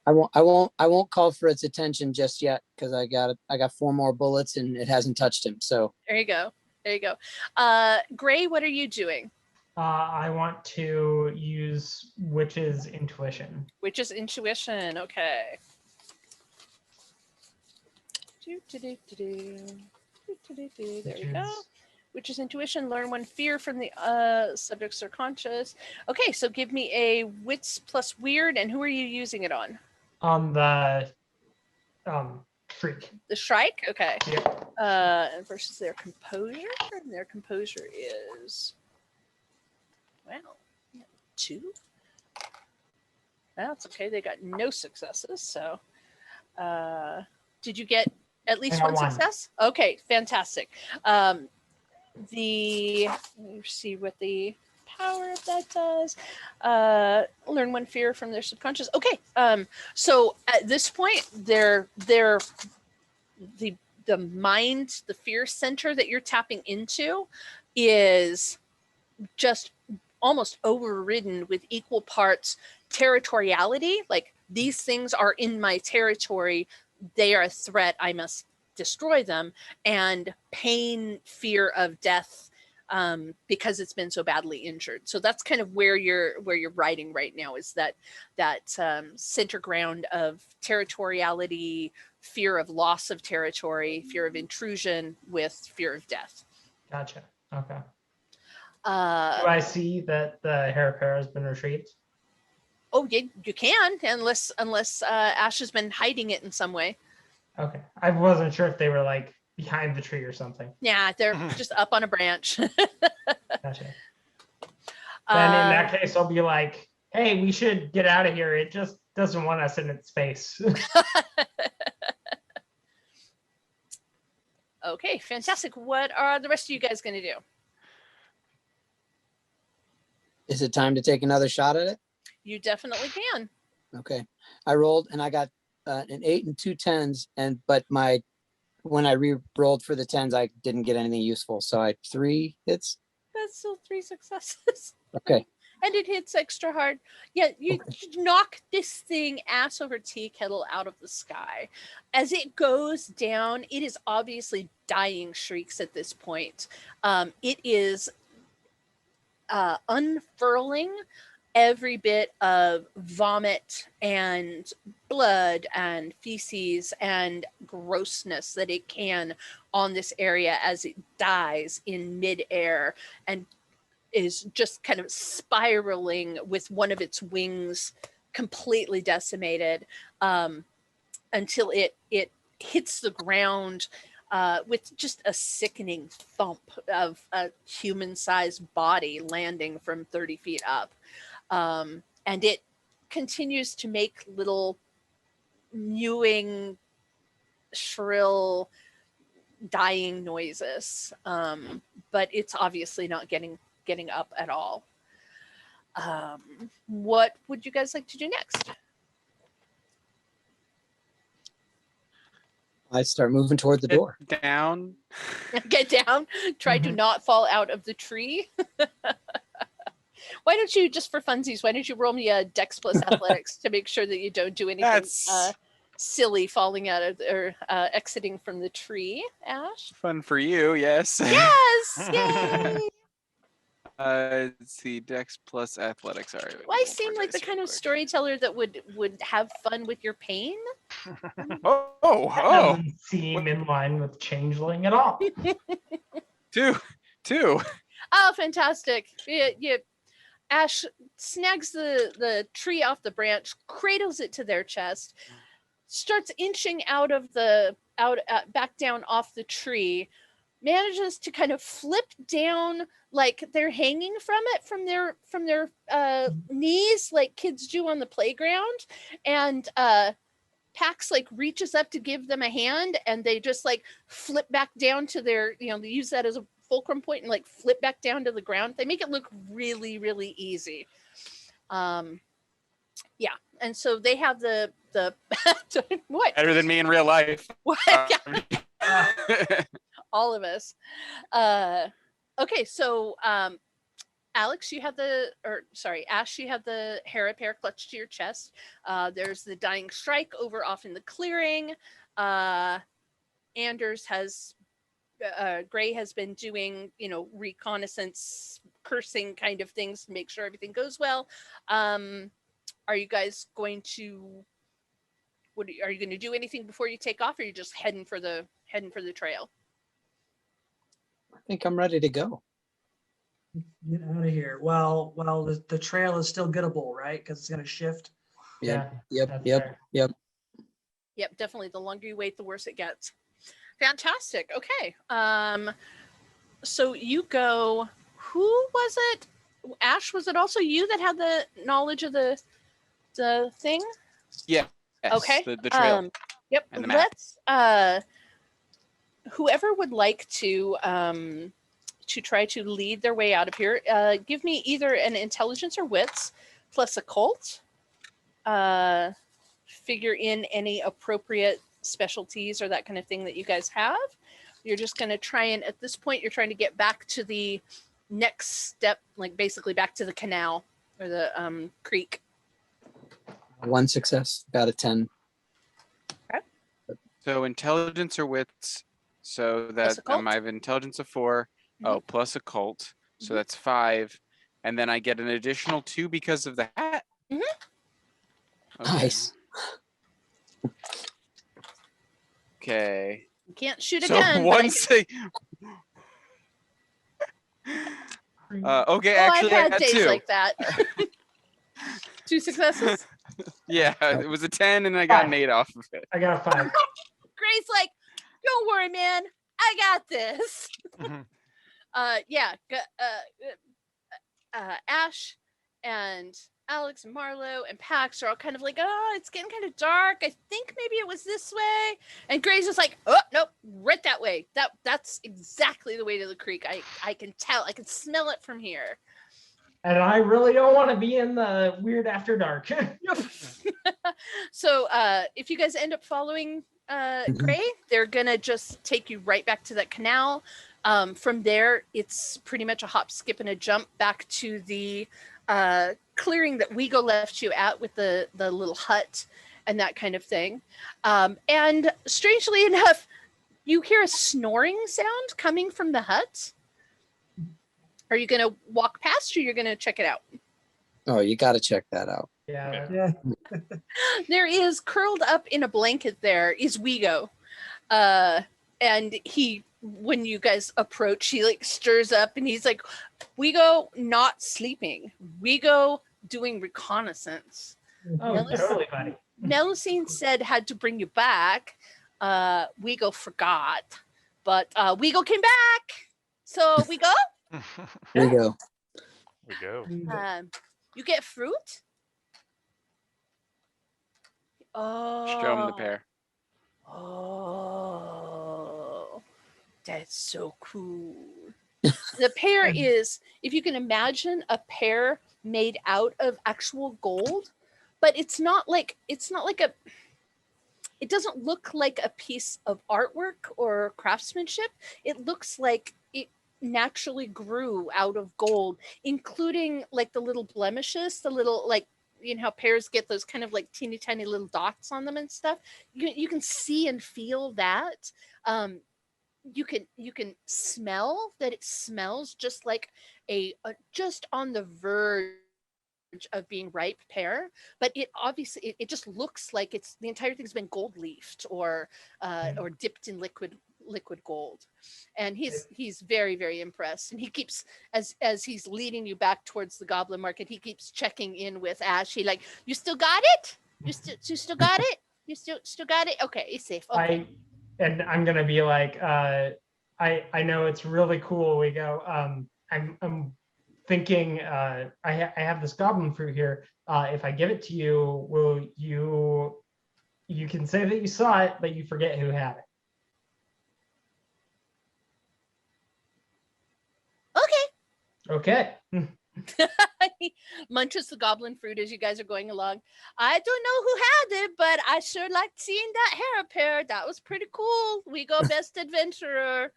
S3: won't call for its attention just yet because I got 4 more bullets and it hasn't touched him. So
S1: there you go. Gray, what are you doing?
S2: I want to use Witch's Intuition.
S1: Witch's Intuition. Okay. There we go. Witch's Intuition. Learn one fear from the subjects are conscious. Okay, so give me a Wits plus Weird, and who are you using it on?
S2: On the Freak.
S1: The Shrike? Okay.
S2: Yep.
S1: And versus their Composure. And their Composure is, 2. That's okay. They got no successes. So did you get at least one success? Okay, fantastic. Let me see what the power of that does. Learn one fear from their subconscious. Okay, so at this point, the mind, the fear center that you're tapping into is just almost overridden with equal parts territoriality, like these things are in my territory, they are a threat, I must destroy them, and pain, fear of death, because it's been so badly injured. So that's kind of where you're riding right now, is that center ground of territoriality, fear of loss of territory, fear of intrusion with fear of death.
S2: Gotcha. Okay. Do I see that the hair pair has been retrieved?
S1: Oh, you can, unless Ash has been hiding it in some way.
S2: Okay. I wasn't sure if they were like behind the tree or something.
S1: Yeah, they're just up on a branch.
S2: Gotcha. Then in that case, I'll be like, hey, we should get out of here. It just doesn't want us in its space.
S1: Okay, fantastic. What are the rest of you guys going to do?
S3: is it time to take another shot at it?
S1: You definitely can.
S3: Okay. I rolled and I got an 8 and 2 10s, but when I re-rolled for the 10s, I didn't get anything useful. So I had 3 hits.
S1: That's still 3 successes.
S3: Okay.
S1: And it hits extra hard. Yeah, you knock this thing ass over tea kettle out of the sky. As it goes down, it is obviously dying shrieks at this point. It is unfurling every bit of vomit and blood and feces and grossness that it can on this area as it dies in midair and is just kind of spiraling with one of its wings completely decimated, until it hits the ground with just a sickening thump of a human-sized body landing from 30 feet up. And it continues to make little mewing, shrill, dying noises, but it's obviously not getting up at all. What would you guys like to do next?
S3: I start moving toward the door.
S4: Down.
S1: Get down. Try to not fall out of the tree. Why don't you, just for funsies, why don't you roll me a Dex plus Athletics to make sure that you don't do anything silly falling out of or exiting from the tree, Ash?
S4: Fun for you, yes.
S1: Yes! Yay!
S4: Let's see, Dex plus Athletics. All right.
S1: Well, I seem like the kind of storyteller that would have fun with your pain.
S4: Oh,
S2: That doesn't seem in line with Changeling at all.
S4: Two.
S1: Oh, fantastic. Yeah. Ash snags the tree off the branch, cradles it to their chest, starts inching back down off the tree, manages to kind of flip down like they're hanging from it from their knees like kids do on the playground, and Pax like reaches up to give them a hand, and they just like flip back down to their, they use that as a fulcrum point and like flip back down to the ground. They make it look really, really easy. Yeah. And so they have the what?
S4: Better than me in real life.
S1: What? All of us. Okay. So, Ash, you have the Hera pair clutched to your chest. There's the dying strike over off in the clearing. Anders has, Gray has been doing, reconnaissance, cursing kind of things to make sure everything goes well. Are you guys going to, are you going to do anything before you take off, or are you just heading for the trail?
S3: I think I'm ready to go.
S5: Get out of here. Well, the trail is still gettable, right? Because it's going to shift.
S3: Yep.
S1: Yep, definitely. The longer you wait, the worse it gets. Fantastic. Okay. So you go. Who was it? Ash, was it also you that had the knowledge of the thing?
S4: Yeah. Yes,
S1: okay.
S4: The trail.
S1: Yep.
S4: And the map.
S1: Let's. Whoever would like to try to lead their way out of here, give me either an intelligence or wits plus occult. Figure in any appropriate specialties or that kind of thing that you guys have. You're just going to try and, at this point, you're trying to get back to the next step, like basically back to the canal or the creek.
S3: 1 success, got a 10.
S1: Okay.
S4: So intelligence or wits. So that I have intelligence of 4.
S1: Mm-hmm.
S4: Oh, plus occult. So that's 5. And then I get an additional 2 because of the hat.
S1: Mm-hmm.
S4: Okay.
S3: Nice.
S4: Okay.
S1: You can't shoot a gun.
S4: Once okay, actually,
S1: I've had
S4: I got
S1: days
S4: 2
S1: like that. 2 successes.
S4: Yeah, it was a 10, and I got an 8 off of it.
S2: I got a 5.
S1: Grace, like, don't worry, man. I got this. Ash and Alex and Marlo and Pax are all kind of like, oh, it's getting kind of dark. I think maybe it was this way. And Grace is like, oh, nope, right that way. That's exactly the way to the creek. I can tell. I can smell it from here.
S2: And I really don't want to be in the weird after dark.
S1: So if you guys end up following Gray, they're going to just take you right back to that canal. From there, it's pretty much a hop, skip, and a jump back to the clearing that Wego left you at with the little hut and that kind of thing. And strangely enough, you hear a snoring sound coming from the hut. Are you going to walk past, or you're going to check it out?
S3: Oh, you got to check that out.
S2: Yeah.
S5: Yeah.
S1: There is curled up in a blanket there is Wego. And he, when you guys approach, he like stirs up and he's like, Wego not sleeping. Wego doing reconnaissance.
S2: Oh,
S1: Melis-
S2: totally, buddy.
S1: Melusine said had to bring you back. Wego forgot, but Wego came back. So we go.
S3: Here you go.
S6: We go.
S1: You get fruit. Oh.
S4: Show him the pear.
S1: Oh, that's so cool. The pear is, if you can imagine a pear made out of actual gold, but it's not like a, it doesn't look like a piece of artwork or craftsmanship. It looks like it naturally grew out of gold, including like the little blemishes, the little like, you know how pears get those kind of like teeny tiny little dots on them and stuff. You can see and feel that. You can smell that it smells just like a just on the verge of being ripe pear, but it obviously it just looks like it's the entire thing's been gold leafed or dipped in liquid gold. And he's very, very impressed, and he keeps, as he's leading you back towards the goblin market, he keeps checking in with Ash. He like, you still got it? You still got it? You still got it? Okay, it's safe. Okay.
S2: I'm gonna be like, I know it's really cool. We go. I'm thinking. I have this goblin fruit here. If I give it to you, will you? You can say that you saw it, but you forget who had it. Okay.
S1: He munches the goblin fruit as you guys are going along. I don't know who had it, but I sure liked seeing that hair pear. That was pretty cool. We go best adventurer.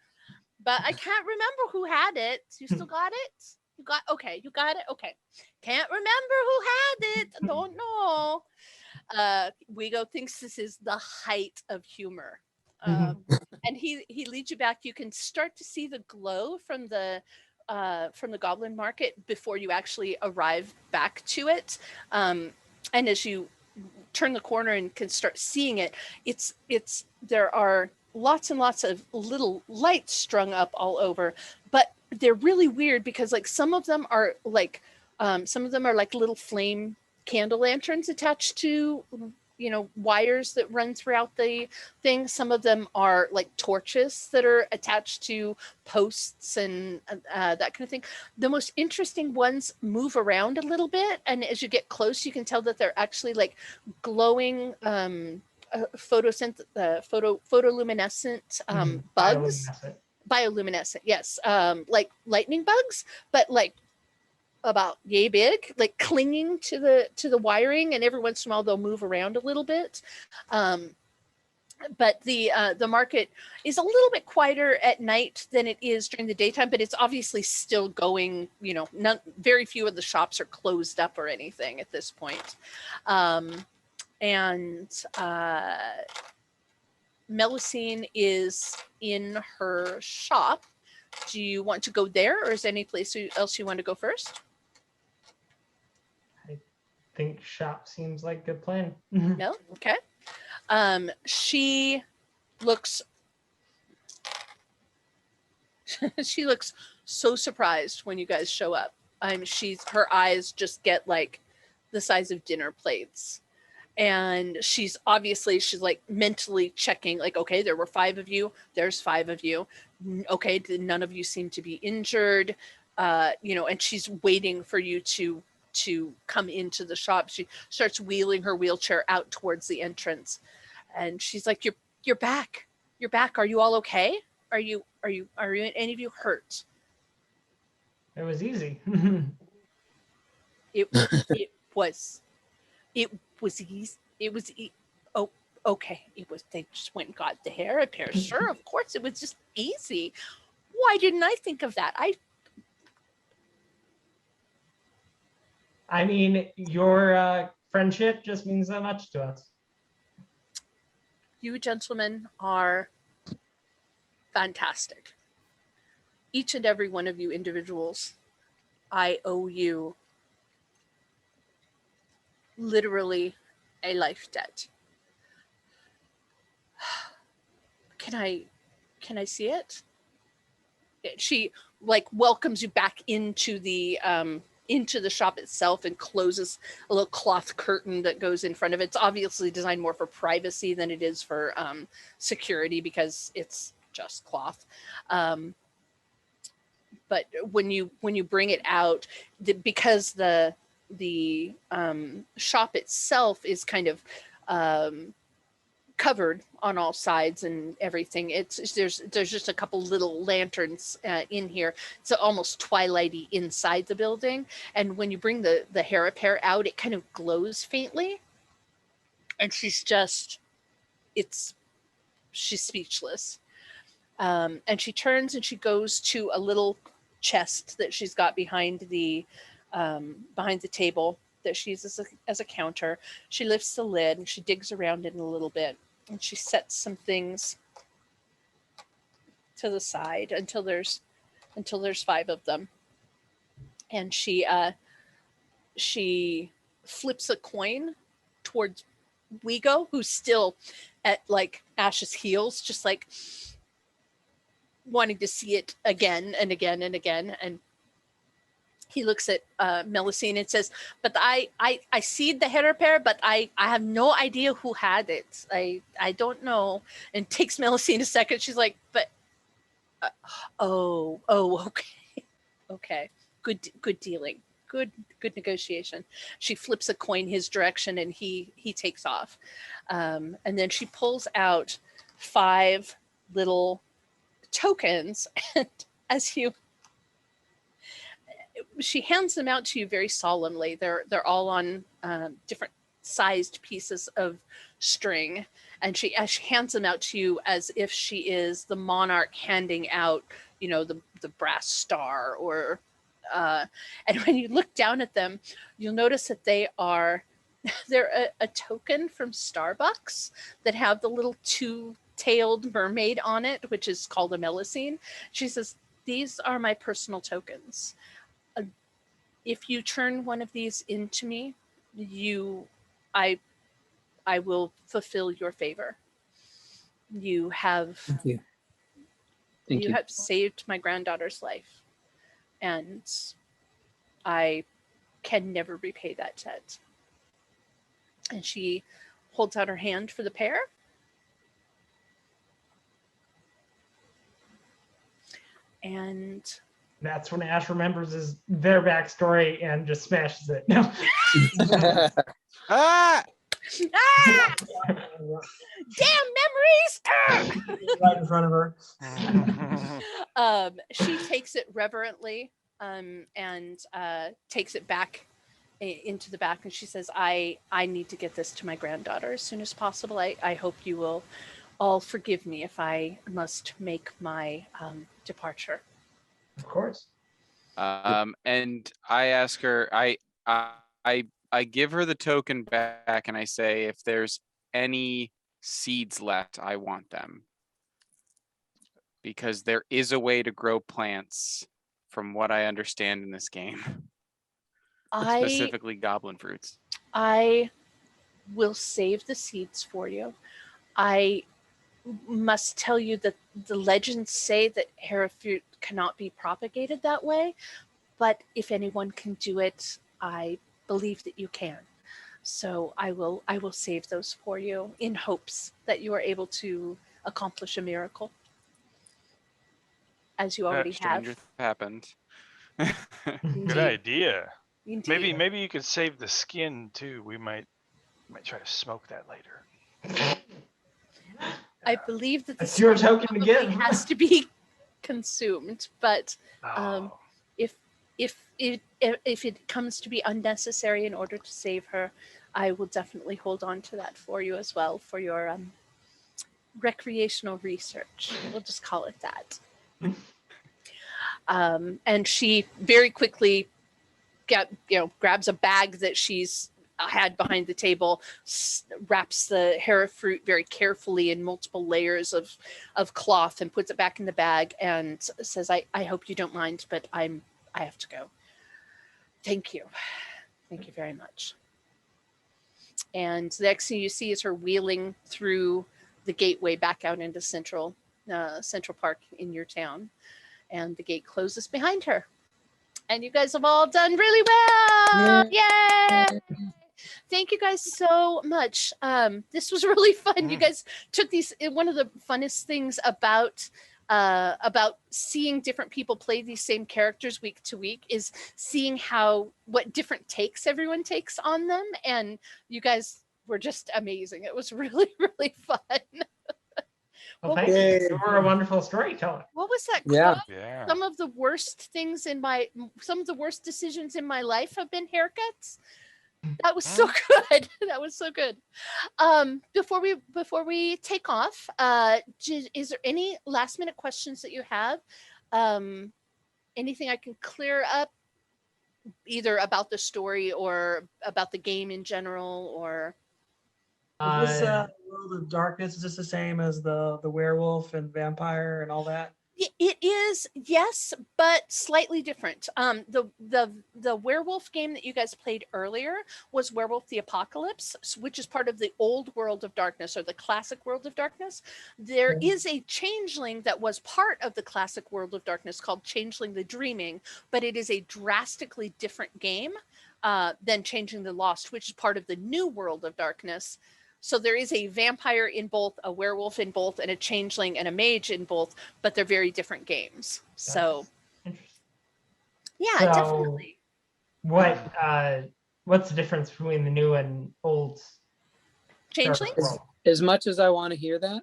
S1: But I can't remember who had it. You still got it? You got it? Okay. Can't remember who had it. Don't know. Wego thinks this is the height of humor. And he leads you back. You can start to see the glow from the goblin market before you actually arrive back to it. And as you turn the corner and can start seeing it, there are lots and lots of little lights strung up all over, but they're really weird because like some of them are like little flame candle lanterns attached to, you know, wires that run throughout the thing. Some of them are like torches that are attached to posts and that kind of thing. The most interesting ones move around a little bit, and as you get close, you can tell that they're actually like glowing photoluminescent bugs. Bioluminescent, yes. Like lightning bugs, but like about yay big, like clinging to the wiring, and every once in a while they'll move around a little bit. But the market is a little bit quieter at night than it is during the daytime, but it's obviously still going. You know, very few of the shops are closed up or anything at this point. Melusine is in her shop. Do you want to go there, or is there any place else you want to go first?
S2: I think shop seems like a good plan.
S1: No? Okay. She looks she looks so surprised when you guys show up. Her eyes just get like the size of dinner plates. And she's like mentally checking, like, okay, there were 5 of you. There's 5 of you. Okay, none of you seem to be injured. You know, and she's waiting for you to come into the shop. She starts wheeling her wheelchair out towards the entrance, and she's like, "You're back. You're back. Are you all okay? Are you any of you hurt?"
S2: It was easy.
S1: It was easy. Oh, okay. They just went and got the hair repair. Sure, of course, it was just easy. Why didn't I think of that?
S2: I mean, your friendship just means that much to us.
S1: You gentlemen are fantastic. Each and every one of you individuals, I owe you literally a life debt. Can I see it? She like welcomes you back into the shop itself and closes a little cloth curtain that goes in front of it. It's obviously designed more for privacy than it is for security because it's just cloth. But when you bring it out, because the shop itself is kind of covered on all sides and everything. There's just a couple little lanterns in here. It's almost twilighty inside the building. And when you bring the hair repair out, it kind of glows faintly. And she's speechless. And she turns and she goes to a little chest that she's got behind the table that she uses as a counter. She lifts the lid and she digs around it a little bit, and she sets some things to the side until there's 5 of them. And she flips a coin towards Wigo, who's still at like Ash's heels, just like wanting to see it again and again and again. And he looks at Melusine and says, but I see the hair repair, but I have no idea who had it. I don't know. And takes Melusine a second. She's like, but okay. Okay. Good dealing. Good negotiation. She flips a coin his direction and he takes off. And then she pulls out 5 little tokens, and she hands them out to you very solemnly. They're all on different sized pieces of string, and she hands them out to you as if she is the monarch handing out, the brass star. Or and when you look down at them, you'll notice that they're a token from Starbucks that have the little 2-tailed mermaid on it, which is called a Melusine. She says, these are my personal tokens. If you turn one of these into me, I will fulfill your favor. You have
S3: Thank you.
S1: have saved my granddaughter's life, and I can never repay that debt. And she holds out her hand for the pair. And
S2: That's when Ash remembers their backstory and just smashes it. No.
S4: Ah!
S1: ah! Damn memories!
S5: Right in front of her.
S1: She takes it reverently and takes it back into the back, and she says, I need to get this to my granddaughter as soon as possible. I hope you will all forgive me if I must make my departure.
S2: Of course.
S4: And I ask her, I give her the token back, and I say, if there's any seeds left, I want them. Because there is a way to grow plants, from what I understand in this game. Specifically goblin fruits.
S1: I will save the seeds for you. I must tell you that the legends say that herefruit cannot be propagated that way, but if anyone can do it, I believe that you can. So I will save those for you in hopes that you are able to accomplish a miracle, as you already have.
S4: Stranger happened.
S6: Good idea.
S1: Indeed.
S6: Maybe you could save the skin too. We might try to smoke that later.
S1: I believe that the
S2: That's your
S1: skin
S2: token to
S1: probably
S2: give.
S1: has to be consumed, but
S6: Oh.
S1: if it comes to be unnecessary in order to save her, I will definitely hold on to that for you as well, for your recreational research. We'll just call it that. And she very quickly grabs a bag that she's had behind the table, wraps the hair of fruit very carefully in multiple layers of cloth, and puts it back in the bag and says, I hope you don't mind, but I have to go. Thank you very much. And the next thing you see is her wheeling through the gateway back out into Central Park in your town. And the gate closes behind her. And you guys have all done really well. Yay! Thank you guys so much. This was really fun. You guys took these. One of the funnest things about seeing different people play these same characters week to week is seeing what different takes everyone takes on them. And you guys were just amazing. It was really, really fun.
S2: Well, thank you. You were a wonderful storyteller.
S1: What was that?
S3: Yeah.
S1: quote?
S6: Yeah.
S1: Some of the worst decisions in my life have been haircuts. That was so good. That was so good. Before we take off, is there any last minute questions that you have? Anything I can clear up, either about the story or about the game in general, or?
S5: Is this World of Darkness, is this the same as the werewolf and vampire and all that?
S1: It is, yes, but slightly different. The werewolf game that you guys played earlier was Werewolf the Apocalypse, which is part of the old World of Darkness, or the classic World of Darkness. There is a changeling that was part of the classic World of Darkness called Changeling the Dreaming, but it is a drastically different game than Changeling the Lost, which is part of the new World of Darkness. So there is a vampire in both, a werewolf in both, and a changeling and a mage in both, but they're very different games. So,
S2: Interesting.
S1: yeah,
S2: So,
S1: definitely.
S2: What's the difference between the new and old
S1: Changeling?
S2: Dark World?
S3: As much as I want to hear that,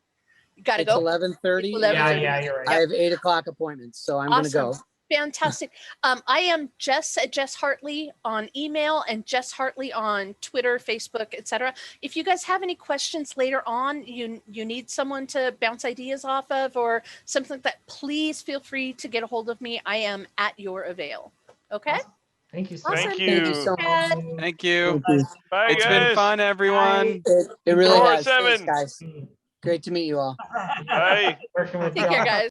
S1: You gotta
S3: it's
S1: go.
S3: 11:30.
S1: It's 11:30.
S2: Yeah, you're right.
S3: I have 8 o'clock appointments, so I'm
S1: Awesome.
S3: gonna go.
S1: Fantastic. I am Jess at Jess Hartley on email and Jess Hartley on Twitter, Facebook, etc. If you guys have any questions later on, you need someone to bounce ideas off of or something like that, please feel free to get a hold of me. I am at your avail. Okay.
S2: Awesome. Thank you so
S1: Awesome.
S2: much.
S6: Thank
S3: Thank you
S6: you.
S3: so much.
S4: Thank you.
S3: Thank you.
S6: Bye,
S4: It's
S6: guys.
S4: been fun, everyone.
S3: It really
S6: Cohort
S3: has. Thanks,
S6: 7.
S3: guys. Great to meet you all.
S6: Bye.
S2: Working with
S1: Take care,
S2: y'all.
S1: guys.